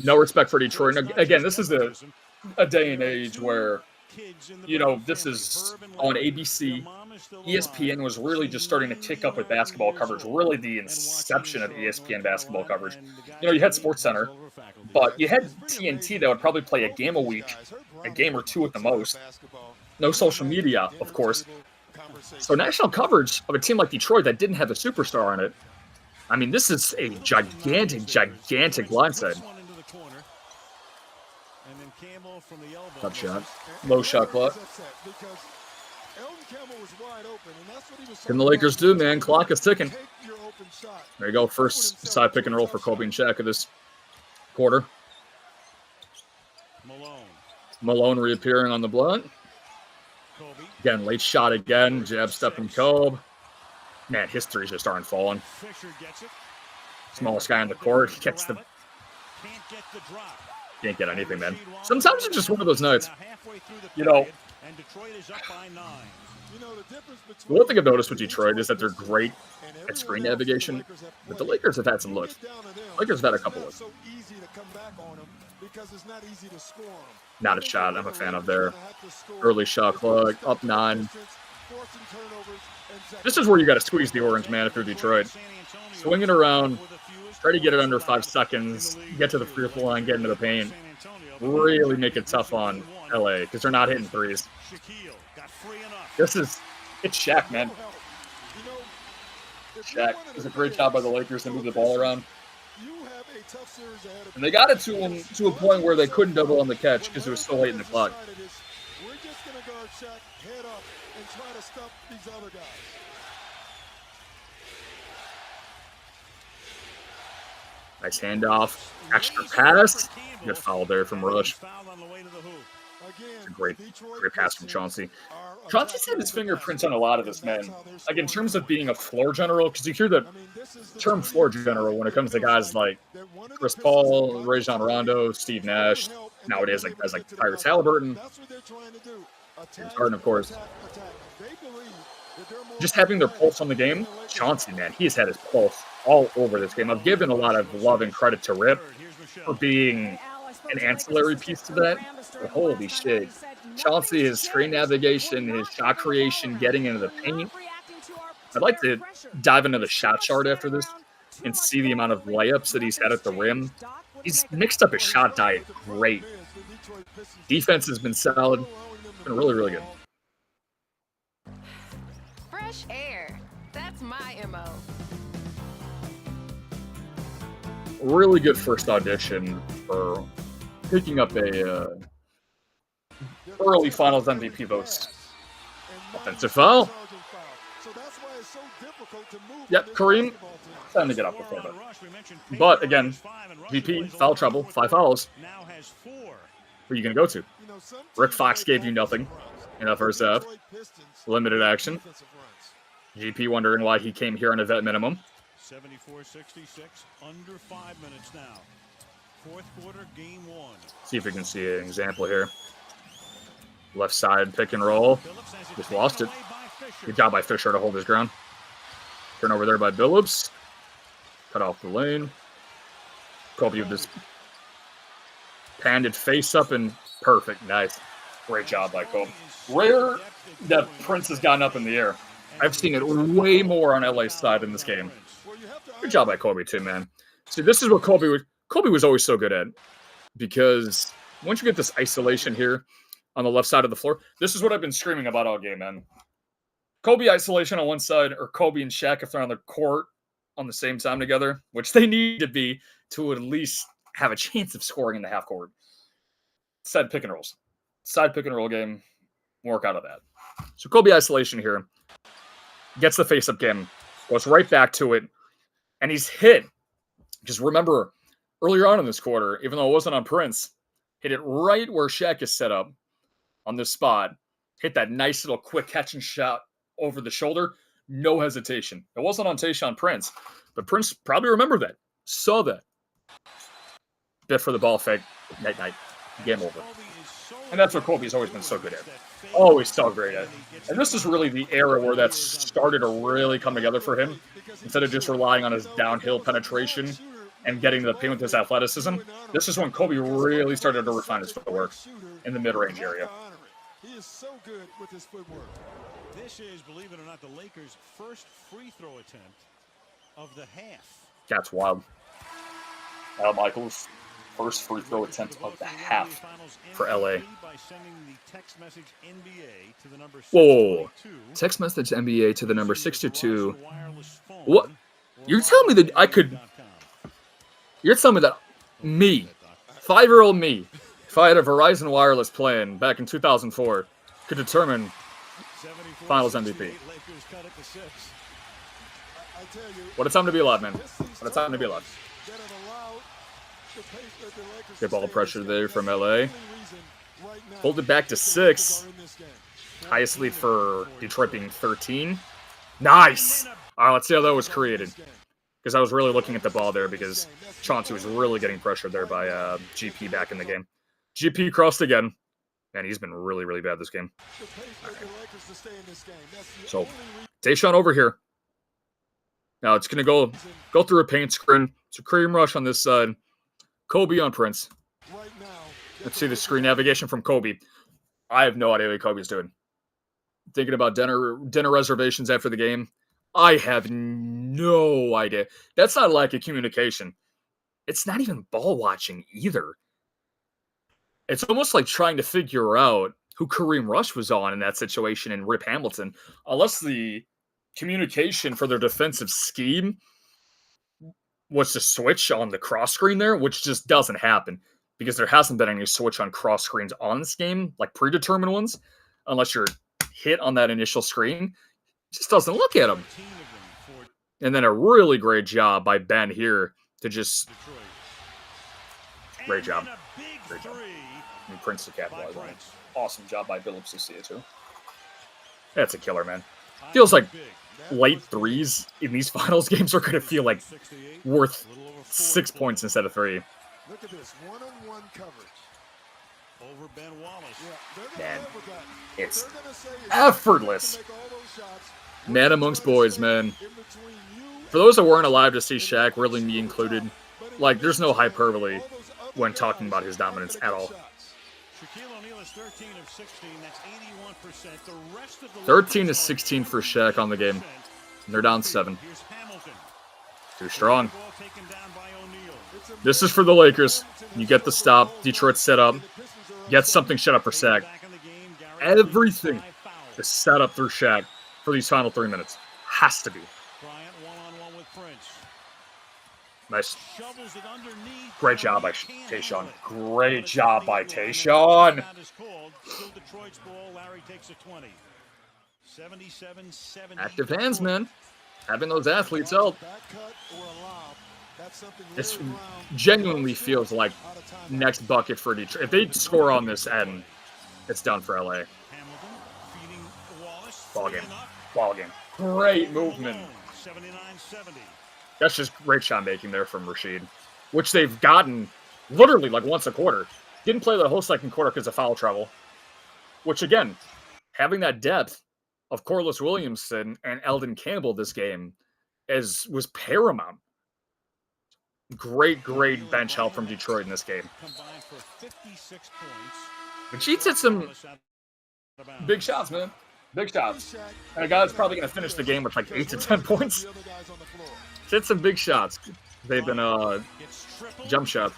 No respect for Detroit. And again, this is a day and age where, you know, this is on ABC. ESPN was really just starting to kick up with basketball coverage, really the inception of ESPN basketball coverage. You know, you had SportsCenter, but you had TNT that would probably play a game a week, a game or two at the most. No social media, of course. So national coverage of a team like Detroit that didn't have a superstar on it, I mean, this is a gigantic, gigantic blindside. Tough shot. Low shot clock. Can the Lakers do, man? Clock is ticking. There you go. First side pick and roll for Kobe and Shaq of this quarter. Malone reappearing on the blunt. Again, late shot again. Jab step from Kobe. Man, history's just starting falling. Smallest guy on the court. He gets the... Can't get anything, man. Sometimes it's just one of those nights. You know, the one thing I've noticed with Detroit is that they're great at screen navigation, but the Lakers have had some looks. Lakers have had a couple looks. Not a shot I'm a fan of there. Early shot clock, up 9. This is where you got to squeeze the orange, man, if you're Detroit. Swing it around, try to get it under 5 seconds, get to the free throw line, get into the paint. Really make it tough on LA because they're not hitting threes. It's Shaq, man. Shaq does a great job by the Lakers to move the ball around. And they got it to a point where they couldn't double on the catch because it was so late in the clock. We're just going to guard Shaq head up and try to stop these other guys. Nice handoff. Extra pass. Good foul there from Rush. It's a great pass from Chauncey. Chauncey's had his fingerprints on a lot of this, man. Like, in terms of being a floor general, because you hear the term floor general when it comes to guys like Chris Paul, Rajon Rondo, Steve Nash, nowadays like guys like Tyrese Halliburton, James Harden, of course. Just having their pulse on the game, Chauncey, man, he's had his pulse all over this game. I've given a lot of love and credit to Rip for being an ancillary piece to that. But holy shit. Chauncey, his screen navigation, his shot creation, getting into the paint. I'd like to dive into the shot chart after this and see the amount of layups that he's had at the rim. He's mixed up his shot diet great. Defense has been solid. It's been really, really good. Fresh air. That's my MO. Really good first audition for picking up a early Finals MVP votes. Offensive foul. Yep, Kareem. Time to get up before that. But again, VP, foul trouble, 5 fouls. Who are you going to go to? Rick Fox gave you nothing in that first half. Limited action. GP wondering why he came here on a vet minimum. 74-66, under 5 minutes now. Fourth quarter, game 1. See if we can see an example here. Left side pick and roll. Just lost it. Good job by Fisher to hold his ground. Turnover there by Billups. Cut off the lane. Kobe with this panded face up and perfect. Nice. Great job by Kobe. Rare that Prince has gotten up in the air. I've seen it way more on LA's side in this game. Good job by Kobe too, man. See, this is what Kobe was always so good at. Because once you get this isolation here on the left side of the floor, this is what I've been screaming about all game, man. Kobe isolation on one side, or Kobe and Shaq if they're on the court on the same time together, which they need to be to at least have a chance of scoring in the half court. Side pick and rolls. Side pick and roll game. Work out of that. So Kobe isolation here. Gets the face-up game. Goes right back to it. And he's hit. Just remember, earlier on in this quarter, even though it wasn't on Prince, hit it right where Shaq is set up on this spot. Hit that nice little quick catch and shot over the shoulder. No hesitation. It wasn't on Tayshaun Prince, but Prince probably remembered that. Saw that. Bit for the ball fake. Night. Game over. And that's what Kobe's always been so good at. Always so great at. And this is really the era where that started to really come together for him. Instead of just relying on his downhill penetration and getting to the paint with his athleticism, this is when Kobe really started to refine his footwork in the mid-range area. He is so good with his footwork. This is, believe it or not, the Lakers' first free throw attempt of the half. That's wild. Al Michaels' first free throw attempt of the half for LA. Whoa. Text message NBA to the number 622. What? You're telling me that I could... You're telling me that me, 5-year-old me, if I had a Verizon Wireless plan back in 2004, could determine Finals MVP. What a time to be alive, man. What a time to be alive. Good ball pressure there from LA. Pulled it back to 6. Highest lead for Detroit being 13. Nice! All right, let's see how that was created. Because I was really looking at the ball there because Chauncey was really getting pressured there by GP back in the game. GP crossed again. Man, he's been really, really bad this game. Right. So, Tayshaun over here. Now it's going to go through a paint screen. It's a Kareem rush on this side. Kobe on Prince. Let's see the screen navigation from Kobe. I have no idea what Kobe's doing. Thinking about dinner reservations after the game. I have no idea. That's not a lack of communication. It's not even ball watching either. It's almost like trying to figure out who Kareem Rush was on in that situation and Rip Hamilton. Unless the communication for their defensive scheme was to switch on the cross screen there, which just doesn't happen because there hasn't been any switch on cross screens on this game, like predetermined ones, unless you're hit on that initial screen. Just doesn't look at him. And then a really great job by Ben here to just Detroit. great job. And a big Great job. three And Prince to capitalize by on it. Prince. Awesome job by Billups to see it too. That's a killer, man. High Feels like big. late threes in these finals games are going to feel like 68, worth A little over 4 6 to play. points instead of 3. look at this, one-on-one coverage. Over Ben Wallace. Yeah, they're gonna Man, live with that. What it's they're gonna say is, effortless. "You make all those shots. Man We're amongst trying to boys, stay man. in between you For those that weren't alive to see Shaq, really me included, like, there's no hyperbole when talking about his dominance at all. Shaquille O'Neal is 13 of 16. That's 81%. The rest of the 13 to Lakers are 16 for Shaq on the game. 40%. They're down 7. Here's Hamilton. Too strong. Ball taken down by O'Neal. This is for the Lakers. You get the stop. Detroit set up. Get something set up for Shaq. Back in the game, Gary Everything Payton, 5 fouls. is set up through Shaq for these final 3 minutes. Has to be. Bryant one-on-one with Prince. Nice. Shovels it underneath. Great job by Can't Tayshaun. handle it. Great job by Timeout Tayshaun. is called. Still Detroit's ball. Larry takes a 20. 77-70. Active hands, man. Having those athletes help. Back cut or a lob. That's something This Larry Brown genuinely feels like out of timeout. next bucket for Detroit. If they score on this end, it's done for LA. Hamilton feeding Wallace. Ball Three game. and up. Ball game. Great movement. 79-70. That's just great shot making there from Rashid, which they've gotten literally like once a quarter. Didn't play the whole second quarter because of foul trouble. Which again, having that depth of Corliss Williamson and Eldon Campbell this game was paramount. Great bench help from Detroit in this game. Combined for 56 points. Rashid's hit some Wallace out of bounds. big shots, man. Big shots. And a guy's probably going to finish the game with like 8 to 10 points. The other guys on the floor. Hit some big shots. They've been Gets tripled jump shots.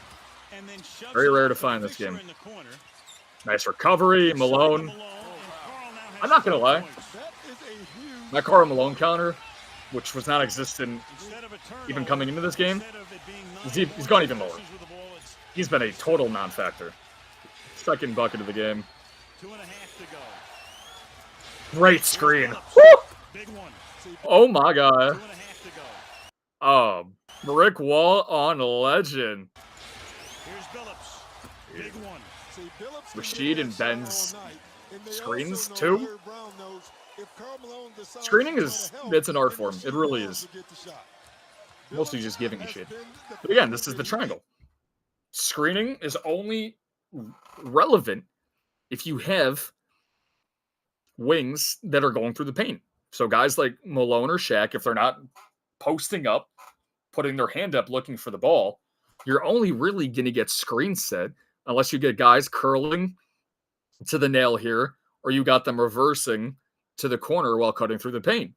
and then shoves Very it rare up to for find this Fisher game. in the corner. Nice recovery. Malone. And Carl now has I'm not gonna 7 lie. points. That is a huge That Karl Malone counter, which was not existent Instead of a turnover, even coming into this game, instead of it being he's gone even 9 lower. possessions with the ball, it's He's been a total non-factor. Second bucket of the game. 2.5 to go. Great screen. Phillips, Woo! big one. Oh my god. 2.5 to go. Oh, brick wall on legend. Here's Phillips. Big one. See, Billups can Rashid do and that shot Ben's all night, and they screens, also know too. Larry Brown knows if Karl Malone decides Screening to is- try to help, it's an art then form. Rashid It really Brown is. will get the shot. Mostly Billups just giving you has shit. been the But again, this is the playmaker. triangle. Screening is only relevant if you have wings that are going through the paint. So guys like Malone or Shaq, if they're not posting up, putting their hand up looking for the ball, you're only really going to get screen set unless you get guys curling to the nail here, or you got them reversing to the corner while cutting through the paint.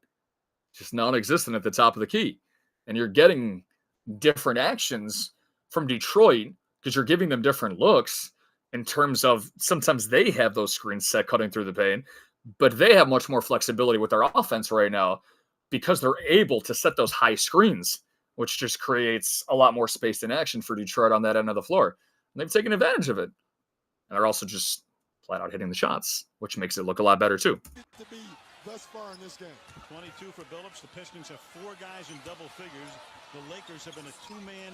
Just non-existent at the top of the key. And you're getting different actions from Detroit because you're giving them different looks in terms of sometimes they have those screens set cutting through the paint, but they have much more flexibility with their offense right now because they're able to set those high screens, which just creates a lot more space in action for Detroit on that end of the floor. And they've taken advantage of it. And they're also just flat out hitting the shots, which makes it look a lot better too. To be thus far in this game. 22 for Billups. The Pistons have 4 guys in double figures. The Lakers have been a 2-man.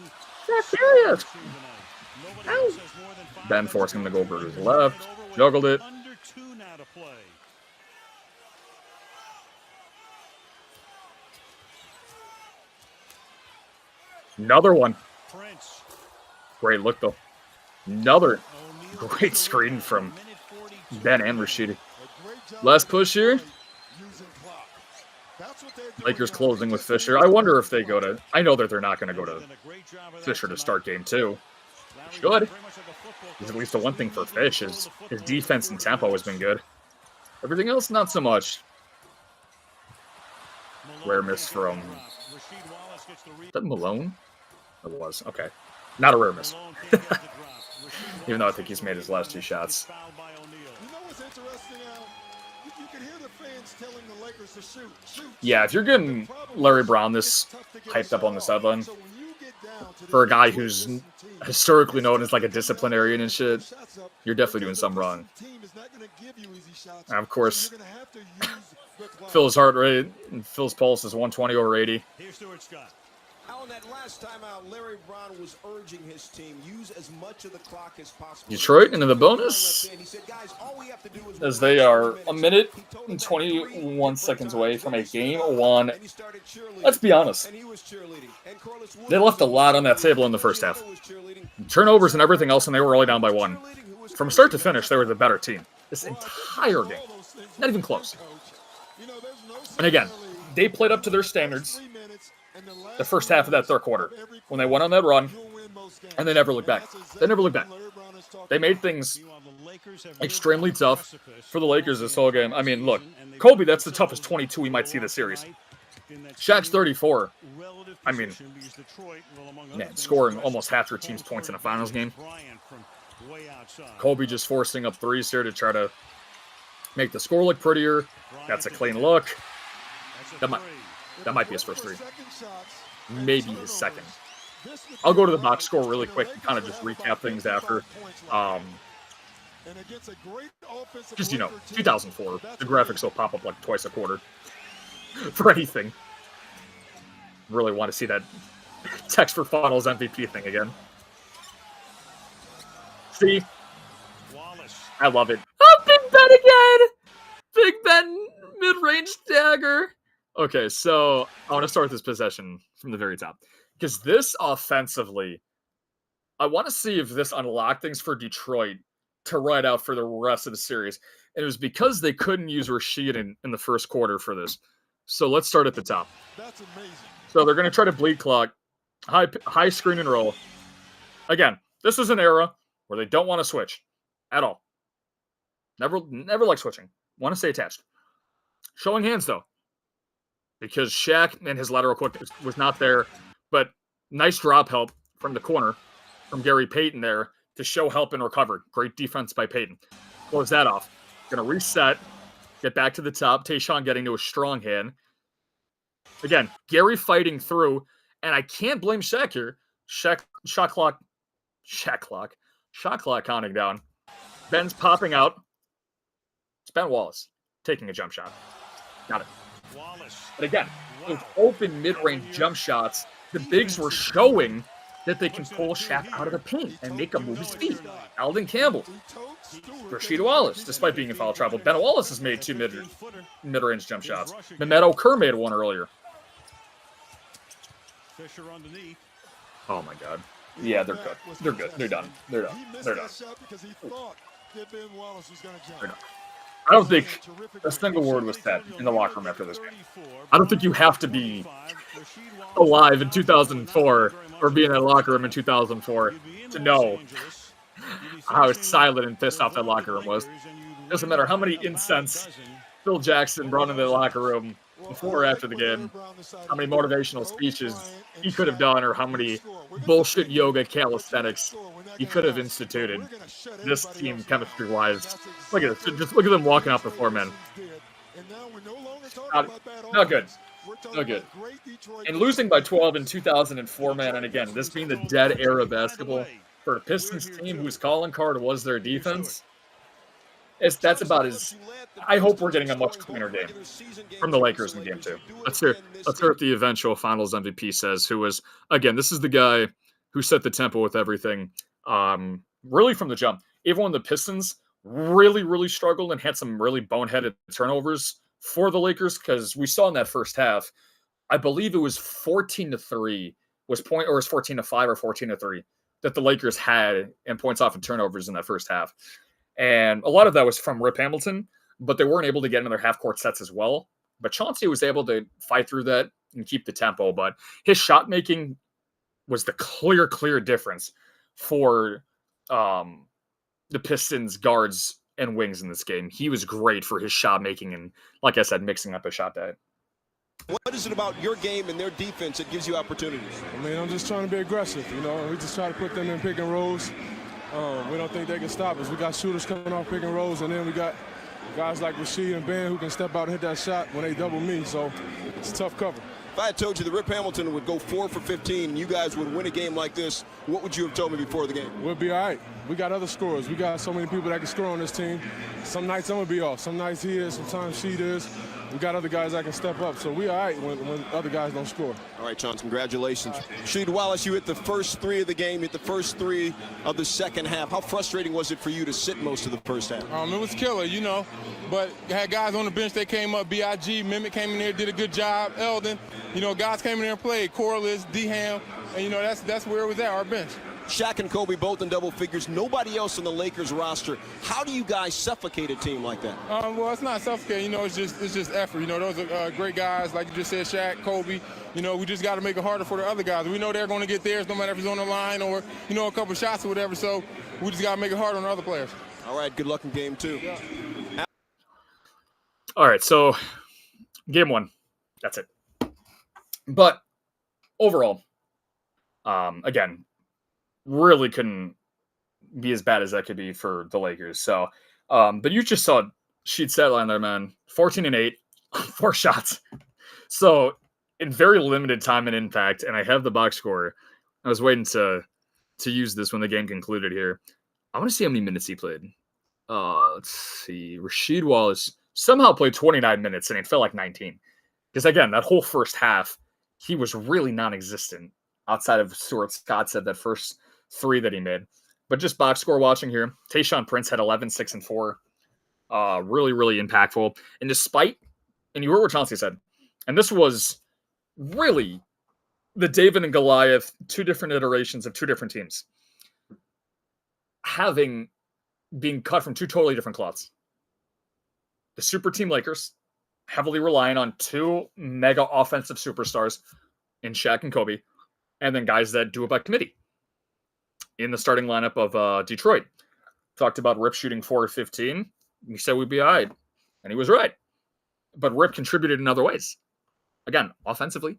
That's serious. team tonight. Nobody else has more than 5 Ben guys forcing him to go in over to double his figures. left, Right over with juggled it. Under 2 now to play. Another one. Prince. Great look though. Another O'Neal great gets the screen rebound. from Minute 42 Ben to and go. Rashidi. A great job Last by push here. Detroit using clock. That's what they're doing Lakers now. closing with Just Fisher. I wonder if they go to. I know that they're not going to go to Done a great job of that Fisher to tonight. start game 2. Larry Should. very much like a football Because at coach. least the one thing for Just really Fish is control the his football defense and for 40 tempo has been minutes. good. Everything else, not so much. Malone Rare can't miss get from. the drop. Rasheed Wallace gets the Is that Malone? It was. Okay. Not a rare miss. Even though I think he's made his last 2 shots. You know what's interesting, Al? You can hear the fans telling the Lakers to shoot. Yeah, if you're getting Larry Brown this hyped up on the sideline, So when you get down to for a this guy Detroit who's Pistons team, historically known as like a disciplinarian and shit, shots up, you're definitely doing because something the wrong. Pistons team is not gonna give you easy shots, And of so course, you're gonna have to use the clock. Phil's heart rate and Phil's pulse is 120 over 80. Here's Stuart Scott. Alan, that last time out, Larry Brown was urging his team use as much of the clock as possible. Detroit into the bonus, He said, guys, all we have to do is as they are a minute and 21 seconds away from a game one. Let's be honest. They left a lot on that table in the first half. Turnovers and everything else, and they were only down by 1. From start to finish, they were the better team. This entire game. Not even close. And again, they played up to their standards the first half of that third quarter when they went on that run, and they never looked back. They never looked back. They made things extremely tough for the Lakers this whole game. I mean, look, Kobe, that's the toughest 22 we might see this series. Shaq's 34. I mean, man, scoring almost half your team's points in a finals game. Kobe just forcing up threes here to try to make the score look prettier. That's a clean look. That might be his first three. Maybe his second. I'll go to the box score really quick and kind of just recap things after. Just, 2004. The graphics will pop up like twice a quarter. For anything. Really want to see that text for finals MVP thing again. See? I love it. Oh, Big Ben again! Big Ben mid-range dagger. Okay, so I want to start this possession from the very top. Because this offensively, I want to see if this unlocked things for Detroit to ride out for the rest of the series. And it was because they couldn't use Rashid in the first quarter for this. So let's start at the top. That's amazing. So they're going to try to bleed clock, high screen and roll. Again, this is an era where they don't want to switch at all. Never like switching. Want to stay attached. Showing hands, though. Because Shaq and his lateral quickness was not there. But nice drop help from the corner from Gary Payton there to show help and recover. Great defense by Payton. Close that off. Going to reset. Get back to the top. Tayshaun getting to a strong hand. Again, Gary fighting through. And I can't blame Shaq here. Shot clock counting down. Ben's popping out. It's Ben Wallace taking a jump shot. Got it. But again, those open mid-range jump shots, the bigs were showing that they can pull Shaq out of the paint and make him move his feet. Alden Campbell. Rasheed Wallace, despite being in foul trouble. Ben Wallace has made 2 mid-range jump shots. Mehmet Okur made one earlier. Oh my God. Yeah, they're good. They're good. They're done. They're done. They're done. They're done. I don't think a single word was said in the locker room after this game. I don't think you have to be alive in 2004 or be in that locker room in 2004 to know how silent and pissed off that locker room was. Doesn't matter how many incense Phil Jackson brought into the locker room before or after the game, how many motivational speeches he could have done, or how many bullshit yoga calisthenics he could have instituted. This team, chemistry-wise, look at this. Just look at them walking off the floor, man. Not good. No good. And losing by 12 in 2004, man, and again, this being the dead era of basketball for a Pistons team whose calling card was their defense, that's about as... I hope we're getting a much cleaner game from the Lakers in Game 2. Let's hear what the eventual Finals MVP says, who was, again, this is the guy who set the tempo with everything, really from the jump. Even when the Pistons really, really struggled and had some really boneheaded turnovers for the Lakers, because we saw in that first half, I believe it was 14-3, or it was 14-5 or 14-3 that the Lakers had in points off and turnovers in that first half. And a lot of that was from Rip Hamilton, but they weren't able to get into their half-court sets as well. But Chauncey was able to fight through that and keep the tempo. But his shot making was the clear difference for the Pistons guards and wings in this game. He was great for his shot making and, like I said, mixing up a shot day. What is it about your game and their defense that gives you opportunities? I mean, I'm just trying to be aggressive, We just try to put them in pick and rolls. We don't think they can stop us. We got shooters coming off pick and rolls, and then we got guys like Rasheed and Ben who can step out and hit that shot when they double me. So it's a tough cover. If I had told you that Rip Hamilton would go 4 for 15 and you guys would win a game like this, what would you have told me before the game? We'll be all right. We got other scorers. We got so many people that can score on this team. Some nights I'm going to be off. Some nights he is, sometimes she is. we got other guys that can step up. So we all right when other guys don't score. All right, John, congratulations. Rasheed Wallace, you hit the first 3 of the game, hit the first 3 of the second half. How frustrating was it for you to sit most of the first half? It was killer, but had guys on the bench that came up. B.I.G., Mimic came in there, did a good job. Eldon, guys came in there and played. Corliss, D-Ham, and that's where it was at, our bench. Shaq and Kobe both in double figures. Nobody else on the Lakers roster. How do you guys suffocate a team like that? Well, it's not suffocating. It's just effort. Those are great guys, like you just said, Shaq, Kobe. We just got to make it harder for the other guys. We know they're going to get theirs, no matter if it's on the line or a couple shots or whatever. So we just got to make it harder on the other players. All right. Good luck in game 2. Yeah. All right. So game 1, that's it. But overall, again, really couldn't be as bad as that could be for the Lakers. So, but you just saw sheet stat line there, man. 14-8, 4 shots. So in very limited time and impact, and I have the box score. I was waiting to use this when the game concluded here. I want to see how many minutes he played. Let's see. Rasheed Wallace somehow played 29 minutes, and it felt like 19. Because again, that whole first half, he was really non-existent outside of Stuart Scott said that first 3 that he made. But just box score watching here, Tayshaun Prince had 11, 6, and 4. Really, really impactful. And you heard what Chauncey said, and this was really the David and Goliath, 2 different iterations of 2 different teams, being cut from 2 totally different cloths. The super team Lakers, heavily relying on 2 mega offensive superstars in Shaq and Kobe, and then guys that do it by committee. In the starting lineup of Detroit, talked about Rip shooting 4 of 15. He said we'd be all right, and he was right. But Rip contributed in other ways. Again, offensively,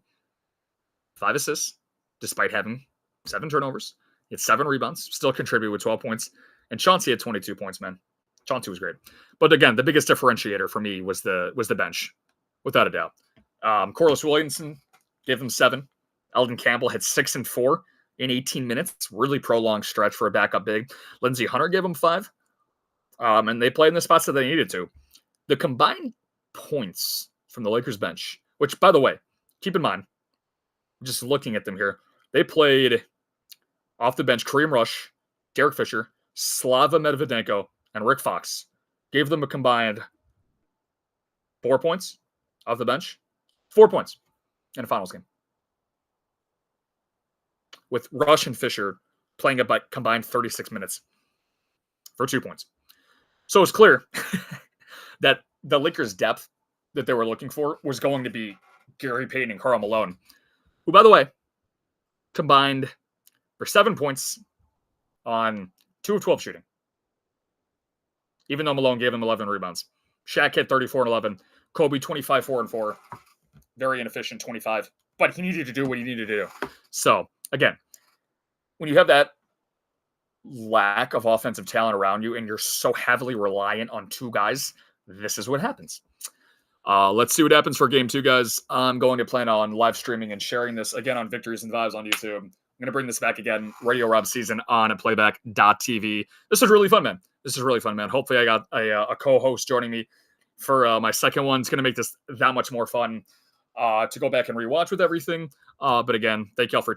5 assists, despite having 7 turnovers. He had 7 rebounds, still contributed with 12 points. And Chauncey had 22 points, man. Chauncey was great. But again, the biggest differentiator for me was the bench, without a doubt. Corliss Williamson gave him 7. Eldon Campbell had 6 and 4 in 18 minutes. Really prolonged stretch for a backup big. Lindsey Hunter gave him 5. And they played in the spots that they needed to. The combined points from the Lakers bench, which, by the way, keep in mind, just looking at them here, they played off the bench Kareem Rush, Derek Fisher, Slava Medvedenko, and Rick Fox. Gave them a combined 4 points off the bench. 4 points in a finals game. With Rush and Fisher playing about combined 36 minutes for 2 points. So it's clear that the Lakers' depth that they were looking for was going to be Gary Payton and Karl Malone, who, by the way, combined for 7 points on 2 of 12 shooting, even though Malone gave him 11 rebounds. Shaq hit 34 and 11. Kobe 25, 4 and 4. Very inefficient 25, but he needed to do what he needed to do. So again, when you have that lack of offensive talent around you and you're so heavily reliant on 2 guys, this is what happens. Let's see what happens for game 2, guys. I'm going to plan on live streaming and sharing this again on Victories and Vibes on YouTube. I'm going to bring this back again, Radio Rob season on playback.tv. This is really fun, man. Hopefully I got a co-host joining me for my second one. It's going to make this that much more fun to go back and rewatch with everything. But again, thank y'all for